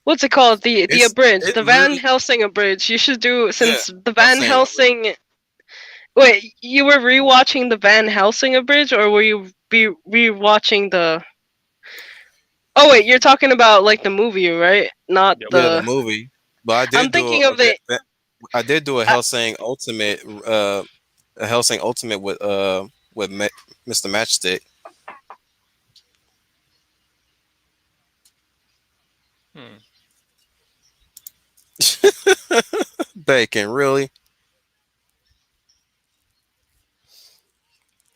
What's it called? The abridged, It the Van literally, Helsing abridged. You should do yeah. since the I'm Van saying Helsing. Wait, you were rewatching the Van Helsing abridged, or were you be rewatching the? Oh wait, you're talking about like the movie, right? Not Yep. yeah, the the. movie. But I I'm did do thinking of the. I did do a I, Hellsing Ultimate a Hellsing Ultimate with Mr. Matchstick. Hmm. Bacon, really?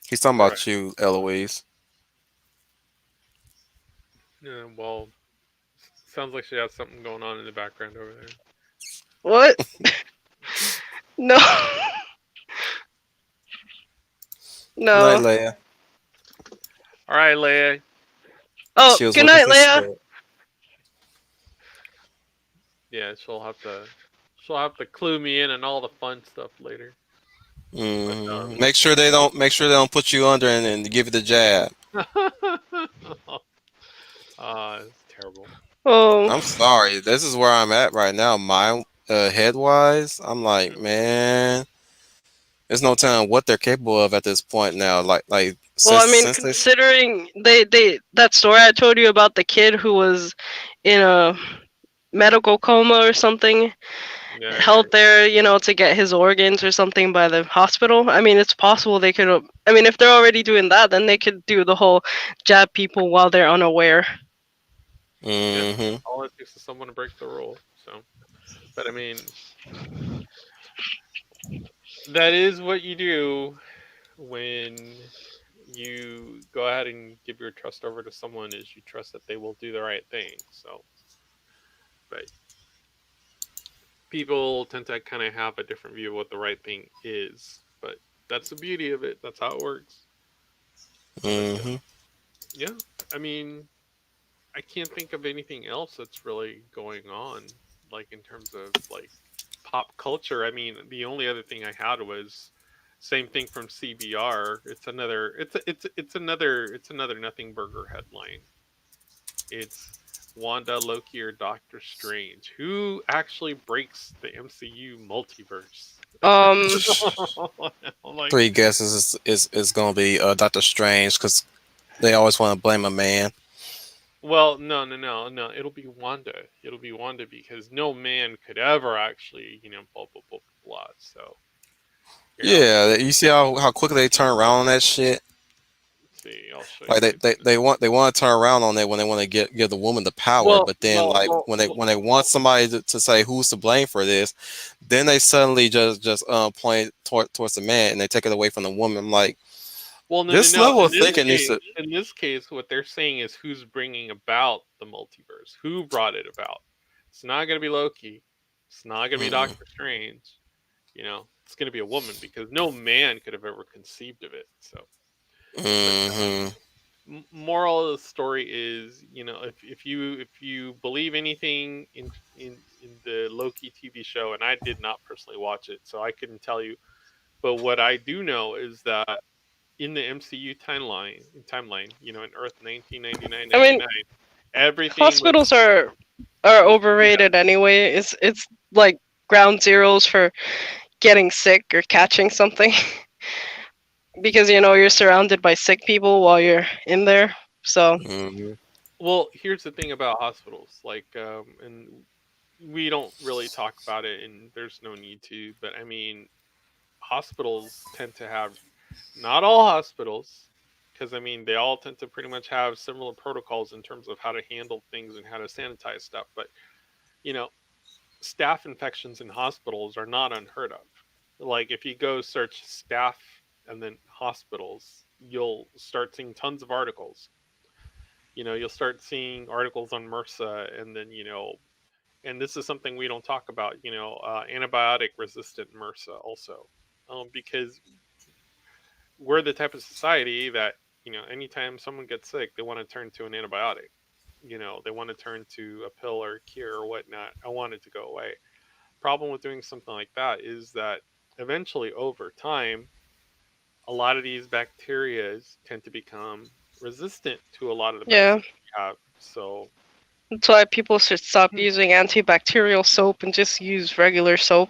He's talking Right. about you, Eloise. Yeah. Well, sounds like she has something going on in the background over there. what? No. Night, No. Leia. All All right, Leia. Oh, She was good looking night, for Leia. stud. Yeah, she'll have to clue me in and all the fun stuff later. But Make sure they don't put you under and give you the jab. it's terrible. Oh, I'm sorry. This is where I'm at right now. My head wise, I'm like, man, there's no telling what they're capable of at this point now. Like well, I mean, since they. considering they that story I told you about the kid who was in a medical coma or something, Yeah, held there, to get his organs or something by the hospital. I mean, it's possible they could. I mean, if they're already doing that, then they could do the whole jab people while they're unaware. yeah. Hmm. All it takes is someone to break the rule. So, but I mean, that is what you do when you go ahead and give your trust over to someone. Is you trust that they will do the right thing. So, but people tend to kind of have a different view of what the right thing is. But that's the beauty of it. That's how it works. But Hmm. yeah, I mean, I can't think of anything else that's really going on, like in terms of like pop culture. I mean, the only other thing I had was same thing from CBR. It's another nothing burger headline. It's Wanda, Loki, or Doctor Strange. Who actually breaks the MCU multiverse? Um, I'm like, Three guesses is gonna be Doctor Strange because they always want to blame a man. well, no. It'll be Wanda. It'll be Wanda because no man could ever actually, blah blah blah blah blah. So here, Yeah, you see how quickly they turn around on that shit. see. I'll show you Like right now. they want to turn around on it when they want to give the woman the power, Well, but then well, like well, well. when they want somebody to say who's to blame for this, then they suddenly just point towards the man and they take it away from the woman. I'm like, Well, no, no, this no. level of thinking needs to. In this case, what they're saying is who's bringing about the multiverse? Who brought it about? It's not going to be Loki. It's not going to be Mm, Doctor Strange. It's going to be a woman because no man could have ever conceived of it. So, but hmm moral of the story is, if you believe anything in the Loki TV show, and I did not personally watch it, so I couldn't tell you. But what I do know is that in the MCU timeline, in Earth 1999, I mean, 99, everything was hospitals are screwed up. overrated anyway. It's like ground zeros for getting sick or catching something because you're surrounded by sick people while you're in there. So hmm Well, here's the thing about hospitals, like, and we don't really talk about it, and there's no need to. But I mean, hospitals tend to have not all hospitals, because I mean they all tend to pretty much have similar protocols in terms of how to handle things and how to sanitize stuff. But you know, staph infections in hospitals are not unheard of. Like if you go search staph and then hospitals, you'll start seeing tons of articles. You'll start seeing articles on MRSA, and then and this is something we don't talk about. Antibiotic resistant MRSA also, because we're the type of society that anytime someone gets sick, they want to turn to an antibiotic. They want to turn to a pill or a cure or whatnot. I want it to go away. Problem with doing something like that is that eventually over time a lot of these bacteria tend to become resistant to a lot of the yeah, medicine we have. So that's why people should stop using antibacterial soap and just use regular soap.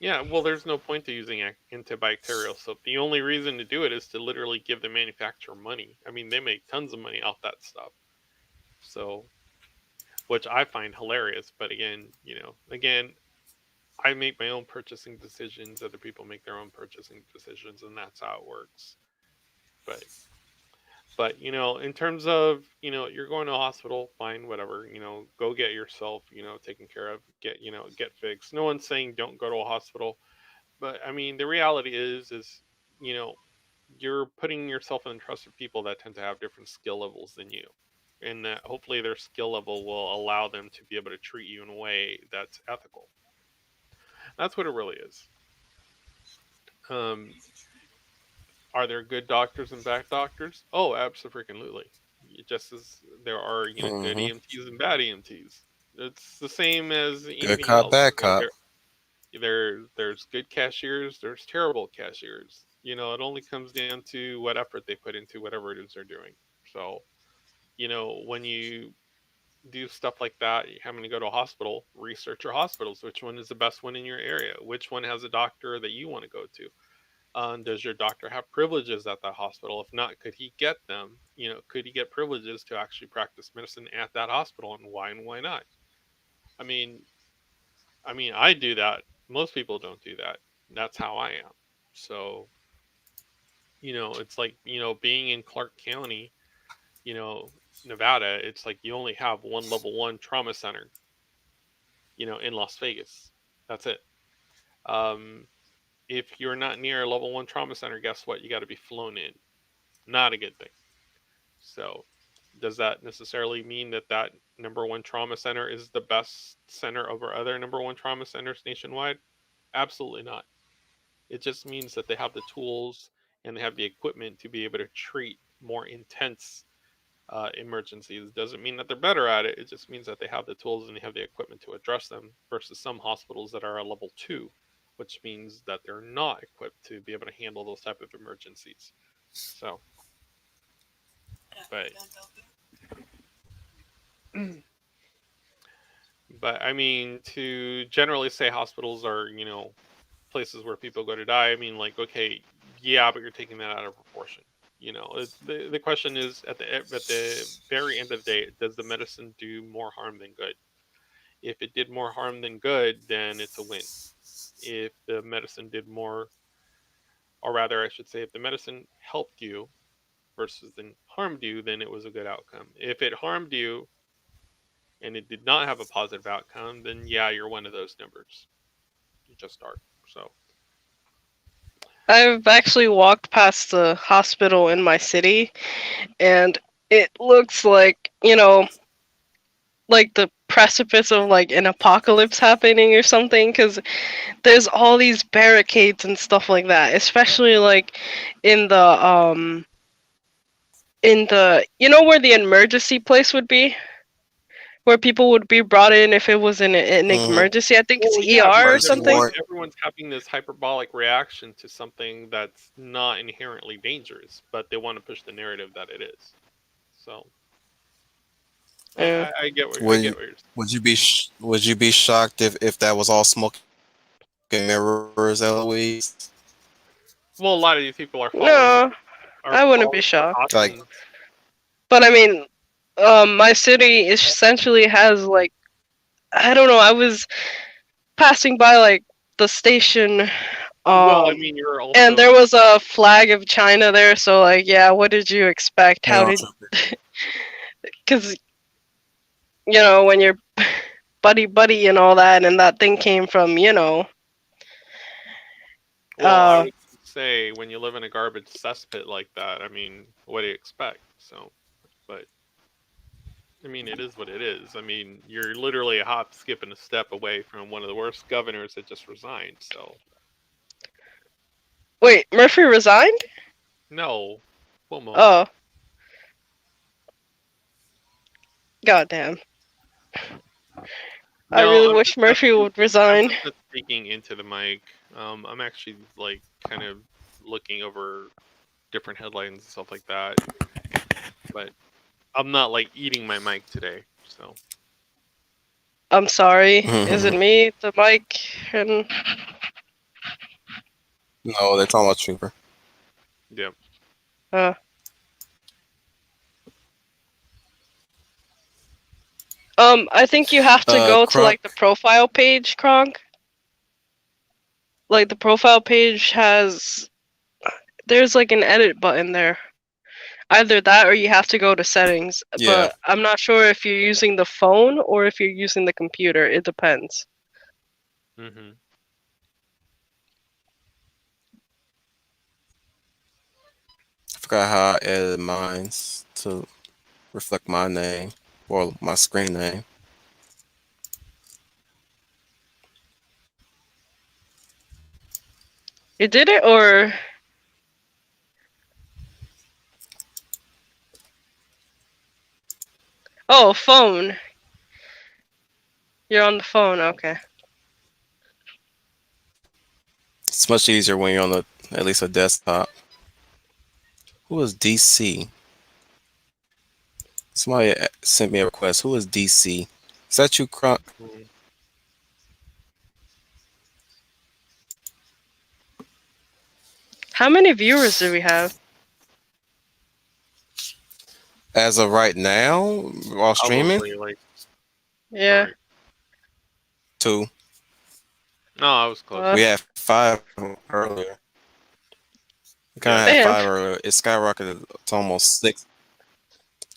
yeah, well, there's no point to using antibacterial soap. The only reason to do it is to literally give the manufacturer money. I mean, they make tons of money off that stuff. So, which I find hilarious. But again, I make my own purchasing decisions. Other people make their own purchasing decisions, and that's how it works. But in terms of you're going to a hospital, fine, whatever. Go get yourself taken care of, get fixed. No one's saying don't go to a hospital, but I mean the reality is you know you're putting yourself in the trust of people that tend to have different skill levels than you, and that hopefully their skill level will allow them to be able to treat you in a way that's ethical. That's what it really is. um Are there good doctors and bad doctors? Oh, absolutely. Just as there are, good Hmm. EMTs and bad EMTs. It's the same as Good anything cop, else. bad cop. There's good cashiers, there's terrible cashiers. It only comes down to what effort they put into whatever it is they're doing. So, when you do stuff like that, you having to go to a hospital, research your hospitals. Which one is the best one in your area? Which one has a doctor that you want to go to? Does your doctor have privileges at that hospital? If not, could he get them? Could he get privileges to actually practice medicine at that hospital, and why not? I mean, I do that. Most people don't do that. That's how I am. So, it's like, being in Clark County, you know, Nevada, it's like you only have one level one trauma center, in Las Vegas. That's it. Um, if you're not near a level one trauma center, guess what? You got to be flown in. Not a good thing. So, does that necessarily mean that number one trauma center is the best center over other number one trauma centers nationwide? Absolutely not. It just means that they have the tools and they have the equipment to be able to treat more intense emergencies. Doesn't mean that they're better at it. It just means that they have the tools and they have the equipment to address them versus some hospitals that are a level two, which means that they're not equipped to be able to handle those type of emergencies. So, but to generally say hospitals are, places where people go to die, like, okay, yeah, but you're taking that out of proportion. The question is, at the very end of the day, does the medicine do more harm than good? If it did more harm than good, then it's a win. If the medicine did more, or rather, I should say, if the medicine helped you versus then harmed you, then it was a good outcome. If it harmed you and it did not have a positive outcome, then yeah, you're one of those numbers. You just are. So, I've actually walked past the hospital in my city, and it looks like, like the precipice of like an apocalypse happening or something, because there's all these barricades and stuff like that, especially like in the where the emergency place would be, where people would be brought in if it was an Hmm. emergency. I think it's well, yeah, ER or because Emergency something. ward. everyone's having this hyperbolic reaction to something that's not inherently dangerous, but they want to push the narrative that it is. So, Yeah. I Would get what you're saying. would you be shocked if that was all smoke and mirrors, Eloise? Well, a lot of these people are following No, I wouldn't be shocked. Like, precautions. But I mean, my city essentially has like, I don't know. I was passing by like the station, Well, um, you're and also there was a flag of China there. So like, yeah, what did you expect? hang How on, did? Trooper. Because when you're buddy buddy and all that, and that thing came from well, I uh, would say when you live in a garbage cesspit like that, what do you expect? So, but it is what it is. You're literally a hop, skip, and a step away from one of the worst governors that just resigned. So, wait, Murphy resigned? no, Cuomo. Oh, goddamn! I No, really wish Murphy would resign. I'm just not speaking into the mic. I'm actually like kind of looking over different headlines and stuff like that, but I'm not like eating my mic today. So, I'm sorry. Is it Mhm. me, the mic, and No, they're talking about Trooper. yeah. uh, I think you have to go to like the Crunk. profile page, Kronk. Like the profile page there's like an edit button there. Either that or you have to go to settings. Yeah, But I'm not sure if you're using the phone or if you're using the computer. It depends. Hmm. I forgot how I edited mine to reflect my name or my screen name. You did it, or Oh, phone. You're on the phone. Okay. It's much easier when you're on at least a desktop. Who is DC? Somebody sent me a request. Who is DC? Is that you, Crunk? Mm. How many viewers do we have? As of right now, while streaming, Probably like Yeah. sorry. two. No, I was close. We Uh, had five earlier. We kind of Yeah, had yeah. damn. five earlier. It skyrocketed to almost six,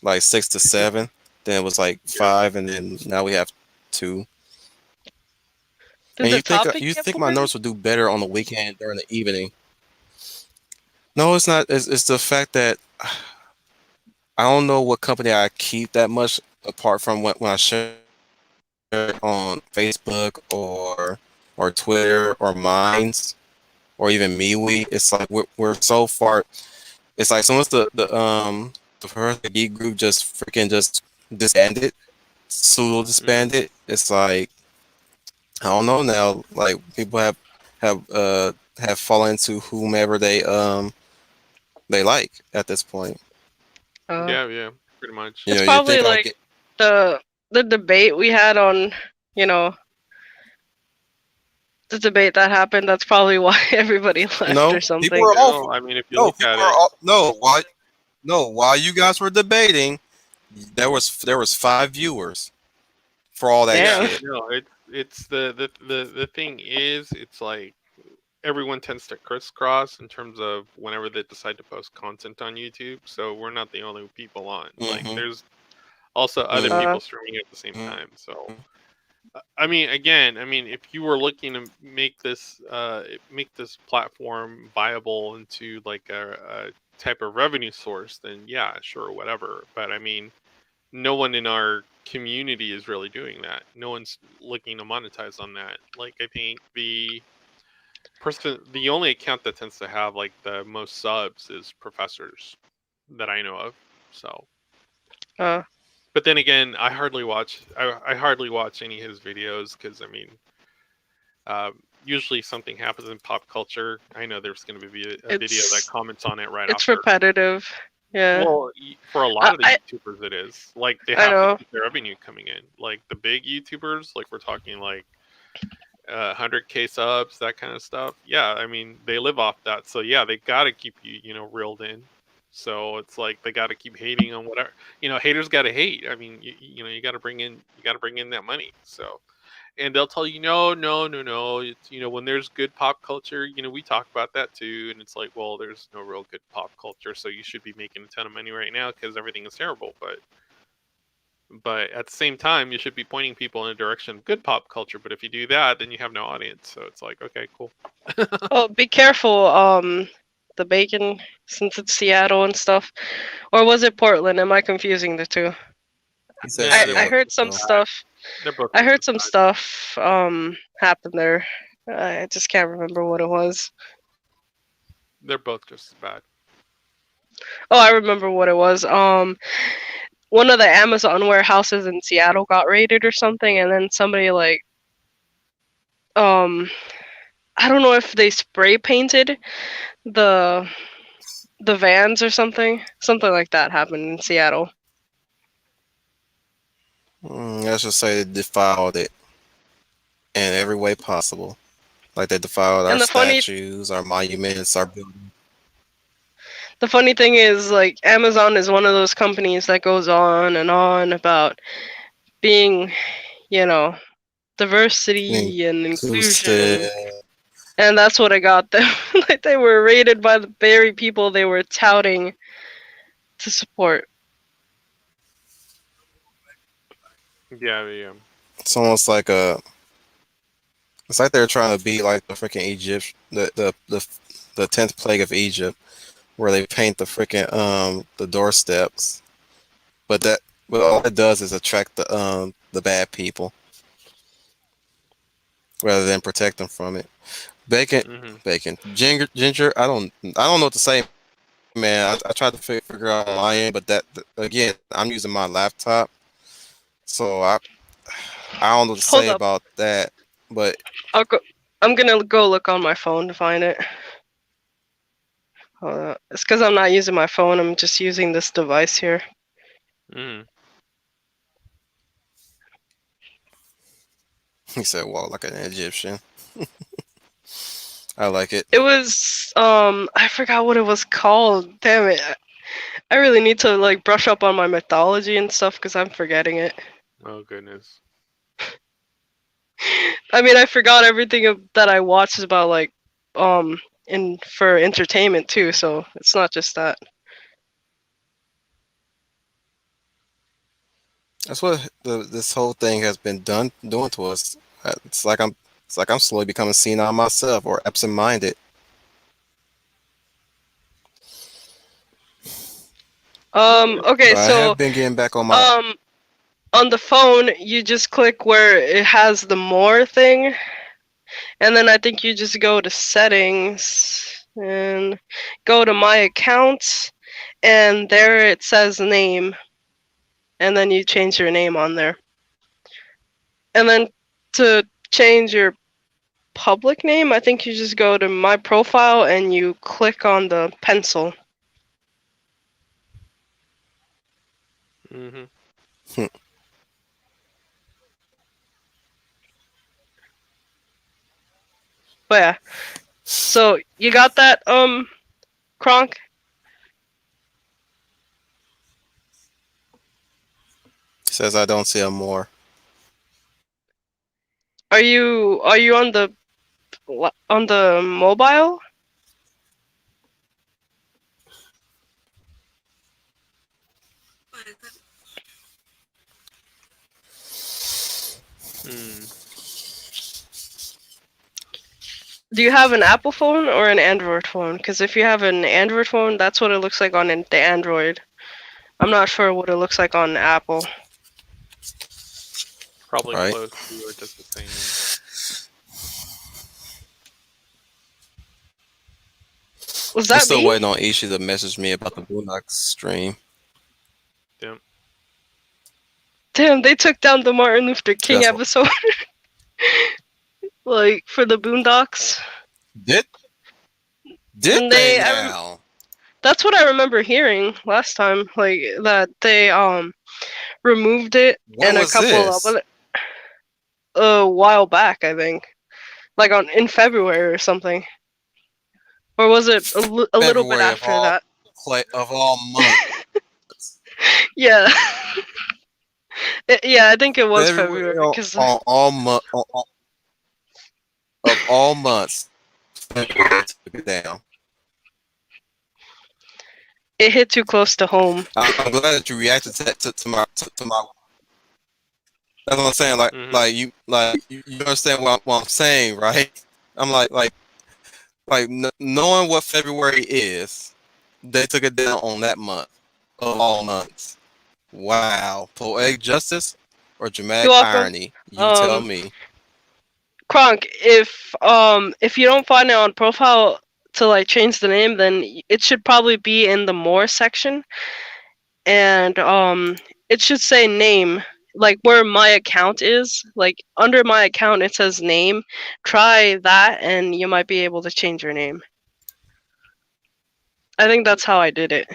like 6 to 7. Then it was like Yeah. five, and then now we have two. Did And the topic you get think my boring? notes would do better on the weekend during the evening? No, it's not. It's the fact that I don't know what company I keep that much apart from when I share it on Facebook or Twitter or Minds or even MeWe. It's like we're so far. It's like someone's the first geek group just freaking just disbanded, pseudo Mm. disbanded. It's like I don't know now. Like people have fallen into whomever they like at this point. Uh, Yeah, yeah. Pretty much. You it's know, you probably think I'll like get the the debate we had on, you know, the debate that happened. That's probably why everybody left or no people something. are all No, I mean if you no look people at are it, all no why no while you guys were debating there was 5 viewers for all that yeah, Damn. shit. no, it's the thing is it's like everyone tends to crisscross in terms of whenever they decide to post content on YouTube. So we're not the only people on. Like Mm-hmm. there's also other Mm-hmm. Uh, people streaming at the same time. So I mean, again, I mean, if you were looking to make this platform viable into like a type of revenue source, then yeah, sure, whatever. But I mean, no one in our community is really doing that. No one's looking to monetize on that. Like I think the only account that tends to have like the most subs is professors that I know of. So, uh, but then again, I hardly watch any of his videos because I mean, usually something happens in pop culture. I know there's going to be a video that it's comments on it right it's after. repetitive. Yeah. Well, for a lot I of the I, YouTubers, it is like they I have to know. keep their revenue coming in. Like the big YouTubers, like we're talking like 100K subs, that kind of stuff. Yeah, I mean they live off that, so yeah, they got to keep you reeled in. So it's like they got to keep hating on whatever haters got to hate. I mean you got to bring in that money. So and they'll tell you no, no, no, no. It's when there's good pop culture, we talk about that too, and it's like, well, there's no real good pop culture, so you should be making a ton of money right now because everything is terrible. But at the same time, you should be pointing people in a direction of good pop culture. But if you do that, then you have no audience. So it's like, okay, cool. Oh, be careful. The bacon, since it's Seattle and stuff, or was it Portland? Am I confusing the two? He said Nah, I they're both heard Seattle. some bad. stuff. They're both I just heard as some bad. stuff happen there. I just can't remember what it was. They're both just as bad. Oh, I remember what it was. One of the Amazon warehouses in Seattle got raided or something, and then somebody like um I don't know if they spray painted the the vans or something. Something like that happened in Seattle. Let's just say they defiled it in every way possible. Like they defiled our And statues, our monuments, our buildings. the funny thing is like Amazon is one of those companies that goes on about being, you know, diversity and inclusion. Inclusive. And that's what I got them. Like they were raided by the very people they were touting to support. Yeah, yeah. It's almost like a. It's like they're trying to be like the freaking Egypt, the 10th plague of Egypt, where they paint the freaking the doorsteps. But all it does is attract the bad people rather than protect them from it. Bacon, Hmm. ginger. I don't know what to say, man. I tried to figure out on my end, but again, I'm using my laptop, So I don't know what to Hold say up. about that, but I'll go. I'm gonna go look on my phone to find it. It's because I'm not using my phone. I'm just using this device here. Mm. he said walk like an Egyptian. I like it. It was I forgot what it was called. Damn it. I really need to like brush up on my mythology and stuff because I'm forgetting it. Oh goodness. I mean, I forgot everything that I watched about like in for entertainment too. So it's not just that. That's what this whole thing has been doing to us. It's like I'm slowly becoming senile myself or absent-minded. Okay, But I so have been getting back on my. um on the phone you just click where it has the more thing, and then I think you just go to settings and go to my accounts, and there it says name, and then you change your name on there. And then to change your public name, I think you just go to my profile and you click on the pencil. Mhm. But yeah, so you got that, Kronk? Says I don't see a more. Are you on the mobile? Hmm. Do you have an Apple phone or an Android phone? Because if you have an Android phone, that's what it looks like on the Android. I'm not sure what it looks like on Apple. Probably Right. close to or just the same. Was I'm that still me? waiting on Ishi to message me about the Boondocks stream. Damn. Damn, they took down the Martin Luther King That's what episode. Like for the Boondocks. did did And they they, now? that's what I remember hearing last time. Like that they removed it When and a was couple of this? other a while back, I think. Like on in February or something. Or was it a little bit February of after all that? months. Yeah. Yeah, I think it was February February because on all month of all months. February took it down. it hit too close to home. I'm glad that you reacted to my. That's what I'm saying. Mhm. You understand what I'm saying, right? I'm knowing what February is, they took it down on that month of all months. Wow, poetic justice or You're dramatic welcome. irony? You tell Um, me. Kronk, if you don't find it on profile to like change the name, then it should probably be in the more section, and it should say name, like where my account is, like under my account it says name. Try that, and you might be able to change your name. I think that's how I did it.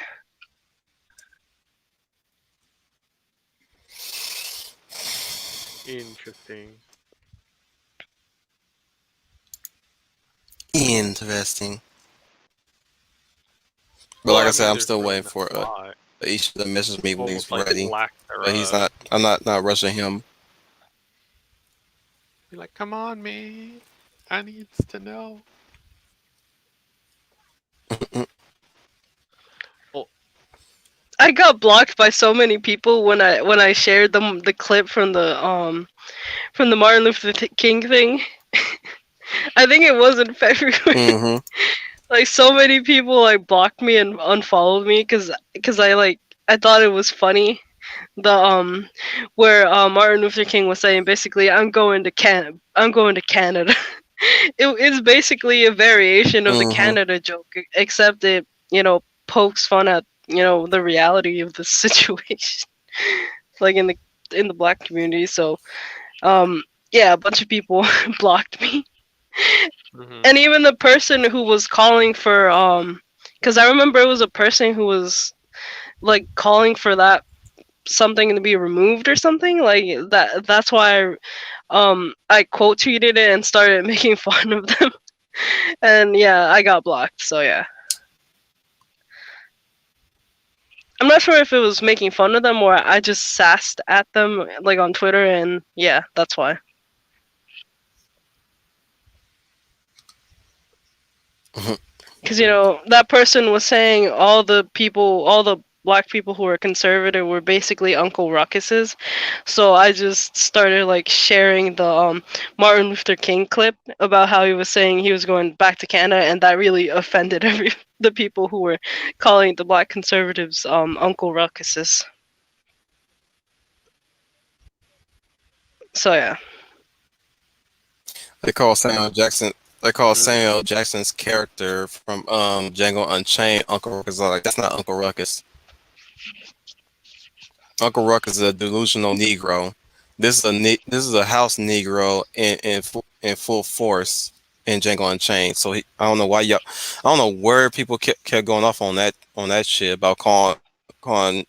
Interesting. Interesting. But Well, like I I said, mean, I'm there's still really waiting not for a lot. each to message me when he's Almost like ready. lack But he's thereof. not. I'm not rushing him. Be like, come on, man. I needs to know. Well, I got blocked by so many people when I shared the clip from the Martin Luther King thing. I think it was in February. Mm-hmm. Like so many people like blocked me and unfollowed me because I thought it was funny. The where Martin Luther King was saying basically I'm going to Canada. It's basically a variation of the Mm-hmm. Canada joke, except it pokes fun at the reality of the situation. Like in just in the black community. So, yeah, a bunch of people blocked me, Mhm. and even the person who was calling for because I remember it was a person who was like calling for that something to be removed or something like that. That's why I quote tweeted it and started making fun of them, and yeah, I got blocked. So yeah. I'm not sure if it was making fun of them or I just sassed at them like on Twitter, and yeah, that's why. Because that person was saying all the people, all the black people who were conservative were basically Uncle Ruckuses. So I just started like sharing the Martin Luther King clip about how he was saying he was going back to Canada, and that really offended the people who were calling the black conservatives Uncle Ruckuses. So yeah. They call Samuel Jackson. They call Mhm. Samuel Jackson's character from Django Unchained Uncle Ruckus. Like that's not Uncle Ruckus. Uncle Ruckus is a delusional Negro. This is a house Negro in full force in Django Unchained. So I don't know why y'all. I don't know where people kept going off on that shit about calling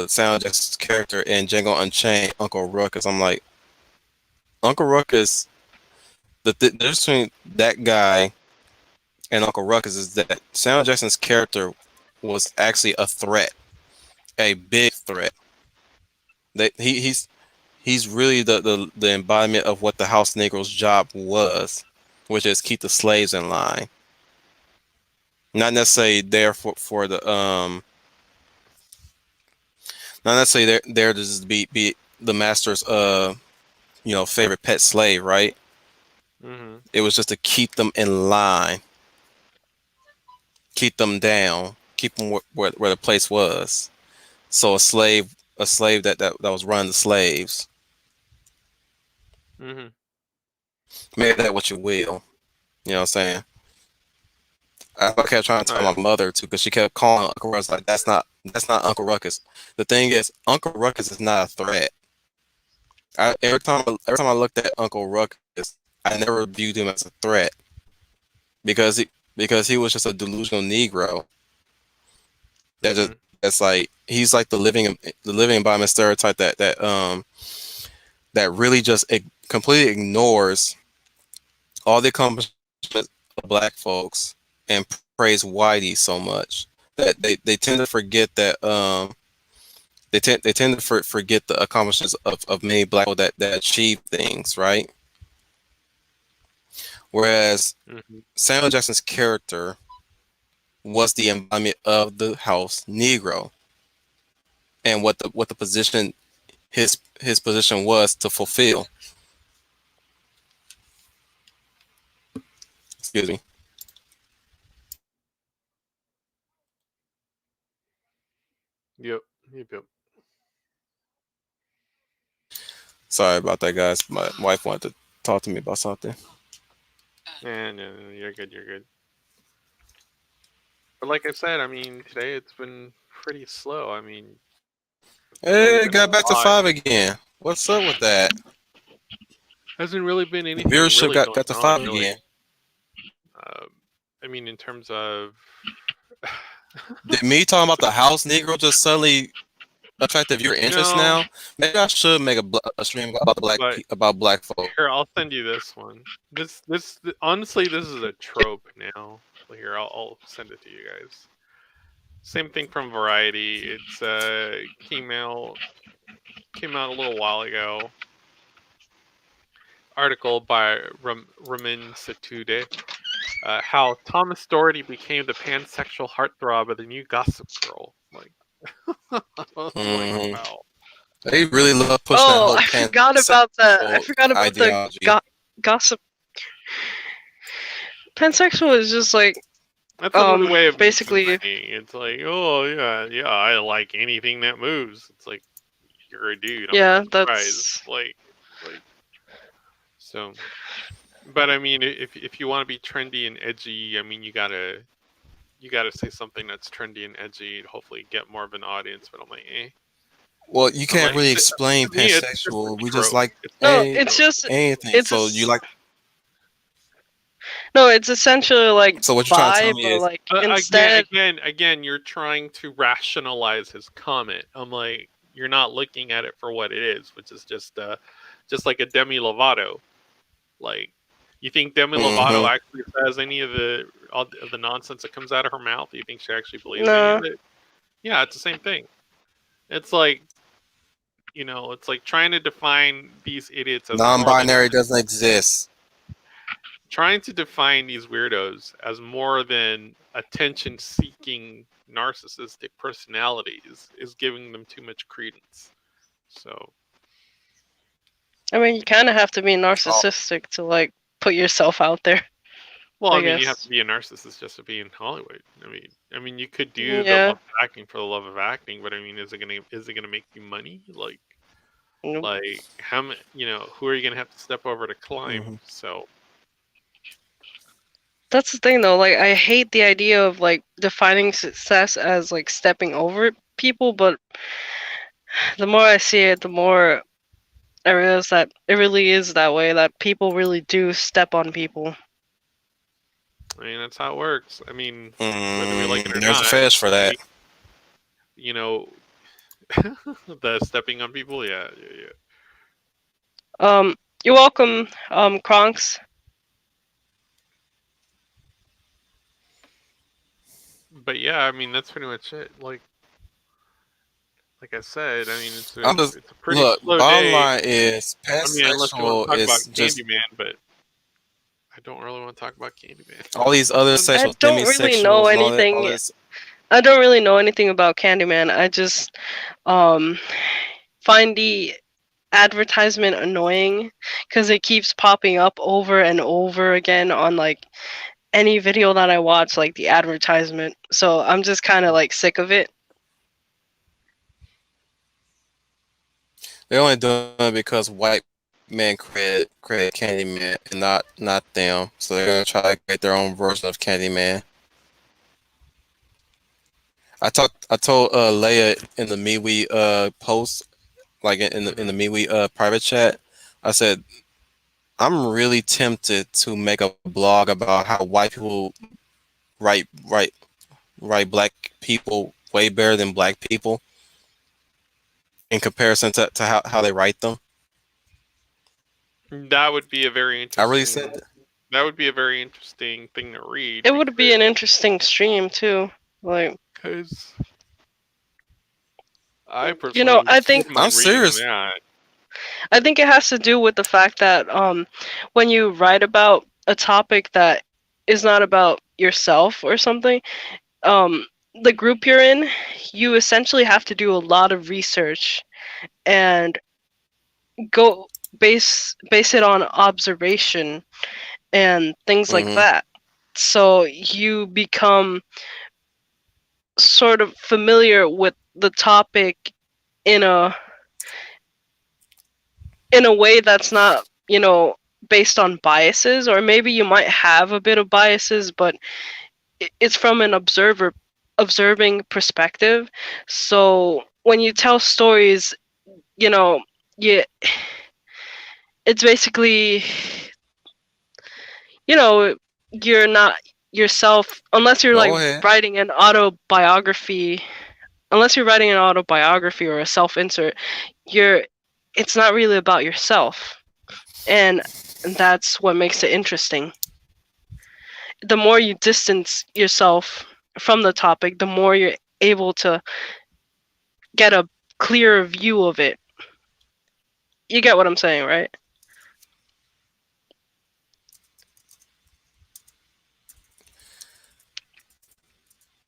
Samuel Jackson's character in Django Unchained Uncle Ruckus. I'm like, Uncle Ruckus. The difference between that guy and Uncle Ruckus is that Samuel Jackson's character was actually a threat, a big threat. That he's really the embodiment of what the house Negro's job was, which is keep the slaves in line. Not necessarily there for the not necessarily there to just be the master's favorite pet slave, right? Mhm. It was just to keep them in line, keep them down, keep them where the place was. So a slave that was running the slaves. Mhm. Make that what you will. You know what I'm saying? I kept trying to Oh tell yeah. my mother too, because she kept calling Uncle Ruckus like that's not Uncle Ruckus. The thing is, Uncle Ruckus is not a threat. Every time I looked at Uncle Ruckus, I never viewed him as a threat because he was just a delusional Negro Mhm. that's like he's like the living embodiment stereotype that really just completely ignores all the accomplishments of black folks and praise whitey so much that they tend to forget that they tend to forget the accomplishments of many black people that achieve things, right? Whereas Mhm. Samuel Jackson's character was the embodiment of the house Negro and what the position his position was to fulfill. Excuse me. Yep. Yep. Yep. Sorry about that, guys. My wife wanted to talk to me about something. And no, you're good. You're good. But like I said, I mean, today it's been pretty slow. I mean, there's only Hey, been a got back to lot. 5 again. What's up with that? Hasn't really been anything Viewership really got going to on, 5 really. again. I mean, in terms of, Did me talking about the house Negro just suddenly attract your interest no, now? Maybe I should make a stream about but about black folk. here I'll send you this one. Honestly, this is a trope now. Here, I'll send it to you guys. Same thing from Variety. It's came out a little while ago. Article by Ramin Satude. How Thomas Doherty became the pansexual heartthrob of the new Gossip Girl. Like, like Hmm. wow. They really love pushing that Oh, whole I forgot about that. I pansexual forgot about the ideology. gossip. Pansexual is just like That's another way of basically saying it's like, oh yeah, yeah, I like anything that moves. It's like you're a dude. I'm not yeah, surprised. that's Like so. But I mean, if you want to be trendy and edgy, I mean, you gotta. you got to say something that's trendy and edgy, hopefully get more of an audience. But I'm like, eh. Well, you I'm can't like, really to explain me, it's just a pansexual. We just trope. like It's No, just a it's trope. just anything. it's So you just like. no, it's essentially like So what you're trying to tell bi, me but is, like Again, instead, you're trying to rationalize his comment. I'm like, you're not looking at it for what it is, which is just like a Demi Lovato. Like, you think Demi Lovato hmm actually says any of the nonsense that comes out of her mouth? Do you think she actually believes any no. of it? Yeah, it's the same thing. It's like, it's like trying to define these idiots as more than non-binary doesn't exist. trying to define these weirdos as more than attention-seeking narcissistic personalities is giving them too much credence. So, I mean, you kind of have to be Oh, narcissistic to like put yourself out there, well, I I mean, you have to guess. be a narcissist just to be in Hollywood. I mean, you could do the Yeah. love of acting for the love of acting, but I mean, is it gonna make you money? Nope. Like how many? Who are you gonna have to step over to climb? mhm. So, That's the thing though. Like, I hate the idea of like defining success as like stepping over people, but the more I see it, the more I realize that it really is that way. That people really do step on people. I mean, that's how it works. I mean, whether we like it or There's a not, fetish for that. we, you know, the stepping on people. Yeah, yeah, yeah. Um, you're welcome, Kronks. But yeah, I mean, that's pretty much it. Like I said, I mean, it's I'm a just it's a pretty look. slow Bottom day. line is I mean, unless you want to pansexual talk about is just Candyman, but I don't really want to talk about Candyman. all these other I sexuals, don't really know demisexuals, and all anything. this. I don't really know anything about Candyman. I just um find the advertisement annoying because it keeps popping up over and over again on like any video that I watch, like the advertisement. So I'm just kind of like sick of it. They're only doing it because white men created Candyman and not them. So they're gonna try to create their own version of Candyman. I told Leia in the MeWe post, like in the Hmm. MeWe private chat. I said I'm really tempted to make a blog about how white people write write write black people way better than black people in comparison to how they write them. That would be a very I really said interesting. that. That would be a very interesting thing to read It would be because an interesting stream too. Like, because I you know, personally I think wouldn't I'm mind reading serious. that. I think it has to do with the fact that when you write about a topic that is not about yourself or something, um the group you're in, you essentially have to do a lot of research and go base it on observation and things like hmm that. So you become sort of familiar with the topic in a way that's not, based on biases, or maybe you might have a bit of biases, but it's from an observing perspective. So when you tell stories, you know, you it's basically, you know, you're not yourself unless you're like Go ahead. writing an autobiography. Unless you're writing an autobiography or a self-insert, you're it's not really about yourself. And that's what makes it interesting. The more you distance yourself from the topic, the more you're able to get a clearer view of it. You get what I'm saying, right?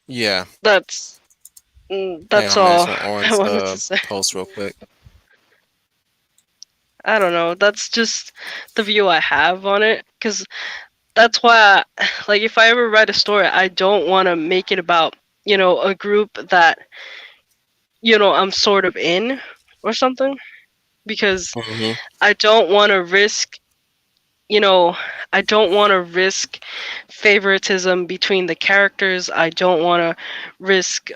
Yeah. That's Hang that's on, man. all So I Oran's wanted to say. post real quick. I don't know. That's just the view I have on it, because that's why, like, if I ever write a story, I don't want to make it about, a group that, I'm sort of in or something, because hmm I don't want to risk you know, I don't want to risk favoritism between the characters. I don't want to risk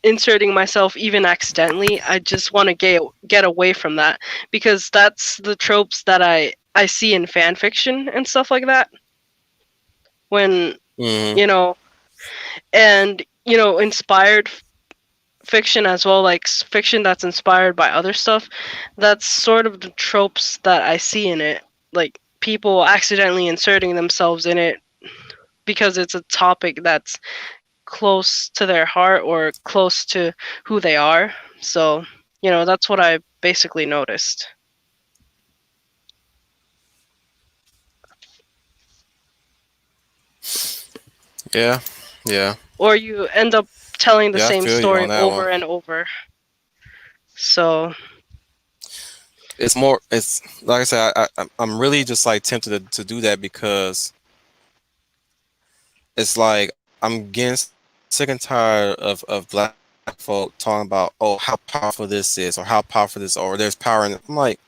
inserting myself even accidentally. I just want to get away from that because that's the tropes that I see in fan fiction and stuff like that. When Hmm. you know, and inspired fiction as well, like fiction that's inspired by other stuff. That's sort of the tropes that I see in it, like people accidentally inserting themselves in it because it's a topic that's close to their heart or close to who they are. So, that's what I basically noticed. Yeah, yeah, Or you end up telling the yeah. I same feel you story on that one. over and over. So, It's more. It's like I said. I'm really just like tempted to do that because it's like I'm getting sick and tired of black folk talking about, oh, how powerful this is, or how powerful this, or there's power in it. I'm like,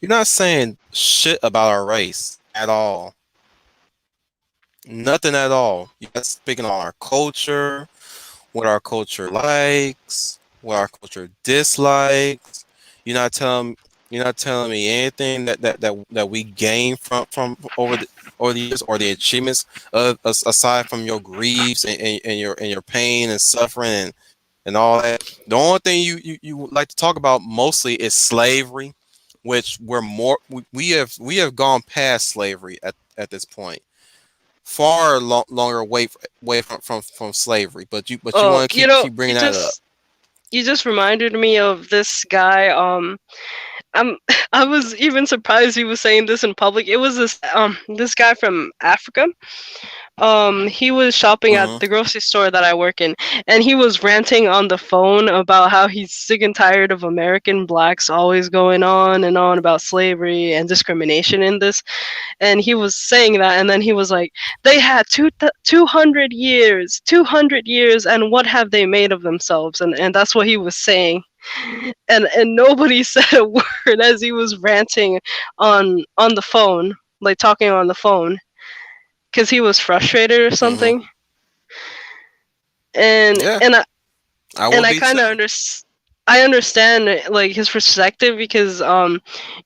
you're not saying shit about our race at all. Nothing at all. You're not speaking on our culture, what our culture likes, what our culture dislikes. You're not telling you're not telling me anything that we gain from over the years or the achievements aside from your griefs and your pain and suffering and all that. The only thing you like to talk about mostly is slavery, which we have gone past slavery at this point, far longer away from slavery. But you oh, want to keep you bringing that up. just reminded me of this guy. I'm I was even surprised he was saying this in public. It was this guy from Africa. He was shopping at Hmm. the grocery store that I work in, and he was ranting on the phone about how he's sick and tired of American blacks always going on and on about slavery and discrimination in this. And he was saying that, and then he was like, they had 200 years, 200 years, and what have they made of themselves? And that's what he was saying. And nobody said a word as he was ranting on the phone, like talking on the phone, because he was frustrated or Hmm. something. And Yeah, and I I and would I be kind of too. I understand like his perspective because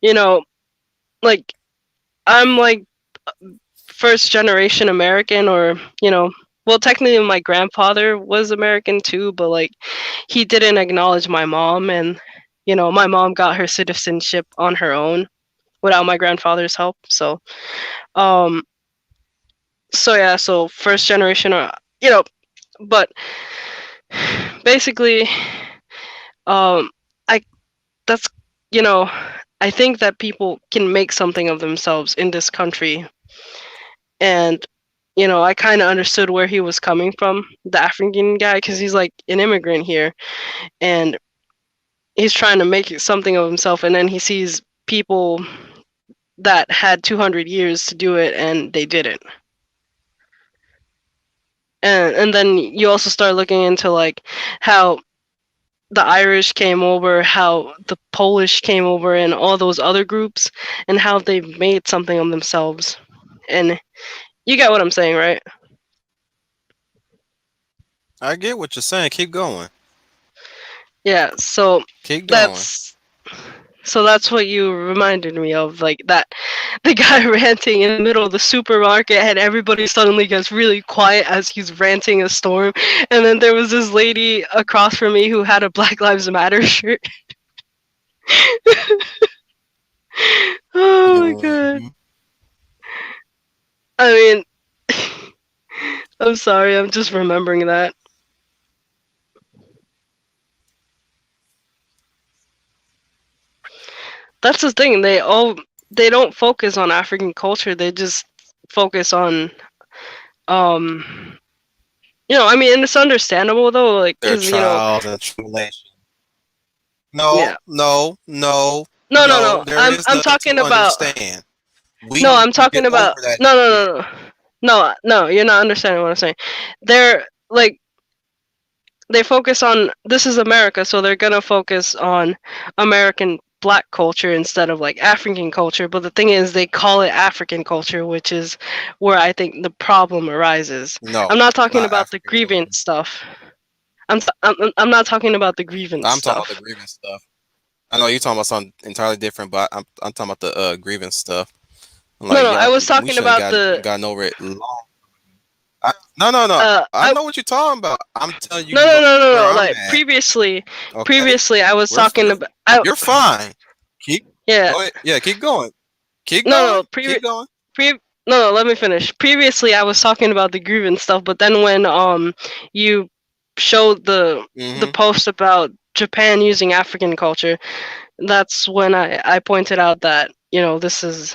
you know like I'm like first generation American, or well, technically my grandfather was American too, but like he didn't acknowledge my mom, and my mom got her citizenship on her own without my grandfather's help. Um so yeah, so first generation, but basically, um I that's you know I think that people can make something of themselves in this country. And I kind of understood where he was coming from, the African guy, because he's like an immigrant here, and he's trying to make something of himself, and then he sees people that had 200 years to do it and they didn't. And then you also start looking into like how the Irish came over, how the Polish came over, and all those other groups, and how they've made something of themselves. And you get what I'm saying, right? I get what you're saying. Keep going. Yeah, so Keep going. that's that's what you reminded me of, like that the guy ranting in the middle of the supermarket, and everybody suddenly gets really quiet as he's ranting a storm. And then there was this lady across from me who had a Black Lives Matter shirt. Oh my god. Hmm. I mean, I'm sorry, I'm just remembering that. That's the thing. They don't focus on African culture. They just focus on um I mean, and it's understandable though, like Their because trials and tribulations. No, yeah. no, no, No, no, no. no. There I'm is I'm nothing talking to about. understand. No, We I'm will get talking over about. that No, no, shit. no, no, no, no. You're not understanding what I'm saying. They're like they focus on this is America, so they're gonna focus on American black culture instead of like African culture. But the thing is, they call it African culture, which is where I think the problem arises. No, I'm not talking not about the African culture. grievance stuff. I'm not talking about the grievance I'm talking about the stuff. grievance stuff. I know you're talking about something entirely different, but I'm talking about the grievance stuff. I'm No, like, no, I y'all, was we talking should have about the gotten over it long. No, no, no. I I know what you're talking about. I'm telling you no no no no where no I'm like at. previously Okay, I was talking you're about you're fine. Keep yeah go ahead. Yeah, keep going. Keep no going. no Keep going. pre no no let me finish. Previously I was talking about the grievance stuff, but then when you showed the Mm-hmm. post about Japan using African culture, that's when I pointed out that this is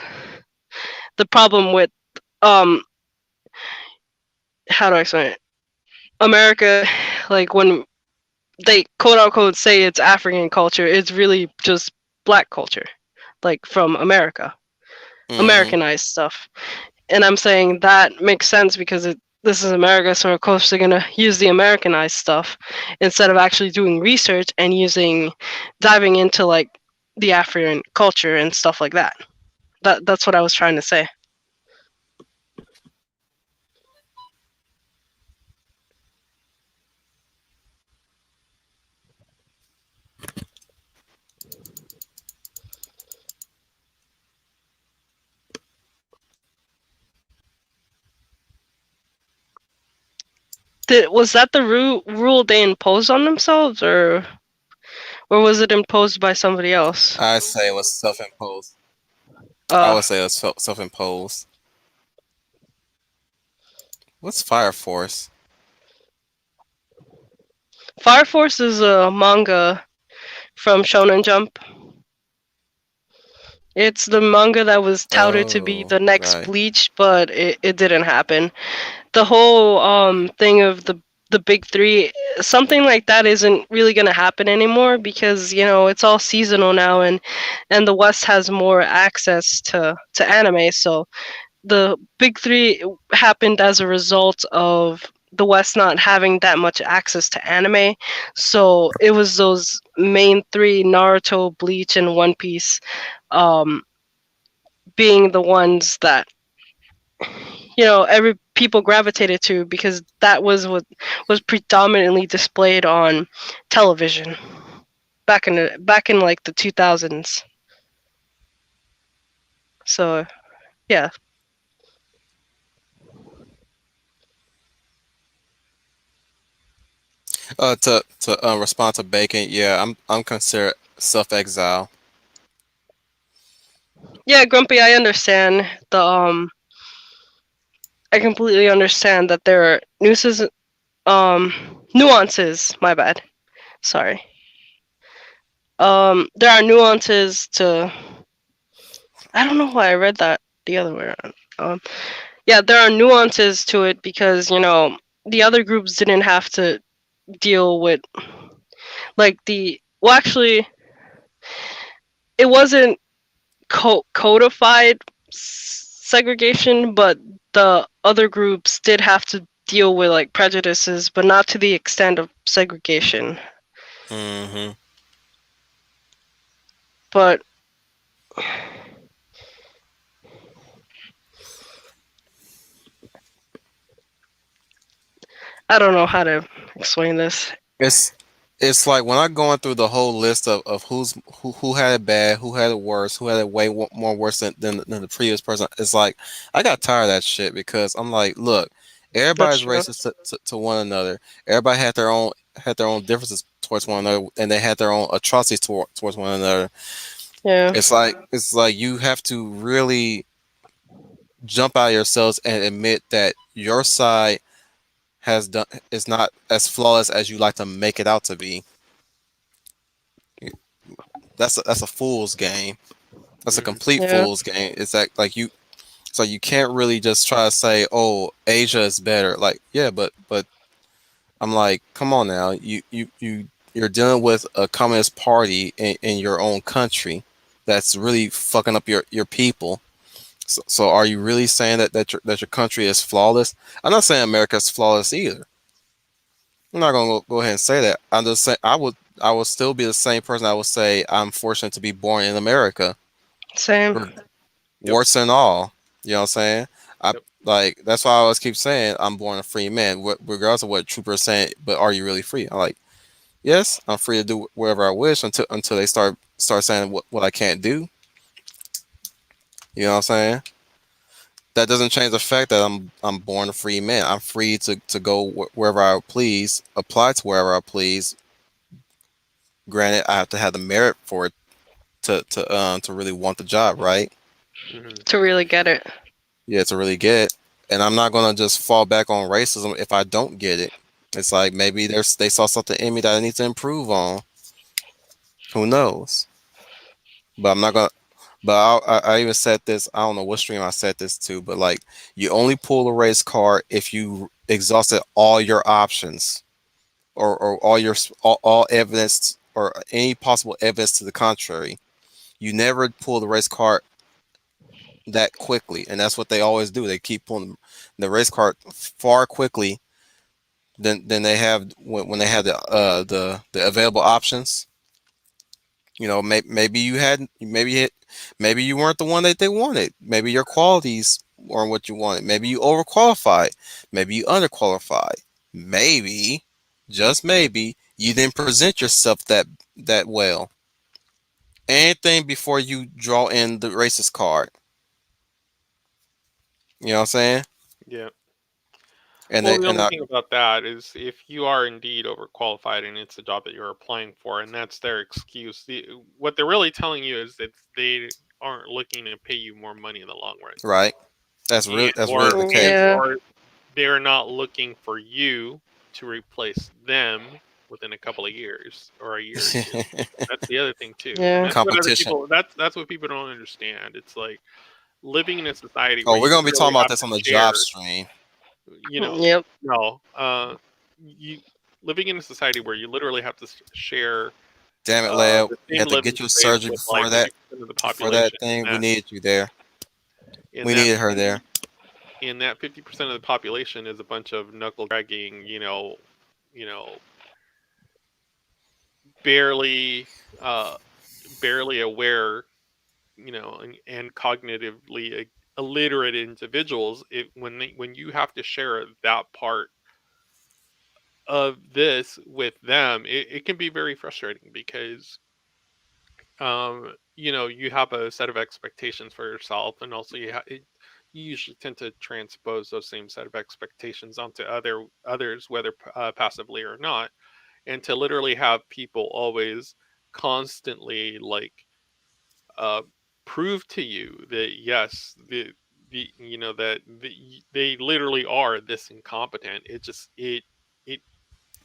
the problem with um how do I explain it? America, like when they quote unquote say it's African culture, it's really just black culture, like from America, Mm-hmm. Americanized stuff. And I'm saying that makes sense because this is America, so of course they're gonna use the Americanized stuff instead of actually doing research and diving into like the African culture and stuff like that. That's what I was trying to say. Was that the rule they imposed on themselves, or was it imposed by somebody else? I say it was self-imposed. I Uh, would say it was self-imposed. What's Fire Force? Fire Force is a manga from Shonen Jump. It's the manga that was touted to be Oh, the next right. Bleach, but it didn't happen. The whole thing of the big three, something like that isn't really gonna happen anymore because it's all seasonal now, and the West has more access to anime. So the big three happened as a result of the West not having that much access to anime. So it was those main three: Naruto, Bleach, and One Piece, um, being the ones that every people gravitated to because that was what was predominantly displayed on television back in like the 2000s. So yeah. To respond to Bacon, yeah, I'm considered self-exile. Yeah, Grumpy, I understand the I completely understand that there are nuances, my bad. Sorry. There are nuances to I don't know why I read that the other way around. Yeah, there are nuances to it because, the other groups didn't have to deal with like actually it wasn't codified segregation, but the other groups did have to deal with like prejudices, but not to the extent of segregation. Mm-hmm. But I don't know how to explain this. It's it's like when I'm going through the whole list of who had it bad, who had it worse, who had it way more worse than the previous person. It's like I got tired of that shit because I'm like, look, That's everybody's true. racist to one another. Everybody had their own differences towards one another, and they had their own atrocities towards one another. Yeah. It's like you have to really jump out of yourselves and admit that your side has done is not as flawless as you like to make it out to be. That's a fool's game. That's a Mm. complete Yeah. fool's game. It's like you so you can't really just try to say, "Oh, Asia is better." Like, yeah, but I'm like, come on now. You're dealing with a communist party in your own country that's really fucking up your people. So are you really saying that your country is flawless? I'm not saying America's flawless either. I'm not gonna go ahead and say that. I'm just saying I will still be the same person. I will say I'm fortunate to be born in America, Same. re- Yep. warts and all. You know what I'm saying? I Yep. like that's why I always keep saying I'm born a free man, regardless of what troopers saying. But are you really free? I'm like, yes, I'm free to do whatever I wish until they start saying what I can't do. You know what I'm saying? That doesn't change the fact that I'm born a free man. I'm free to go wherever I please, apply to wherever I please. Granted, I have to have the merit for it to really want the job, right? Hmm. To really get it. Yeah, to really get it. And I'm not gonna just fall back on racism if I don't get it. It's like maybe they saw something in me that I need to improve on. Who knows? But I'm not gonna. But I even said this. I don't know what stream I said this to, but like you only pull a race card if you exhausted all your options or all your all evidence or any possible evidence to the contrary. You never pull the race card that quickly, and that's what they always do. They keep pulling the race card far quickly than they have when they have the available options. You know, maybe you had maybe you weren't the one that they wanted. Maybe your qualities weren't what you wanted. Maybe you overqualified. Maybe you underqualified. Maybe, just maybe, you didn't present yourself that well. Anything before you draw in the racist card. You know what I'm saying? Yeah. And Well, they, the and only I, thing about that is if you are indeed overqualified and it's a job that you're applying for, and that's their excuse, what they're really telling you is that they aren't looking to pay you more money in the long run, right. and That's really or the and case. Yeah. or they're not looking for you to replace them within a couple of years or a year or two. That's the other thing too, and Yeah. that's what other Competition. people that's what people don't understand. It's like living in a society where Oh, we're you gonna be talking literally about have this to on the job share, stream. you know, Yep. no, you living in a society where you literally have to share Damn it, Lev. the We same had to living get you space surgery with like before that 50% of the before that population, thing. We needed you there. and We that needed her there. and that 50% of the population is a bunch of knuckle dragging, you know, barely uh barely aware, and cognitively illiterate individuals. When you have to share that part of this with them, it can be very frustrating because you have a set of expectations for yourself, and also you usually tend to transpose those same set of expectations onto others, whether passively or not, and to literally have people always constantly like uh, prove to you that yes, they literally are this incompetent. It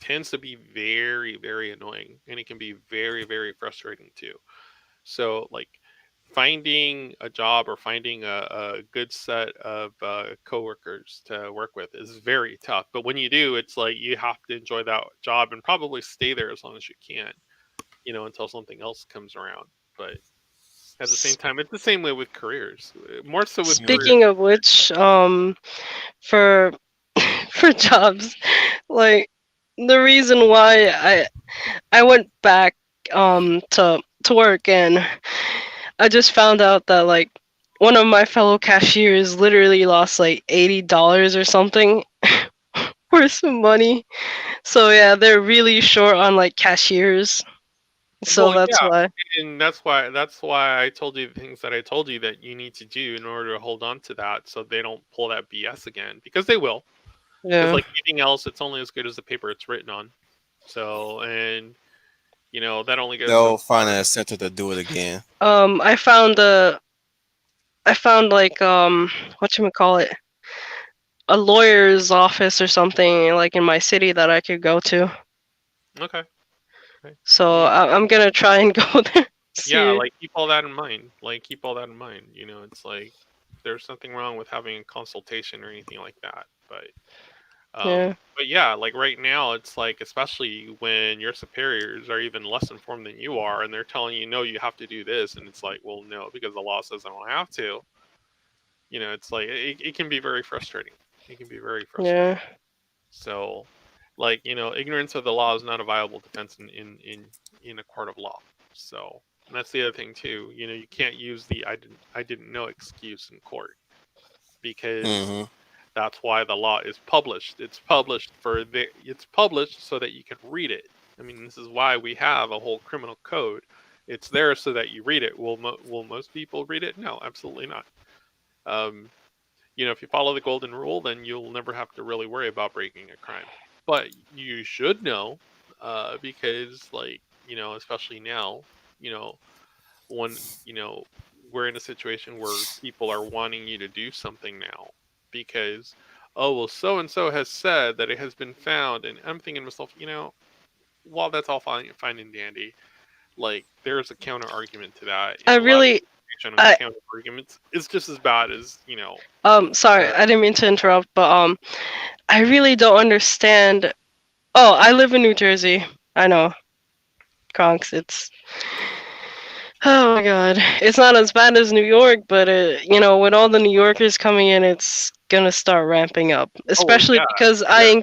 tends to be very, very annoying, and it can be very, very frustrating too. So like finding a job or finding a good set of coworkers to work with is very tough. But when you do, it's like you have to enjoy that job and probably stay there as long as you can, until something else comes around. But at the same S- time, it's the same way with careers. More so with Mhm. careers. Speaking of which, for for jobs, like the reason why I went back to work, and I just found out that like one of my fellow cashiers literally lost like $80 or something for some money. So yeah, they're really short on like cashiers. So Well, that's yeah, why. and that's why I told you the things that I told you that you need to do in order to hold on to that, so they don't pull that BS again, because they will. Because Yeah. like anything else, it's only as good as the paper it's written on. So, and that only goes so They'll find far. an incentive to do it again. I found like what you call it, a lawyer's office or something like in my city that I could go to. Okay. Okay. I So mean, I'm gonna try and go there. yeah, See. like keep all that in mind. Like keep all that in mind. It's like there's nothing wrong with having a consultation or anything like that. Yeah. But yeah, like right now, it's like especially when your superiors are even less informed than you are, and they're telling you no, you have to do this, and it's like, well, no, because the law says I don't have to. It's like it can be very frustrating. It can be very frustrating. Yeah. So, Like, ignorance of the law is not a viable defense in a court of law. So, and that's the other thing too. You can't use the I didn't know excuse in court, because Hmm. that's why the law is published. It's published so that you can read it. I mean, this is why we have a whole criminal code. It's there so that you read it. Will most people read it? No, absolutely not. Um, if you follow the golden rule, then you'll never have to really worry about breaking a crime. But you should know, because, like, especially now, you know, when we're in a situation where people are wanting you to do something now, because, oh, well, so and so has said that it has been found, and I'm thinking to myself, while that's all fine and dandy, like, there's a counter argument to that, I and a lot of really, information on I counter arguments is just as bad as sorry, uh, I didn't mean to interrupt, but I really don't understand. Oh, I live in New Jersey. I know, Bronx. It's Oh my God, it's not as bad as New York, but with all the New Yorkers coming in, it's gonna start ramping up. oh Especially yeah, because yeah.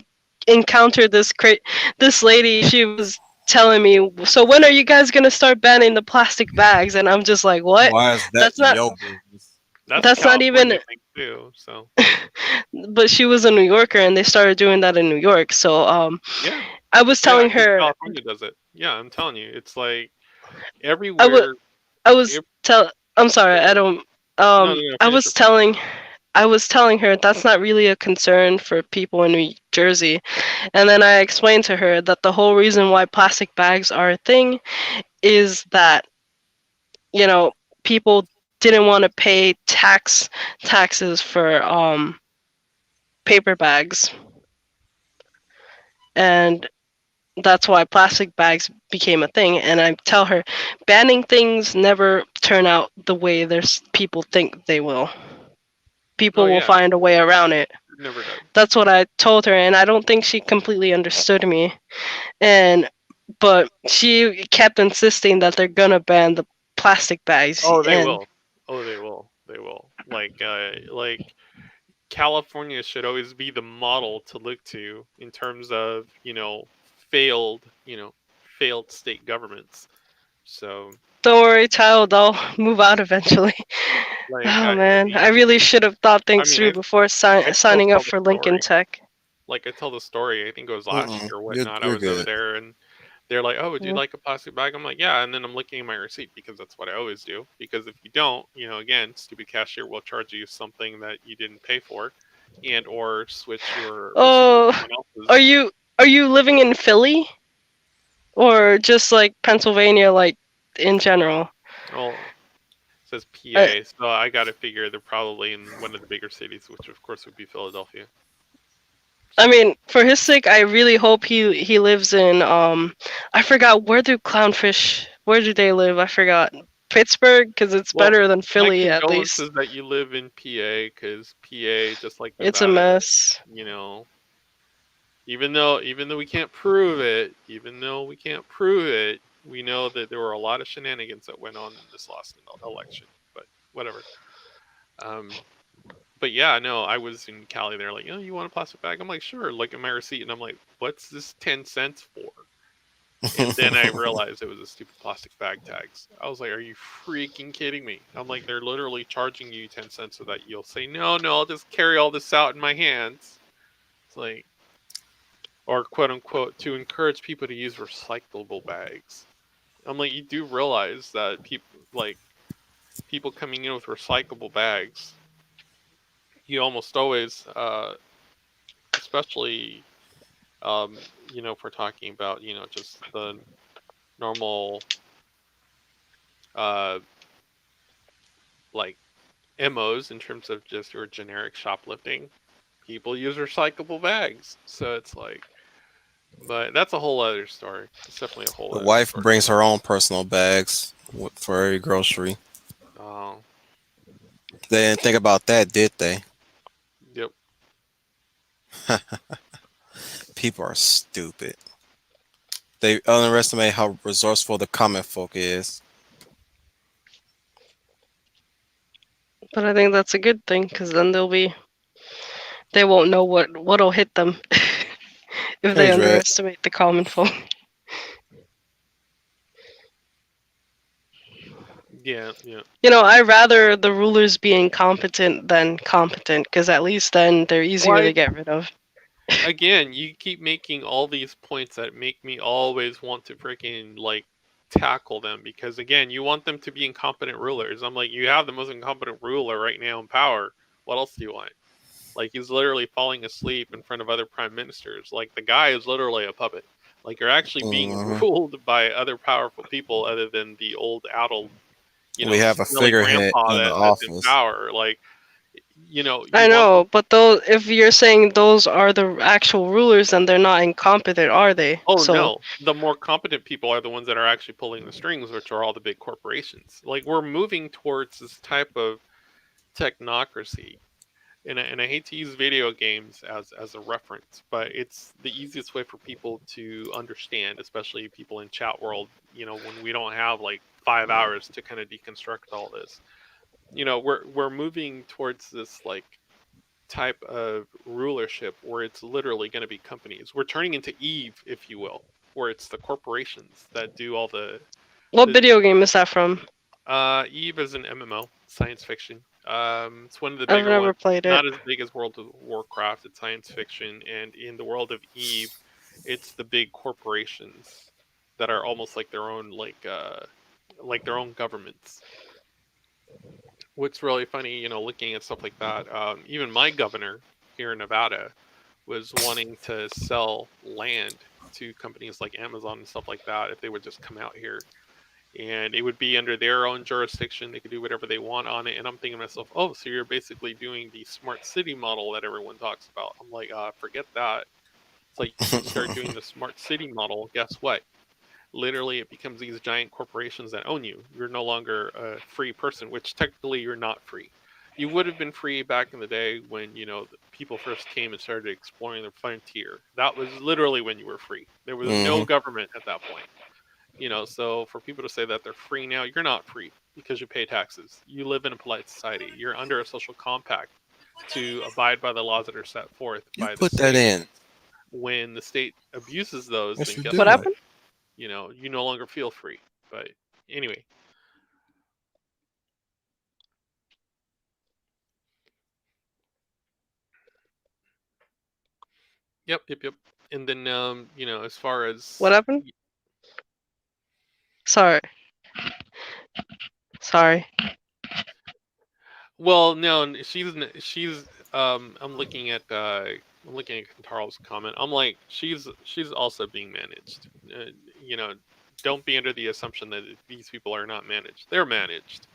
encountered this lady. She was telling me, "So when are you guys gonna start banning the plastic bags?" And I'm just like, "What? Why is that That's not. your business? That's a That's not California even." thing too. So But she was a New Yorker, and they started doing that in New York. So yeah, I was yeah, telling because her, California does it. Yeah, I'm telling you, it's like I was everywhere. I was ev- tell. I'm sorry, Go I ahead. don't. No, no, no. I Finish was your point. telling her that's not really a concern for people in New Jersey. And then I explained to her that the whole reason why plastic bags are a thing is that, you know, people didn't want to pay taxes for paper bags. And that's why plastic bags became a thing. And I tell her banning things never turn out the way there's people think they will. Oh People will yeah, find a way around it. it never does. That's what I told her, and I don't think she completely understood me. And but she kept insisting that they're gonna ban the plastic bags, Oh, they and will. Oh, they will. They will. Like California should always be the model to look to in terms of failed failed state governments. So, don't worry, child, I'll move out eventually. like, Oh I man, I mean, really should have thought I things mean, through before I still signing up tell the for Lincoln story. Tech. Like, I tell the story. I think it was last Mm-mm. year or You're whatnot. I you're was over good. there, and they're like, "Oh, would you Yeah. like a plastic bag?" I'm like, "Yeah." And then I'm looking at my receipt because that's what I always do. Because if you don't, again, stupid cashier will charge you something that you didn't pay for, and or switch your receipt with Oh, someone are else's. you living in Philly or just like Pennsylvania, like in general? Well, it says Uh, PA, so I got to figure they're probably in one of the bigger cities, which of course would be Philadelphia. I So, mean, for his sake, I really hope he lives in I forgot where do they live? I forgot. Pittsburgh, because it's well, better than my Philly at least. condolences that you live in PA, because PA, just like It's a Nevada, mess. you know, even though we can't prove it, we know that there were a lot of shenanigans that went on in this last election. But whatever. Um, but yeah, no, I was in Cali. They're like, "Oh, you want a plastic bag?" I'm like, "Sure." Look at my receipt, and I'm like, "What's this 10 cents for?" And then I realized it was a stupid plastic bag tags. I was like, "Are you freaking kidding me?" I'm like, "They're literally charging you 10 cents so that you'll say, no, no, I'll just carry all this out in my hands." It's like, or quote unquote, to encourage people to use recyclable bags. I'm like, you do realize that people coming in with recyclable bags, you almost always, especially, if we're talking about, just the normal, uh, like MOs in terms of just your generic shoplifting, people use recyclable bags. So it's like, but that's a whole other story. It's definitely a whole The other wife story. brings her own personal bags for every grocery. Oh, They didn't think about that, did they? yep. People are stupid. They underestimate how resourceful the common folk is. But I think that's a good thing because then they won't know what'll hit them if Hey, they Dread. underestimate the common folk. Yeah, yeah. I'd rather the rulers be incompetent than competent, because at least then they're easier Why? to get rid of. Again, you keep making all these points that make me always want to freaking like tackle them because again, you want them to be incompetent rulers. I'm like, you have the most incompetent ruler right now in power. What else do you want? Like he's literally falling asleep in front of other prime ministers. Like the guy is literally a puppet. Like you're actually being Hmm. ruled by other powerful people other than the old addled, We have a smelly figurehead grandpa in the that's in office. power. Like I you want them. know, but those, if you're saying those are the actual rulers, then they're not incompetent, are they? Oh So, no, the more competent people are the ones that are actually pulling the strings, which are all the big corporations. Like we're moving towards this type of technocracy, and I hate to use video games as a reference, but it's the easiest way for people to understand, especially people in chat world. When we don't have like 5 hours to kind of deconstruct all this. We're moving towards this like type of rulership where it's literally going to be companies. We're turning into Eve, if you will, where it's the corporations that do all what the video game is that from? Eve is an MMO, science fiction. It's one of the I've bigger never ones. played it. Not as big as World of Warcraft. It's science fiction, and in the world of Eve, it's the big corporations that are almost like their own like their own governments. What's really funny, looking at stuff like that, even my governor here in Nevada was wanting to sell land to companies like Amazon and stuff like that if they would just come out here. And it would be under their own jurisdiction. They could do whatever they want on it. And I'm thinking to myself, oh, so you're basically doing the smart city model that everyone talks about. I'm like, forget that. It's like you start doing the smart city model. Guess what? Literally it becomes these giant corporations that own you. You're no longer a free person, which technically you're not free. You would have been free back in the day when the people first came and started exploring the frontier. That was literally when you were free. There was no Hmm. government at that point. So for people to say that they're free now, you're not free because you pay taxes. You live in a polite society. You're under a social compact to abide by the laws that are set forth You by the put that state. in. When the state abuses those, Yes, then you guess What do. what? happened? You no longer feel free. But anyway, yep, yep, yep. And then as far What as happened? Sorry. Sorry. well, no, she's I'm looking at Kantaro's comment. I'm like she's also being managed. You know, don't be under the assumption that these people are not managed. They're managed.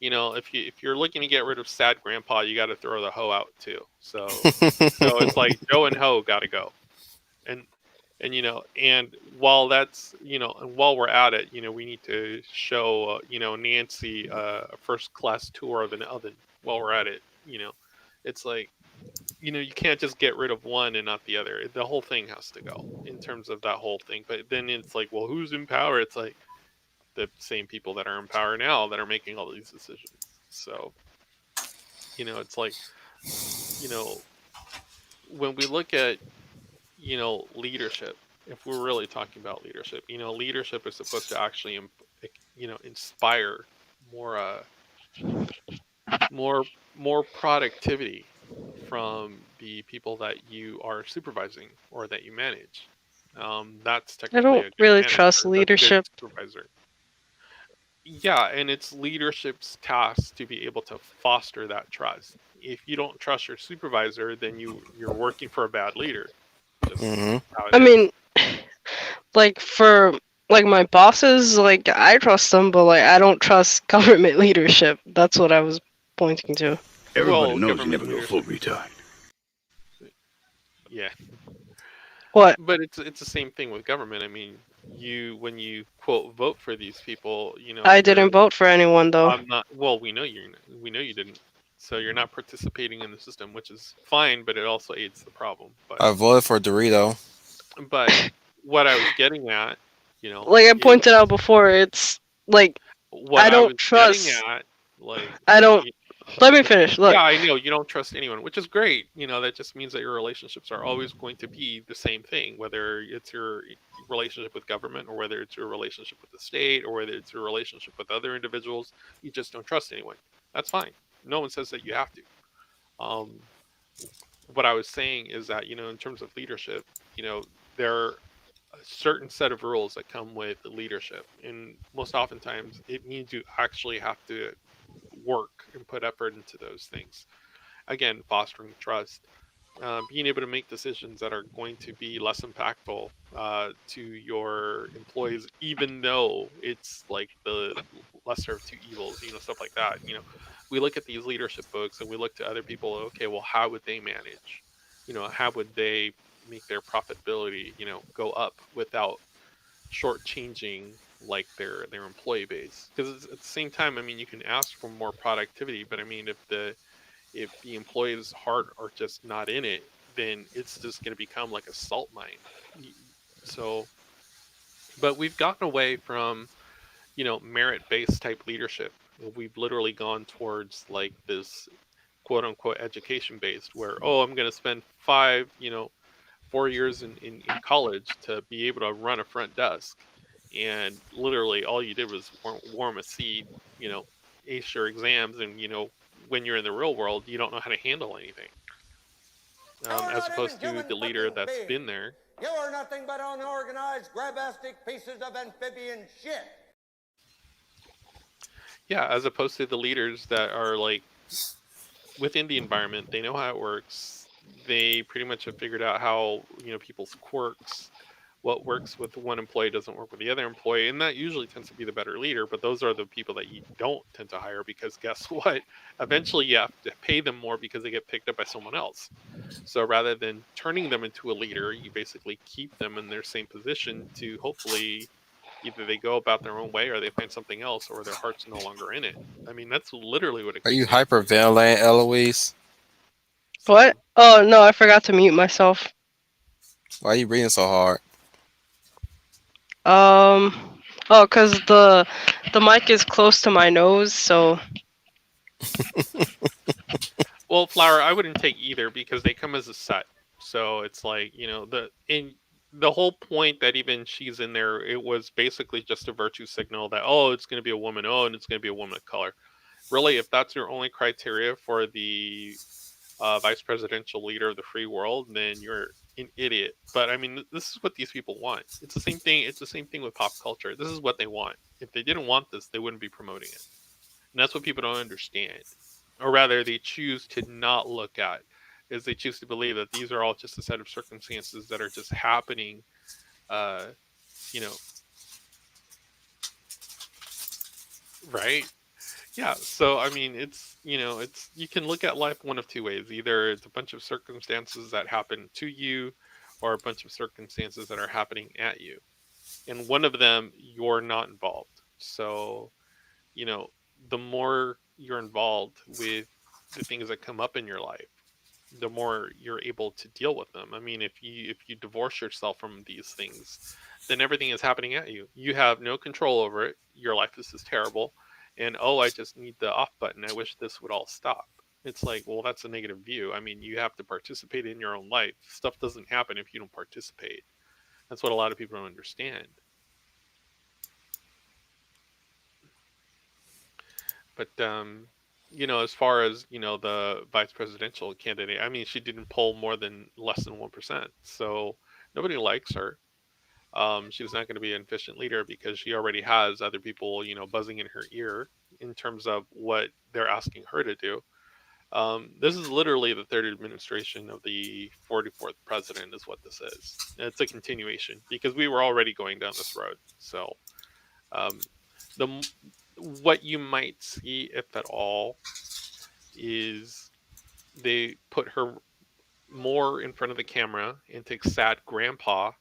If you're looking to get rid of sad grandpa, you got to throw the hoe out too. So it's like Joe and Ho got to go. And and while that's and while we're at it, we need to show Nancy a first class tour of an oven while we're at it. It's like you can't just get rid of one and not the other. The whole thing has to go in terms of that whole thing. But then it's like, well, who's in power? It's like the same people that are in power now that are making all these decisions. So it's like you know when we look at leadership, if we're really talking about leadership, leadership is supposed to actually inspire more more productivity from the people that you are supervising or that you manage. That's I technically don't a good really trust manager. That's a good leadership. supervisor. Yeah, and it's leadership's task to be able to foster that trust. If you don't trust your supervisor, then you're working for a bad leader. Just Hmm. how it I is. mean, like for like my bosses, like I trust them, but like I don't trust government leadership. That's what I was pointing to. Everybody Well, knows you government never go full leadership, retard. yeah, What? but it's the same thing with government. I mean, when you quote vote for these people, I you're didn't vote for anyone though. I'm not. Well, we know you didn't. So you're not participating in the system, which is fine, but it also aids the problem. But I voted for Dorito. but what I was getting at, Like I pointed is out before, it's like what I I don't was getting trust. at, like I don't. Let me finish. Look, Yeah, I know you don't trust anyone, which is great. That just means that your relationships are always going to be the same thing, whether it's your relationship with government or whether it's your relationship with the state or whether it's your relationship with other individuals. You just don't trust anyone. That's fine. No one says that you have to. Um, what I was saying is that, in terms of leadership, there are a certain set of rules that come with leadership. And most oftentimes, it means you actually have to work and put effort into those things. Again, fostering trust, being able to make decisions that are going to be less impactful to your employees, even though it's like the lesser of two evils, stuff like that. We look at these leadership books and we look to other people. Okay, well, how would they manage? How would they make their profitability, go up without shortchanging like their employee base? Because at the same time, I mean, you can ask for more productivity, but I mean, if the employees' heart are just not in it, then it's just going to become like a salt mine. So, but we've gotten away from, merit-based type leadership. We've literally gone towards like this quote unquote education based where, oh, I'm going to spend 4 years in college to be able to run a front desk. And literally all you did was warm a seat, ace your exams. And, when you're in the real world, you don't know how to handle anything. You're As not even opposed to human the leader fucking that's been beings. there. You are nothing but unorganized, grabastic pieces of amphibian shit. Yeah, as opposed to the leaders that are like within the environment, they know how it works. They pretty much have figured out how, people's quirks, what works with one employee doesn't work with the other employee, and that usually tends to be the better leader. But those are the people that you don't tend to hire, because guess what? Eventually you have to pay them more because they get picked up by someone else. So rather than turning them into a leader, you basically keep them in their same position to hopefully either they go about their own way or they find something else or their heart's no longer in it. I mean, that's literally what it Are comes you down to. hyperventilating, Eloise? what? So, Oh no, I forgot to mute myself. Why are you breathing so hard? Um, oh, cause the mic is close to my nose, so well, Flower, I wouldn't take either because they come as a set. So it's like, the whole point that even she's in there, it was basically just a virtue signal that, oh, it's going to be a woman, oh, and it's going to be a woman of color. Really, if that's your only criteria for the vice presidential leader of the free world, then you're an idiot. But I mean, this is what these people want. It's the same thing. It's the same thing with pop culture. This is what they want. If they didn't want this, they wouldn't be promoting it. And that's what people don't understand, or rather, they choose to not look at. Is they choose to believe that these are all just a set of circumstances that are just happening. Uh, you know, right? Yeah, so I mean, it's you can look at life one of two ways. Either it's a bunch of circumstances that happen to you, or a bunch of circumstances that are happening at you. And one of them, you're not involved. So, you know, the more you're involved with the things that come up in your life, the more you're able to deal with them. I mean, if you divorce yourself from these things, then everything is happening at you. You have no control over it. Your life is just terrible. And oh, I just need the off button. I wish this would all stop. It's like, well, that's a negative view. I mean, you have to participate in your own life. Stuff doesn't happen if you don't participate. That's what a lot of people don't understand. But as far as the vice presidential candidate, I mean, she didn't poll more than less than 1%. So nobody likes her. She's not going to be an efficient leader because she already has other people, buzzing in her ear in terms of what they're asking her to do. This is literally the third administration of the 44th president, is what this is. It's a continuation because we were already going down this road. So, um, the what you might see, if at all, is they put her more in front of the camera and take sad grandpa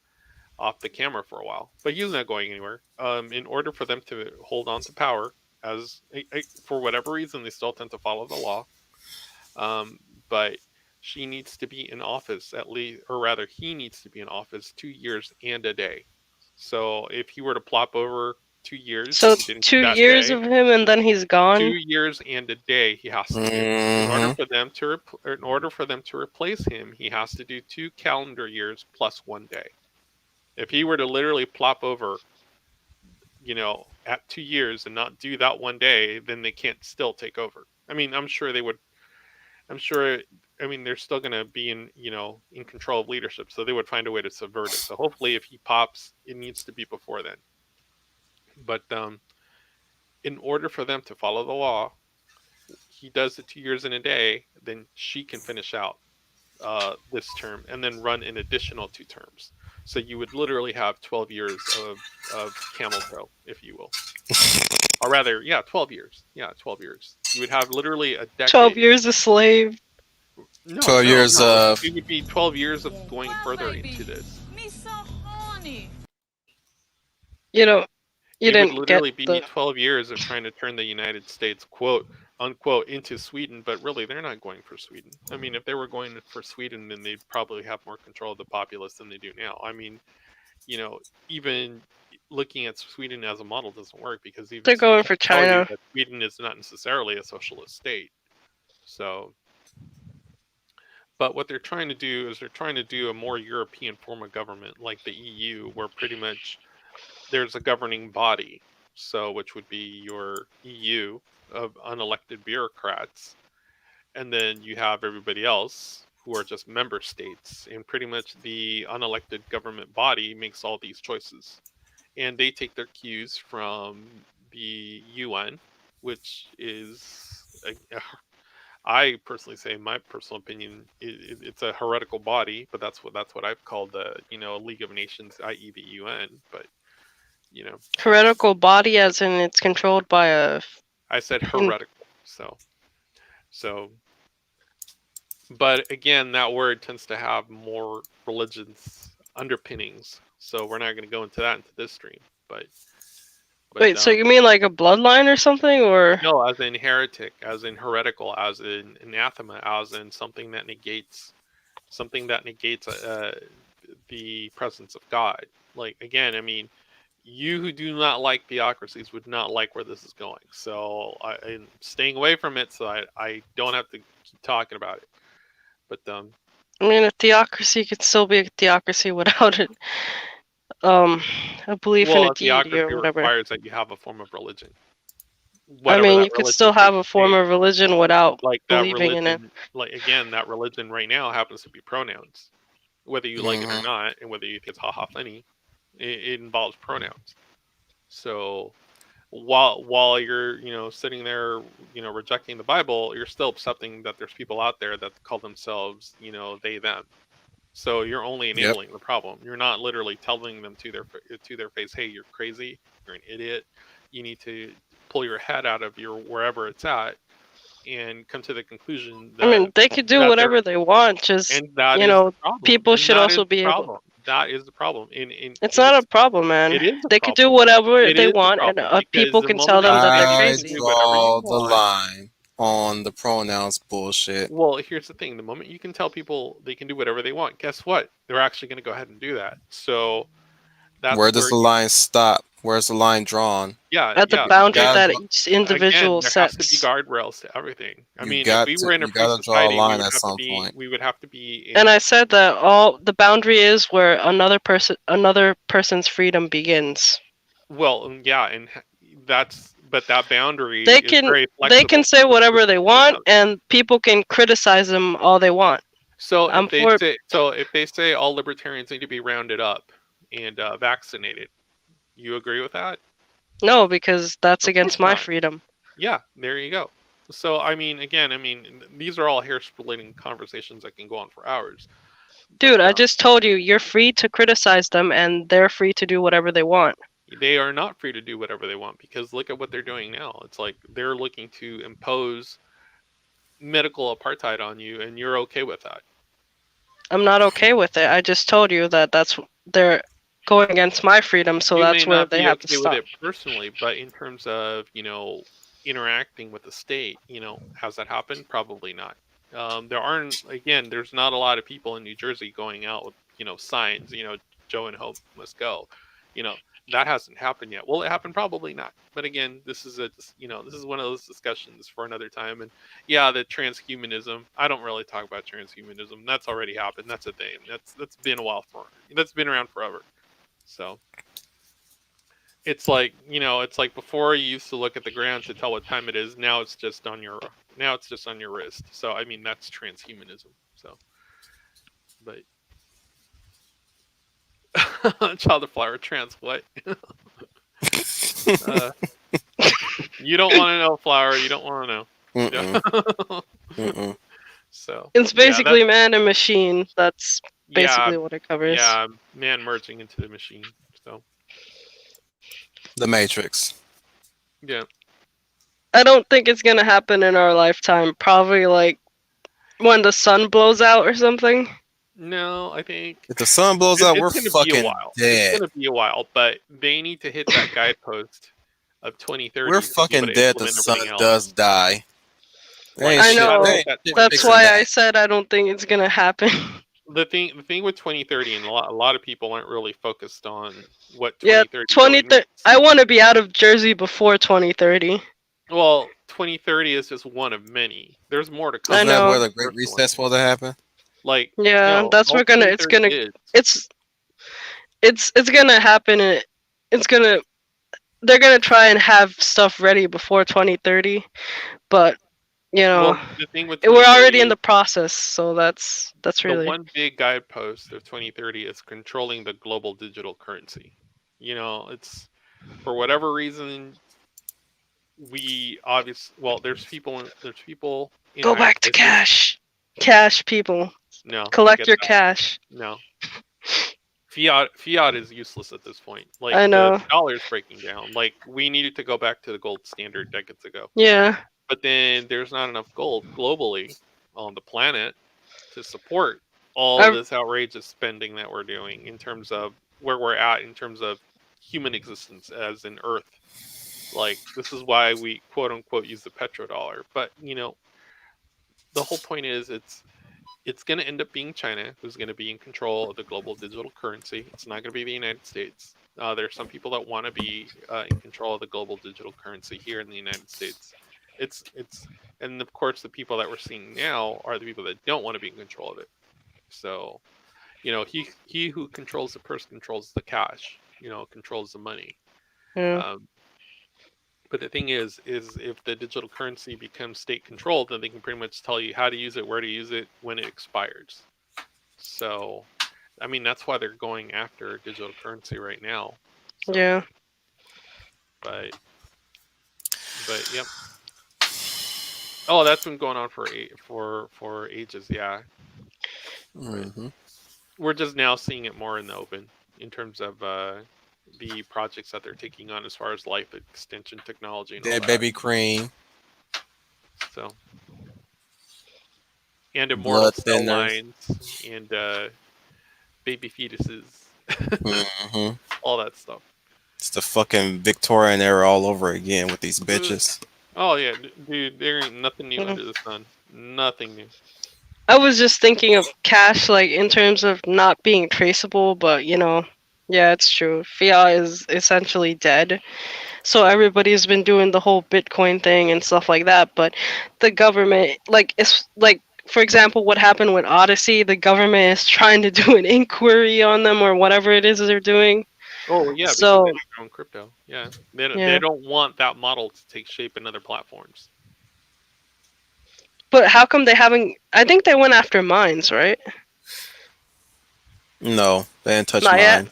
off the camera for a while, but he's not going anywhere. In order for them to hold on to power, as for whatever reason, they still tend to follow the law. Um, but she needs to be in office at least, or rather, he needs to be in office 2 years and a day. So if he were to plop over 2 years if So he didn't do two that years day. of him, and then he's gone. 2 years and a day he has to do. In order Hmm. for them to in order for them to replace him, he has to do 2 calendar years plus 1 day. If he were to literally plop over, at 2 years and not do that 1 day, then they can't still take over. I mean, I'm sure they would. I'm sure. I mean, they're still going to be in control of leadership, so they would find a way to subvert it. So hopefully, if he pops, it needs to be before then. But in order for them to follow the law, he does the 2 years in a day, then she can finish out this term and then run an additional 2 terms. So you would literally have 12 years of camel toe, if you will. Or rather, yeah, 12 years. Yeah, 12 years. You would have literally a 12 decade. years a slave. No, 12 no, years no. of It would be 12 years of going further into this. You know, you It would didn't get literally be the 12 years of trying to turn the United States, quote unquote, into Sweden, but really they're not going for Sweden. I mean, if they were going for Sweden, then they'd probably have more control of the populace than they do now. I mean, even looking at Sweden as a model doesn't work because even they're Sweden going for will tell you China. that Sweden is not necessarily a socialist state. So, but what they're trying to do is they're trying to do a more European form of government like the EU, where pretty much there's a governing body, so which would be your EU of unelected bureaucrats, and then you have everybody else who are just member states, and pretty much the unelected government body makes all these choices, and they take their cues from the UN, which is I personally say, in my personal opinion, it's a heretical body, but that's what I've called the League of Nations, i.e. the UN. But you know, Heretical body, as in it's controlled by a. I said In, heretical. So, but again, that word tends to have more religions underpinnings. So we're not going to go into that into this stream. But wait, so you mean like a bloodline or something, or? no, as in heretic, as in heretical, as in anathema, as in something that negates the presence of God. Like again, I mean, you who do not like theocracies would not like where this is going. So I'm staying away from it, so I don't have to keep talking about it. But I mean, a theocracy could still be a theocracy without it. A belief in well, a a deity or theocracy whatever. requires that you have a form of religion, I whatever mean, that you could religion still may have a form be. of religion without Like that believing in it. religion, like again, that religion right now happens to be pronouns, whether you like it or hmm not, and whether you think it's haha funny, it involves pronouns. So while you're sitting there rejecting the Bible, you're still accepting that there's people out there that call themselves they them. So you're only Yep. enabling the problem. You're not literally telling them to their face, hey, you're crazy, you're an idiot, you need to pull your head out of your wherever it's at and come to the conclusion I mean, they could do that they're whatever they want. Just and that you is the know, problem. people And should that is also the be able. problem. That is the problem. And It's not a it's problem, man. it is a They could do problem. whatever It they is a want, and problem because people the can tell moment that them you that say they're you I can crazy. do whatever you draw the want, line on the pronouns bullshit. well, here's the thing: the moment you can tell people they can do whatever they want, guess what? They're actually going to go ahead and do that. So that's Where does where the line stop? Where's the line drawn? yeah, At the yeah. You boundary Because gotta that draw, each again, individual there has to be sets. guardrails to everything. I mean, if we were in a you free gotta draw a society, line at some point. we would have to be And in I said that all the boundary is where another person's freedom begins. well, yeah, and but that boundary They is can very they can flexible from say one whatever person they to want, another. and people can criticize them all they want. So I'm for if they say all libertarians need to be rounded up and vaccinated, you agree with that? no, because that's Of against course my not. freedom. Yeah, there you go. So I mean, again, I mean, these are all hair splitting conversations that can go on for hours. But Dude, I just told you, you're free to criticize them, and they're free to do whatever they want. they are not free to do whatever they want because look at what they're doing now. It's like they're looking to impose medical apartheid on you, and you're okay with that. I'm not okay with it. I just told you that they're going against my freedom, so You may that's where not they be have to okay with stop. it personally, but in terms of interacting with the state, has that happened? Probably not. There aren't again. There's not a lot of people in New Jersey going out with signs. Joe and Hope must go. You know that hasn't happened yet. Will it happen? Probably not. But again, this is this is one of those discussions for another time. And yeah, the transhumanism. I don't really talk about transhumanism. That's already happened. That's a thing. That's been a while for. That's been around forever. So it's like it's like before you used to look at the ground to tell what time it is. Now it's just on your wrist. So I mean that's transhumanism. So, but child of flower trans what? uh, you don't want to know, flower. You don't want to know. You Mm-mm. don't. Mm-mm. So It's yeah, that basically man and machine. That's yeah basically what it covers. yeah man merging into the machine. So The Matrix. yeah. I don't think it's gonna happen in our lifetime. Probably like when the sun blows out or something. No, I think If the sun blows out, it's we're going to be a fucking while. It's dead. going to be a while, but they need to hit that guidepost of We're 2030 to be able fucking to dead. The implement sun everything does else. die. There Like ain't I they shit. got to There know. hit ain't that shit That's 2030. fixing why I that. said I don't think it's gonna happen. The thing with 2030, and a lot of people aren't really focused on what Yeah, 2030 really means. I want to be out of Jersey before 2030. Well, 2030 is just one of many. There's more to I come. Isn't that That's where know. just the the Great first one. Reset's supposed to happen? Like Yeah, no, that's all we're gonna. 2030 is. It's gonna happen. It's gonna. They're gonna try and have stuff ready before 2030, but you know, Well, the thing with we're 2030 already in is the process. So that's the really. one big guidepost of 2030 is controlling the global digital currency. It's for whatever reason we obviously there's people in Go higher back to places. cash. Cash, people. No, Collect forget your that. cash. No, fiat is useless at this point. Like I the know. dollar's breaking down. Like we needed to go back to the gold standard decades ago. Yeah. But then there's not enough gold globally on the planet to support all I this outrageous spending that we're doing in terms of where we're at in terms of human existence as in Earth. Like this is why we quote unquote use the petrodollar. But the whole point is it's going to end up being China who's going to be in control of the global digital currency. It's not going to be the United States. There's some people that want to be in control of the global digital currency here in the United States. It's and of course the people that we're seeing now are the people that don't want to be in control of it. So he who controls the purse controls the cash. Controls the money. yeah. Um, but the thing is if the digital currency becomes state controlled, then they can pretty much tell you how to use it, where to use it, when it expires. So, I mean, that's why they're going after digital currency right now. So, Yeah. but, yep. Oh, that's been going on for ages. Yeah, but Mm-hmm. we're just now seeing it more in the open in terms of the projects that they're taking on as far as life extension technology and all Dead that. baby cream, So, and immortal blood cell thinners. lines and baby fetuses, Mm-hmm. all that stuff. It's the fucking Victorian era all over again with these Ugh. bitches. Oh yeah, dude, there ain't nothing new Mm. under the sun. Nothing new. I was just thinking of cash, like in terms of not being traceable, but yeah, it's true. Fiat is essentially dead. So everybody's been doing the whole Bitcoin thing and stuff like that, but the government, like, it's like, for example, what happened with Odyssey, the government is trying to do an inquiry on them or whatever it is they're doing. Oh yeah, because they So, have their own crypto. Yeah, they yeah. don't want that model to take shape in other platforms. But how come they haven't? I think they went after mines, right? No, they didn't touch Not yet. mine.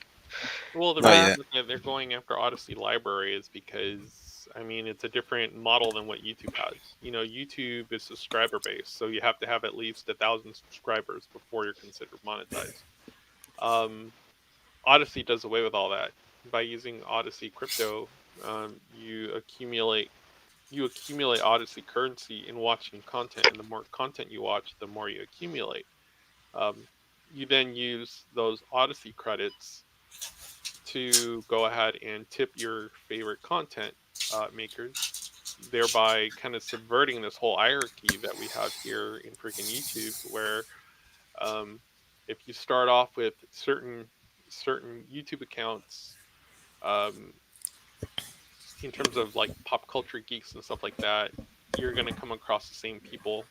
Well, the Not reason Uh, yet. that they're going after Odyssey Library is because I mean it's a different model than what YouTube has. YouTube is subscriber based, so you have to have at least 1,000 subscribers before you're considered monetized. Um, Odyssey does away with all that by using Odyssey crypto. You accumulate Odyssey currency in watching content, and the more content you watch, the more you accumulate. Um, you then use those Odyssey credits to go ahead and tip your favorite content makers, thereby kind of subverting this whole hierarchy that we have here in freaking YouTube, where um, if you start off with certain YouTube accounts um, in terms of like pop culture geeks and stuff like that, you're going to come across the same people,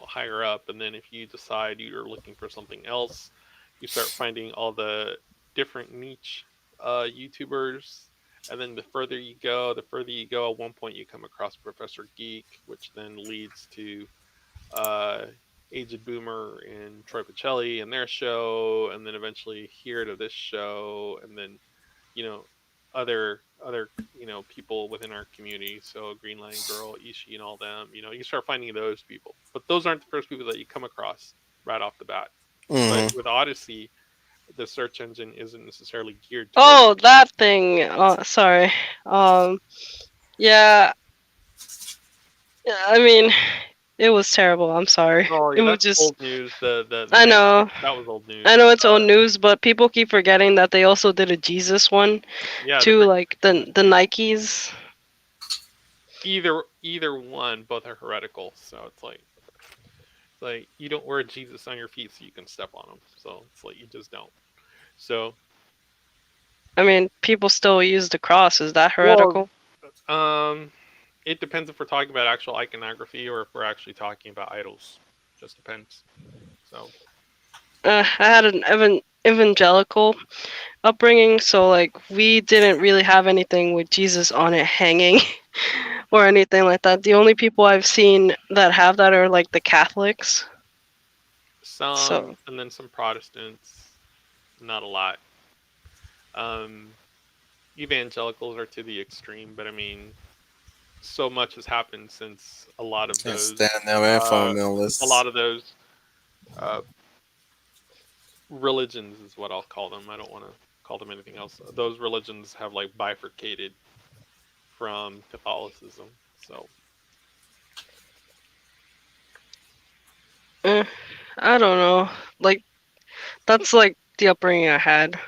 higher up. And then if you decide you're looking for something else, you start finding all the different niche YouTubers. And then the further you go, at one point you come across Professor Geek, which then leads to uh, Aged Boomer and Troy Pacelli and their show, and then eventually here to this show, and then you know other people within our community. So Green Line Girl, Ishii, and all them. You start finding those people, but those aren't the first people that you come across right off the bat. But Hmm. with Odyssey, the search engine isn't necessarily geared towards Oh, that thing. Sorry. Um, yeah. I mean, it was terrible. I'm sorry. oh It yeah, was that's just. old news. The I Nike, know. that was old I news. know it's old news, but people keep forgetting that they also did a Jesus one Yeah, too, like the Nikes. either one, both are heretical. So it's like you don't wear Jesus on your feet so you can step on them. So it's like you just don't. So I mean, people still use the cross. Is that well, heretical? um, it depends if we're talking about actual iconography or if we're actually talking about idols. Just depends. So I had an evangelical upbringing, so like we didn't really have anything with Jesus on it hanging or anything like that. The only people I've seen that have that are like the Catholics. some, So, and then some Protestants, not a lot. Um, Evangelicals are to the extreme, but I mean, so much has happened since And stand there and uh, a fundamentalists. lot of those uh, religions is what I'll call them. I don't want to call them anything else. Those religions have like bifurcated from Catholicism. So eh, I don't know. Like that's like the upbringing I had.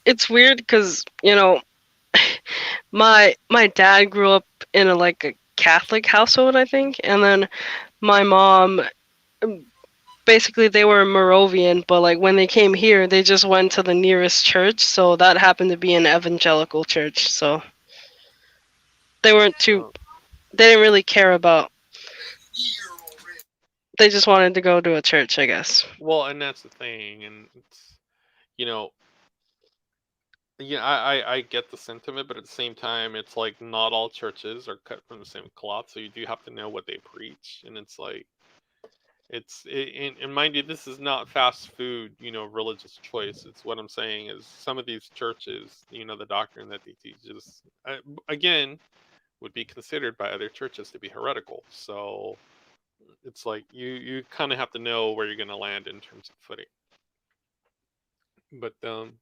It's weird because my dad grew up in a Catholic household, I think, and then my mom basically they were Moravian, but like when they came here, they just went to the nearest church, so that happened to be an evangelical church. So they weren't too uh, they didn't really care about. They just wanted to go to a church, I guess. well, and that's the thing, and it's you know, yeah, I get the sentiment, but at the same time, it's like not all churches are cut from the same cloth, so you do have to know what they preach, and it's like and mind you, this is not fast food, religious choice. It's what I'm saying is some of these churches, the doctrine that they teach is again would be considered by other churches to be heretical. So it's like you kind of have to know where you're going to land in terms of footing. But when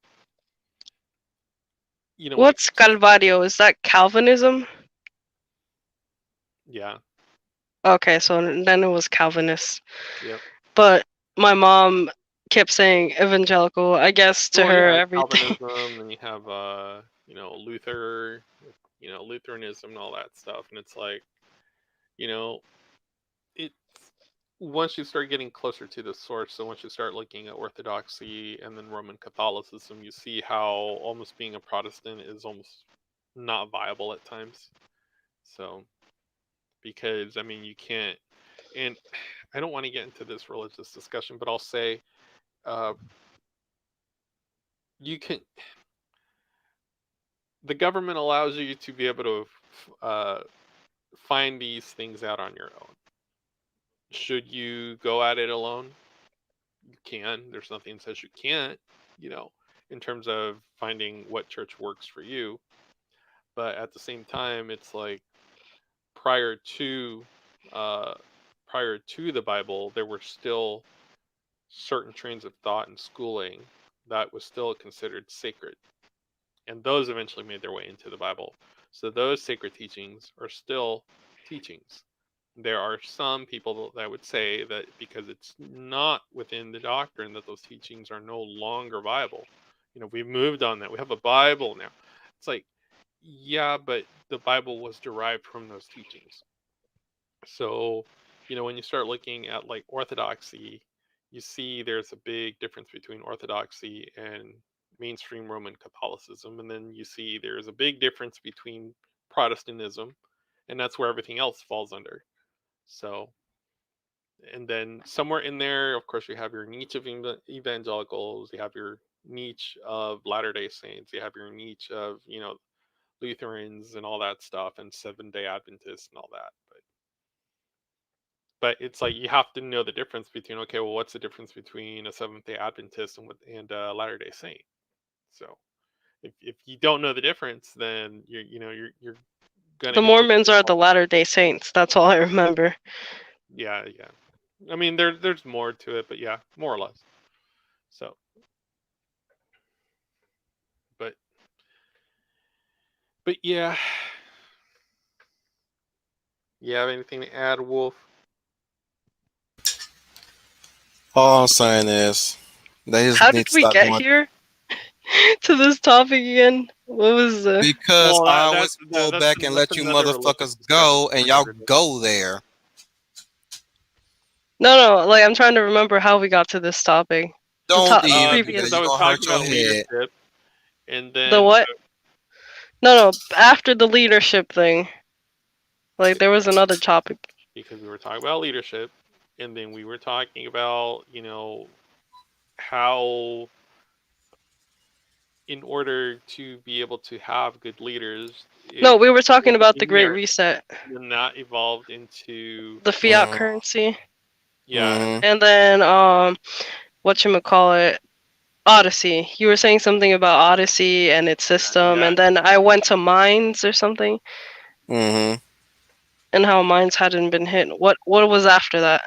it What's comes, Calvario? Is that Calvinism? yeah, Okay, so then it was Calvinist. yep. But my mom kept saying evangelical. I guess to Well, her yeah, everything. Calvinism, then you have Luther, Lutheranism and all that stuff, and it's like, you know, it once you start getting closer to the source, so once you start looking at Orthodoxy and then Roman Catholicism, you see how almost being a Protestant is almost not viable at times. So, because I mean, you can't, and I don't want to get into this religious discussion, but I'll say, uh, you can, the government allows you to be able to find these things out on your own. Should you go at it alone? You can. There's nothing that says you can't, you know, in terms of finding what church works for you. But at the same time, it's like prior to uh, prior to the Bible, there were still certain trains of thought and schooling that was still considered sacred, and those eventually made their way into the Bible. So those sacred teachings are still teachings. There are some people that would say that because it's not within the doctrine that those teachings are no longer viable. We've moved on that. We have a Bible now. It's like, yeah, but the Bible was derived from those teachings. So, when you start looking at like orthodoxy, you see there's a big difference between orthodoxy and mainstream Roman Catholicism, and then you see there's a big difference between Protestantism, and that's where everything else falls under. So, and then somewhere in there, of course, you have your niche of evangelicals, you have your niche of Latter-day Saints, you have your niche of, Lutherans and all that stuff, and Seventh-day Adventists and all that. But it's like you have to know the difference between, okay, well, what's the difference between a Seventh-day Adventist and a Latter-day Saint? So if you don't know the difference, then you're gonna The hit the Mormons are the Latter-day Saints. That's all I remember. yeah. I mean, there's more to it, but yeah, more or less. So, but yeah, you have anything to add, Wolf? All I'm saying is they just How need did to we stop get doing here to this topic again? What was the? because Well, I always pull that's back and let you another religious motherfuckers discussion go, and for y'all another day. go there. No, like I'm trying to remember how we got to this topic. Don't even Previous. because Because I you're was gonna hurt talking your about head. leadership, and The then what? No, after the leadership thing. Like there was another topic. because we were talking about leadership, and then we were talking about how in order to be able to have good leaders, No, we were talking about the in Great there, Reset, then that evolved into the fiat Mm, currency, yeah, and then whatchamacallit, Odyssey. You were saying something about Odyssey and its system, that and then I went to Mines or something, mm-hmm. and how Mines hadn't been hit. What was after that?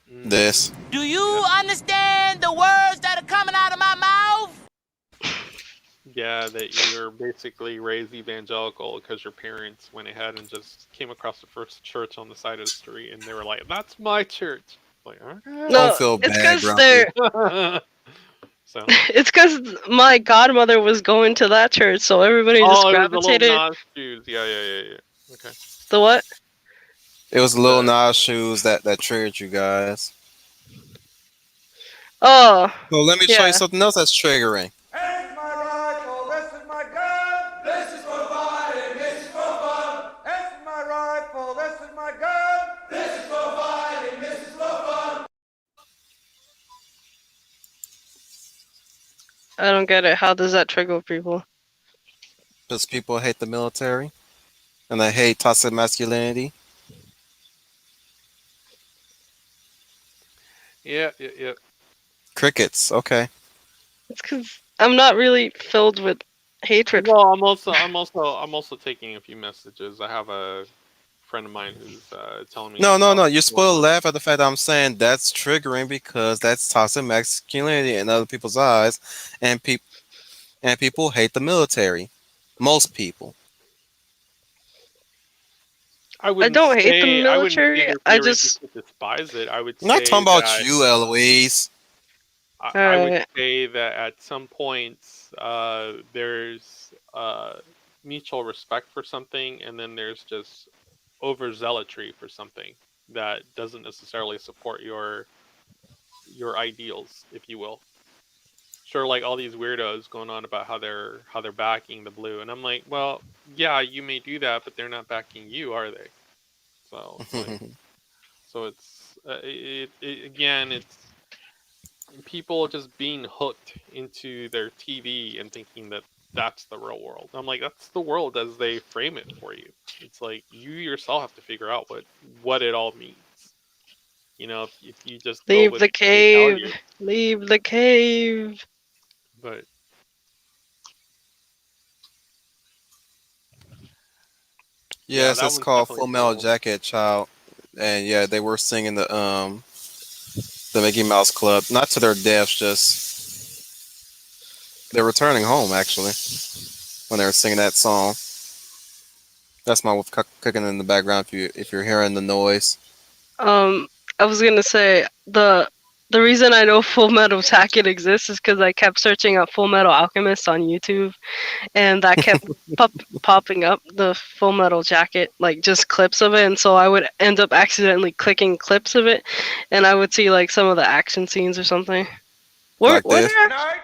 This. Do you understand the words that are coming out of my mouth? yeah, that you're basically raised evangelical because your parents went ahead and just came across the first church on the side of the street, and they were like, "That's my church." Like, okay. Don't No, feel it's bad, because Grumpy. So, it's because my godmother was going to that church, so everybody just oh, it was the little gravitated. Nas shoes. Yeah. Okay. The what? It was Lil The Nas shoes that triggered you guys. Oh, Well, let me show you yeah. something else that's triggering. This is my rifle, this is my gun. This is for fighting, this is for fun. This is my rifle, this is my gun. This is for fighting, this is for fun. I don't get it. How does that trigger people? Because people hate the military and they hate toxic masculinity. yeah. Crickets. Okay. It's because I'm not really filled with hatred. Well, I'm also taking a few messages. I have a friend of mine who's telling me No, no, about no. You're what's going supposed to on. laugh at the fact that I'm saying that's triggering because that's toxic masculinity in other people's eyes, and people hate the military. Most people. I don't hate the I wouldn't say military. there'd be I a reason just to despise it. I would I'm not say talking about that you, Eloise. I would alright. say that at some points there's mutual respect for something, and then there's just overzealotry for something that doesn't necessarily support your ideals, if you will. Sure, like all these weirdos going on about how they're backing the blue, and I'm like, well, yeah, you may do that, but they're not backing you, are they? So it's like, so it's again, it's people just being hooked into their TV and thinking that that's the real world. I'm like, that's the world as they frame it for you. It's like you yourself have to figure out what it all means. If you just go Leave with the what they tell cave. you, Leave the cave. but yeah, Yes, that it's one's called definitely Full Metal cool. Jacket, child. And yeah, they were singing the Mickey Mouse Club, not to their deaths, just they're returning home actually when they were singing that song. That's my wife cooking in the background. If you're hearing the noise, Um, I was gonna say the reason I know Full Metal Jacket exists is because I kept searching up Full Metal Alchemist on YouTube, and that kept popping up the Full Metal Jacket, like just clips of it, and so I would end up accidentally clicking clips of it, and I would see like some of the action scenes or something. Like Were this. there? Tonight,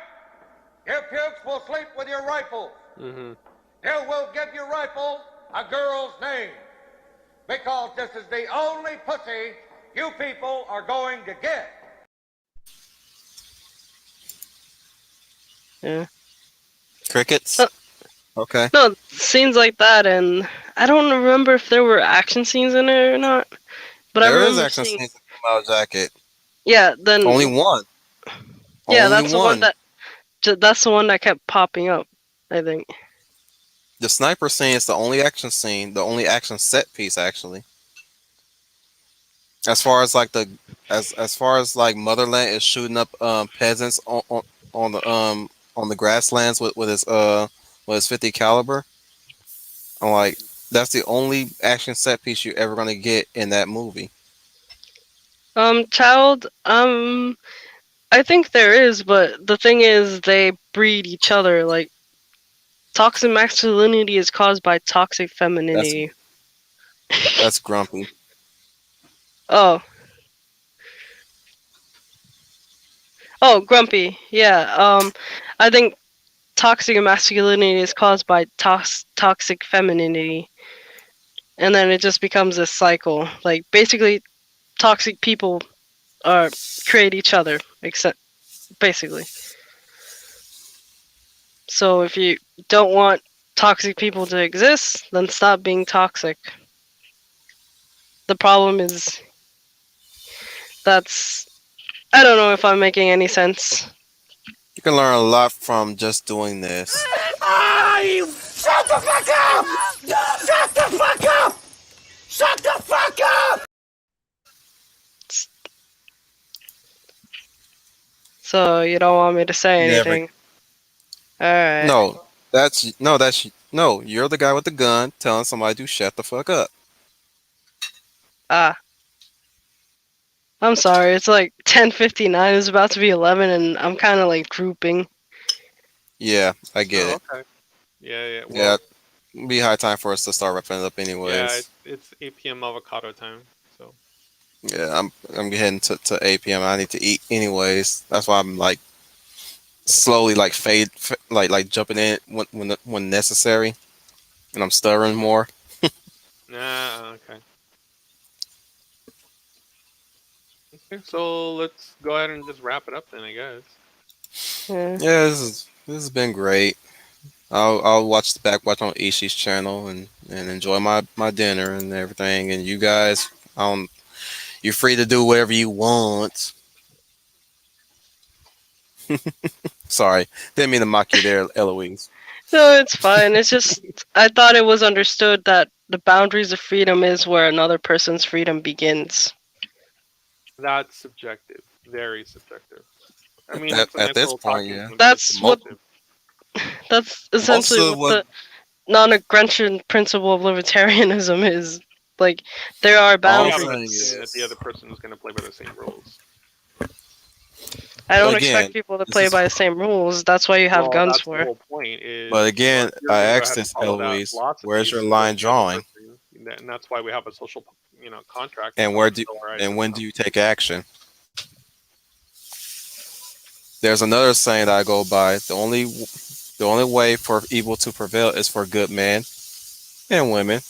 you pukes will sleep with your rifles. Mm-hmm. You will give your rifle a girl's name. Because this is the only pussy you people are going to get. Yeah. Crickets. No, Okay. no, scenes like that, and I don't remember if there were action scenes in it or not. But I There is remember action seeing. scenes in Full Metal Jacket. Yeah, Only then one. yeah, Only one. that's the one that kept popping up. I think. The sniper scene is the only action scene, the only action set piece actually. As far as like the as far as like Motherland is shooting up peasants on the grasslands with his 50 caliber. I'm like that's the only action set piece you're ever gonna get in that movie. Child. I think there is, but the thing is, they breed each other. Like toxic masculinity is caused by toxic That's femininity. that's grumpy. Oh, oh, grumpy. Yeah. I think toxic masculinity is caused by toxic femininity, and then it just becomes a cycle. Like basically, toxic people are create each other, except basically. So if you don't want toxic people to exist, then stop being toxic. The problem is that's I don't know if I'm making any sense. You can learn a lot from just doing this. Ah, you shut the fuck up! Shut the fuck up! Shut the fuck up! So you don't want me to say Never. anything. Alright. No. You're the guy with the gun telling somebody to shut the fuck up. Ah. I'm sorry, it's like 10:59, it's about to be 11 and I'm kinda like drooping. Yeah, I get Oh, it. okay. Yeah. Yeah, Well, it'd be high time for us to start wrapping it up yeah. anyways. It's 8 p.m. avocado time. So Yeah, I'm heading to 8 p.m. I need to eat anyways. That's why I'm like slowly like like jumping in when necessary, and I'm stirring more. nah. Okay. Okay. So let's go ahead and just wrap it up then, I guess. Yeah. Yeah, this has been great. I'll watch the back watch on Ishi's channel and enjoy my dinner and everything. And you guys, you're free to do whatever you want. Sorry, didn't mean to mock you there, Eloise. No, it's fine. It's just I thought it was understood that the boundaries of freedom is where another person's freedom begins. That's subjective. Very subjective. I mean, At, it's a at nice this little point, talking yeah. point, but it's That's what subjective. that's Most essentially of what what the non-aggression principle of libertarianism is. Like there are all I'm Yeah, but saying boundaries. the is, other person is going to play by the same rules. I don't expect again, people to this play is, by the same rules. That's what you have Well, guns that's the for. whole point. but Is again, if you're I going to go asked ahead and this, follow that Eloise, philosophy, where's your so does line the other drawing, person, and that's why we have a social, contract to and where do fulfill our rights and as a when do you company. take action? There's another saying that I go by: the only way for evil to prevail is for good men and women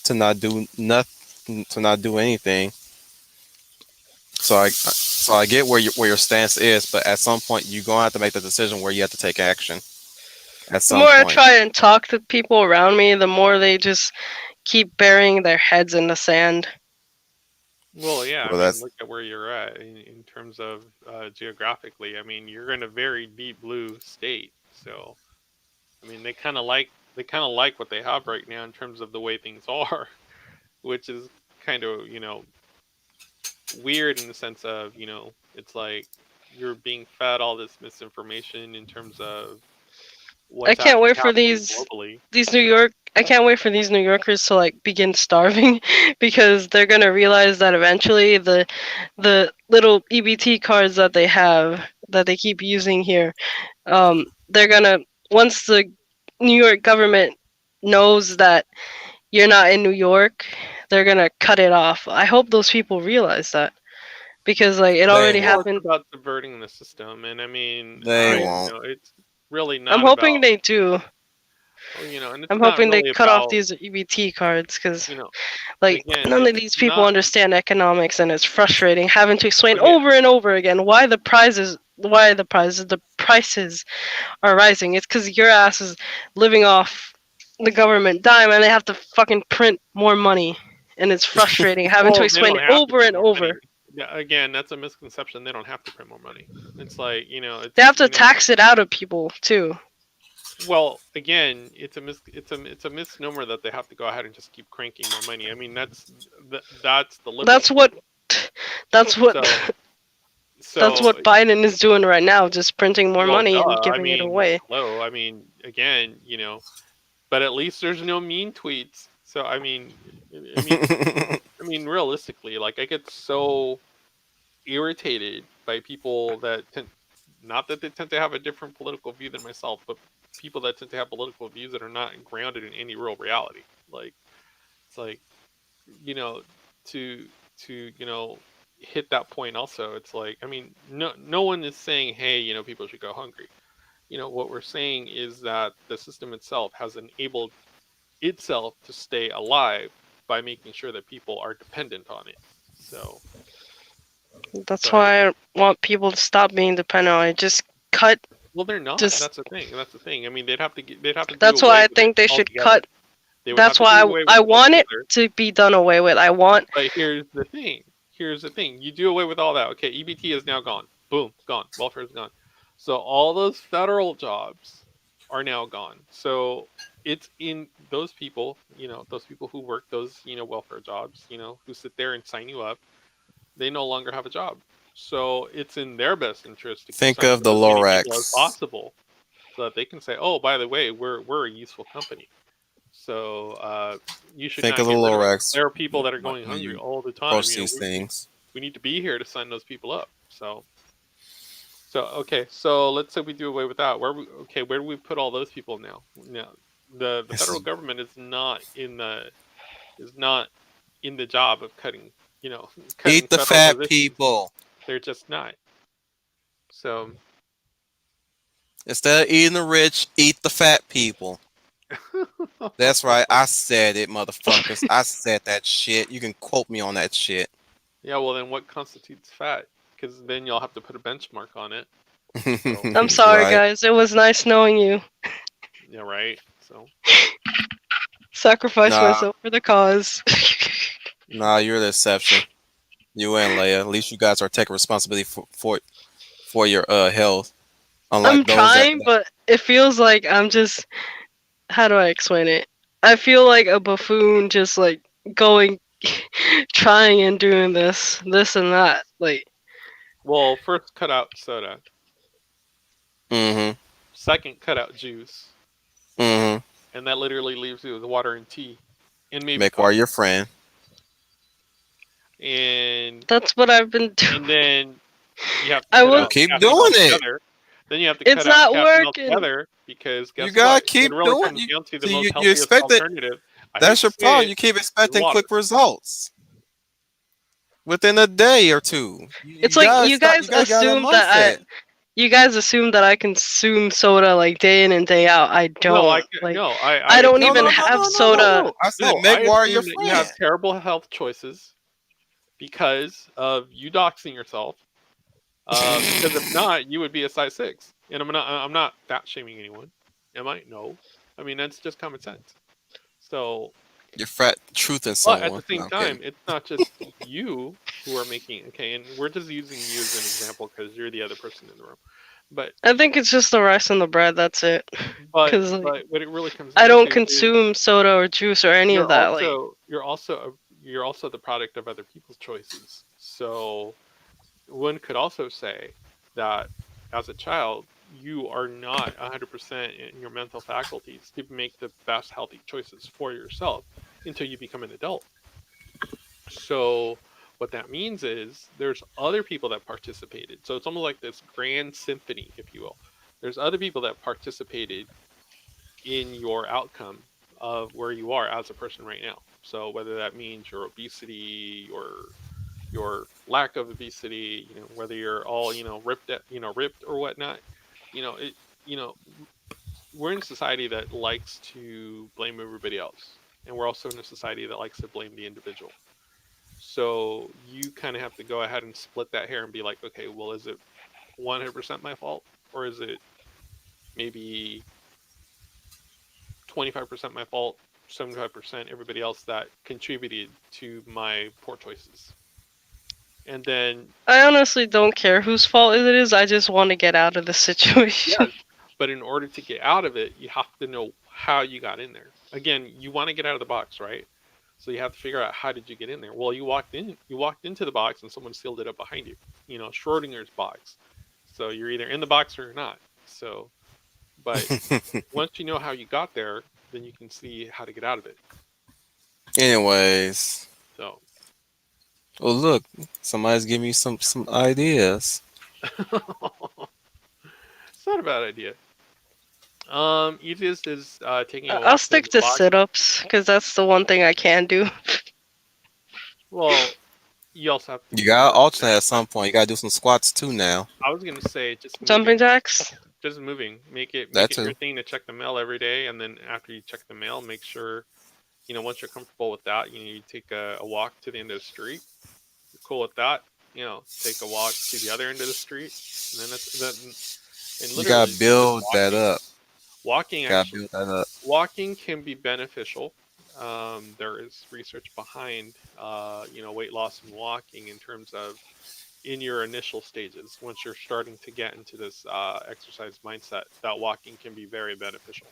to not do nothing, to not do anything. So I get where your stance is, but at some point you're gonna have to make the decision where you have to take action. At The some more I point, try and talk to people around me, the more they just keep burying their heads in the sand. Well, yeah, I well, mean, that's look at where you're at in terms of geographically. I mean, you're in a very deep blue state, so I mean, they kind of like what they have right now in terms of the way things are, which is kind of weird in the sense of it's like you're being fed all this misinformation in terms of I what's can't actually wait for happening these globally. these New So York I can't wait for these New Yorkers to like begin starving because they're gonna realize that eventually the little EBT cards that they have that they keep using here, they're gonna once the New York government knows that you're not in New York, they're gonna cut it off. I hope those people realize that. because like it They already Well, won't. it's happened. about subverting the system, and I mean, They you won't. know, it's really I'm not hoping about, they do. you know, and it's I'm not hoping they really cut off about, these EBT cards because you know, like again, none of it's these people not understand economics, and it's frustrating having to explain again. over and over again why the prices are rising. It's because your ass is living off the government dime, and they have to fucking print more money, and it's frustrating having to Well, they explain don't it have to over print and more money. over. Yeah, again, that's a misconception. They don't have to print more money. It's like, you know, They it's, have to tax it out of people too. well, again, it's a misnomer that they have to go ahead and just keep cranking more money. I mean, that's the That's liberals. what that's what So that's so what Biden is doing right now, just printing more well, money and duh. I giving it mean, away. hello. I mean, again, you know, but at least there's no mean tweets. So I mean, I mean, realistically, like I get so irritated by people that tend, not that they tend to have a different political view than myself, but people that tend to have political views that are not grounded in any real reality. Like it's like, you know, to you know, hit that point also. It's like, I mean, no one is saying, hey, you know, people should go hungry. You know, what we're saying is that the system itself has enabled itself to stay alive by making sure that people are dependent on it. So, That's but why I want people to stop being dependent on it. Just cut. well, they're not. Just That's the thing. That's the thing. I mean, they'd have to do that's why away I with it think they should altogether. cut. They would have That's to do why away with I it want it altogether. to be done away with. I want. But here's the thing. Here's the thing. You do away with all that. Okay, EBT is now gone. Boom, gone. Welfare is gone. So all those federal jobs are now gone. So it's in those people, you know, those people who work those, you know, welfare jobs, you know, who sit there and sign you up, they no longer have a job. So it's in their best interest to keep Think signing of up the as many people as Lorax. possible, so that they can say, "Oh, by the way, we're a useful company." So you should Think not of the get rid of us. Lorax There are people that are when going hungry you all the time. approach You know, these things. we need to be here to sign those people up. So okay, so let's say we do away with that. Where do we put all those people now? Now the federal It's- government is not in the job of cutting, you know, cutting Eat the federal fat positions. people. They're just not. So Instead of eating the rich, eat the fat people. That's right. I said it, motherfuckers. I said that shit. You can quote me on that shit. yeah, well then what constitutes fat? Because then you'll have to put a benchmark on it. So I'm sorry, Right. guys. It was nice knowing you. yeah, right. So Sacrifice Nah, myself for the cause. nah, you're the exception. You and Leia. At least you guys are taking responsibility for your health. I'm Unlike those trying, but it feels like I'm just. How do I explain it? I feel like a buffoon, just like going, trying and doing this and that. Like, well, first cut out soda. Mm-hmm. Second, cut out juice. Mm-hmm. And that literally leaves you with water and tea, and maybe Make war coffee. your friend. And that's what I've been doing. then you have to I cut Well, was. out keep caffeine doing it. altogether. Then you have to It's cut out not caffeine working. altogether because You guess gotta what? keep When it really doing. comes down to the See, most you healthiest expect it. alternative, I hate That's to your say problem. it, You keep is expecting water. quick results within a day or two. It's You like gotta stop. You gotta get out of that mindset. you guys assume that I consume soda like day in and day out. I No, don't. Like, no, I I don't No, assume even no, that no, have no, no, no, no. soda. no, I said no. make I war your assume that you have friend. terrible health choices because of you doxing yourself. Because if not, you would be a size 6. And I'm not fat shaming anyone. Am I? No. I mean, that's just common sense. So, You're fat truth in but at the someone. No, same I'm kidding. time, it's not just you who are making, okay, and we're just using you as an example because you're the other person in the room. But I think it's just the rice and the bread. That's it. Because like, what it really comes I down don't to is consume soda or juice or any of that. Like, you're also the product of other people's choices. So one could also say that as a child, you are not 100% in your mental faculties to make the best healthy choices for yourself until you become an adult. So, what that means is there's other people that participated. So, it's almost like this grand symphony, if you will. There's other people that participated in your outcome of where you are as a person right now. So, whether that means your obesity, your lack of obesity, whether you're all, ripped or whatnot, it, you know, we're in a society that likes to blame everybody else. And we're also in a society that likes to blame the individual. So you kind of have to go ahead and split that hair and be like, okay, well, is it 100% my fault? Or is it maybe 25% my fault, 75% everybody else that contributed to my poor choices? And then, I honestly don't care whose fault it is. I just want to get out of the situation. yes, but in order to get out of it, you have to know how you got in there. Again, you want to get out of the box, right? So you have to figure out, how did you get in there? Well, you walked into the box and someone sealed it up behind you. Schrodinger's box. So you're either in the box or you're not. So, but once you know how you got there, then you can see how to get out of it. Anyways, So, well, look, somebody's giving you some ideas. it's not a bad idea. Easiest is taking a I'll walk to stick the to box. sit-ups because that's the one thing I can do. Well, you also have to You do gotta your alternate at some exercise. point. You gotta do some squats too now. I was gonna say just Jumping moving, jacks. just moving. Make That it your too. thing to check the mail every day, and then after you check the mail, make sure once you're comfortable with that, you take a walk to the end of the street. You're cool with that, take a walk to the other end of the street, and then that's that. And You gotta literally, just build that walking. up. Walking Gotta actually, build that up. walking can be beneficial. There is research behind, weight loss and walking in terms of in your initial stages. Once you're starting to get into this exercise mindset, that walking can be very beneficial.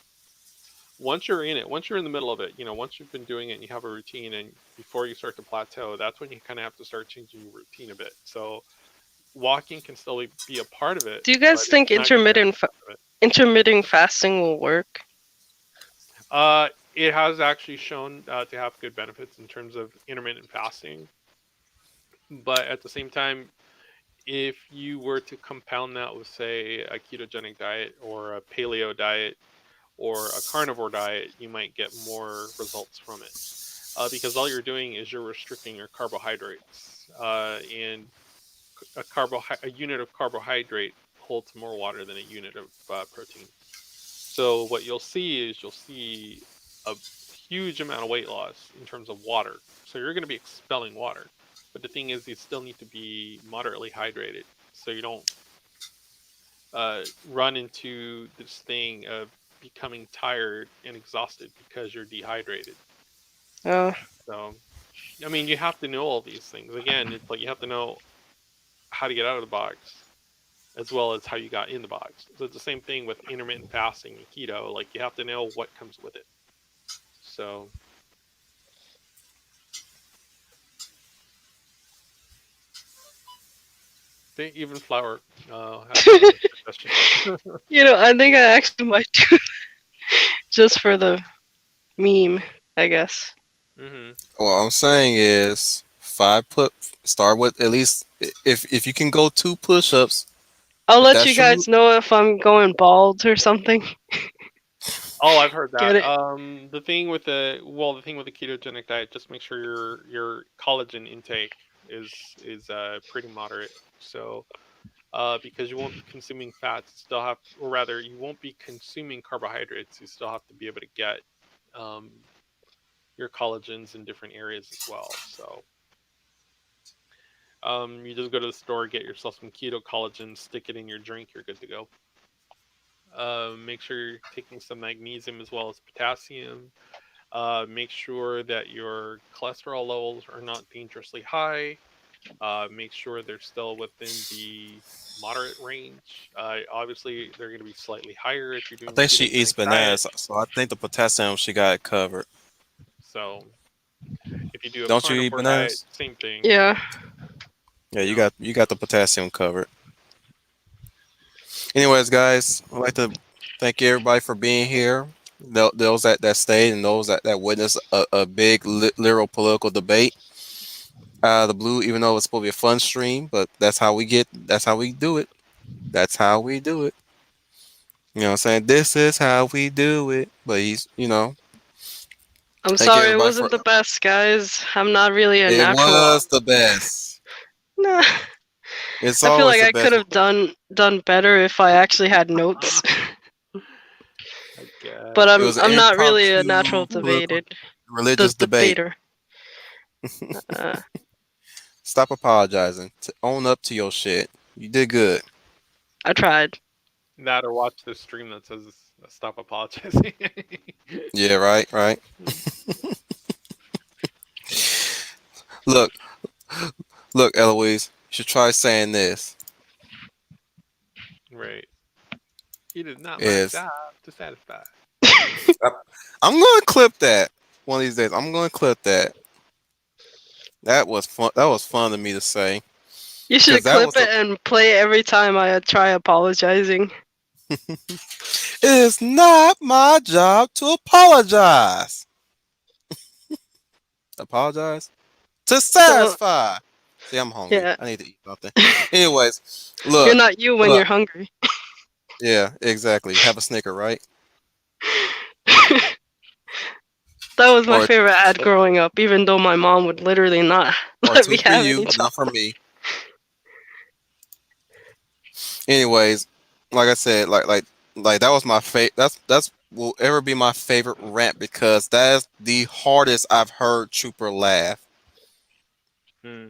Once you're in it, once you're in the middle of it, once you've been doing it and you have a routine, and before you start to plateau, that's when you kind of have to start changing your routine a bit. So walking can still be a part of it, Do you but guys it's think not going to be 100% of it. intermittent fasting will work? It has actually shown to have good benefits in terms of intermittent fasting, but at the same time, if you were to compound that with, say, a ketogenic diet or a paleo diet or a carnivore diet, you might get more results from it. Because all you're doing is you're restricting your carbohydrates, and a unit of carbohydrate holds more water than a unit of protein. So what you'll see is a huge amount of weight loss in terms of water. So you're going to be expelling water, but the thing is, you still need to be moderately hydrated, so you don't run into this thing of becoming tired and exhausted because you're dehydrated. Uh, So, I mean, you have to know all these things. Again, it's like you have to know how to get out of the box as well as how you got in the box. So it's the same thing with intermittent fasting and keto. Like, you have to know what comes with it. So, even flour has a suggestion. I think I actually might do just for the meme, I guess. Hmm. What I'm saying is start with at least if you can go 2 push-ups, I'll if let you that's your guys know if I'm going bald or something. Oh, I've heard Get that. it? The thing with the ketogenic diet, just make sure your collagen intake is pretty moderate. So, because you won't be consuming fats, you still have, or rather, you won't be consuming carbohydrates. You still have to be able to get um, your collagens in different areas as well. So, you just go to the store, get yourself some keto collagen, stick it in your drink, you're good to go. Make sure you're taking some magnesium as well as potassium. Make sure that your cholesterol levels are not dangerously high. Make sure they're still within the moderate range. Obviously, they're going to be slightly higher if you're I doing the think she eats ketogenic diet. bananas, so I think the potassium she got it covered. So, if you do a Don't you eat carnivore diet, bananas? same thing. Yeah. Yeah, You you know. got the potassium covered. Anyways, guys, I'd like to thank everybody for being here. Those that stayed and those that witnessed a big literal political debate. The blue, even though it's supposed to be a fun stream, but that's how we do it. That's how we do it. You know what I'm saying? This is how we do it. But I'm thank sorry it everybody for wasn't the best, guys. I'm not really a it natural. was the best. Nah. It's I feel always like the I could best. have done better if I actually had notes. I guess. But It was an I'm not really a natural impromptu political debated the religious debate. debater. Uh, Stop apologizing. Own up to your shit. You did good. I tried. That or watch this stream that says stop apologizing. Yeah, right, right. Look, look, Eloise. You should try saying this. Right. It is not my Is job to satisfy. I'm gonna clip that one of these days. I'm gonna clip that. That was fun. That was fun to me to say You because should that clip was a. it and play it every time I try apologizing. It's not my job to apologize. Apologize to So satisfy. See, I'm hungry. yeah, I need to eat something. Anyways, you're look, not you when look. you're hungry. Yeah, exactly. Have a Snicker, right? That was my Or favorite ad growing up, even though my mom would literally not or let me two for have you, any none for chocolate. me. Anyways, like I said, like that was my favorite. That's will ever be my favorite rant because that's the hardest I've heard Trooper laugh. Hmm.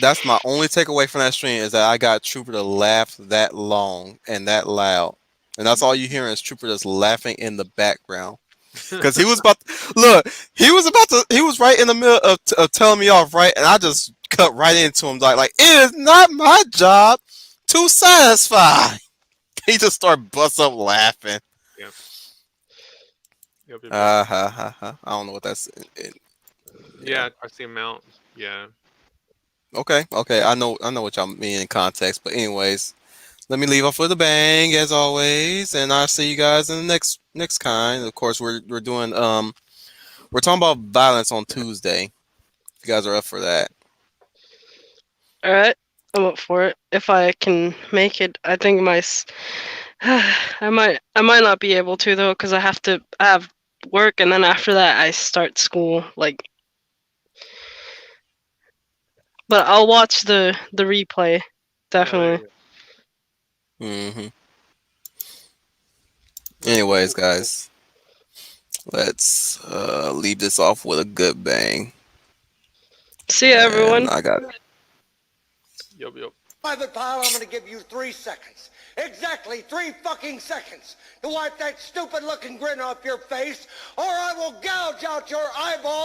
That's my only takeaway from that stream is that I got Trooper to laugh that long and that loud, and that's all you hear is Trooper just laughing in the background. Because he was about look, he was right in the middle of telling me off, right, and I just cut right into him like it is not my job to satisfy. He just started bust up laughing. Yep. Yep. I don't know what that's. Yeah. Yeah, I see amount. Yeah. Okay. I know what y'all mean in context, but anyways, let me leave off with a bang as always, and I'll see you guys in the next kind. Of course, we're doing we're talking about violence on Tuesday. If you guys are up for that. All right, I'm up for it. If I can make it, I think I might not be able to though, because I have work, and then after that I start school. But I'll watch the replay, Yeah, there definitely. you Hmm. go. Alright, Anyways, cool. guys, let's leave this off with a good bang. See ya, And everyone. I got Yup. Private Pile, I'm gonna give you 3 seconds. Exactly 3 fucking seconds to wipe that stupid looking grin off your face, or I will gouge out your eyeball.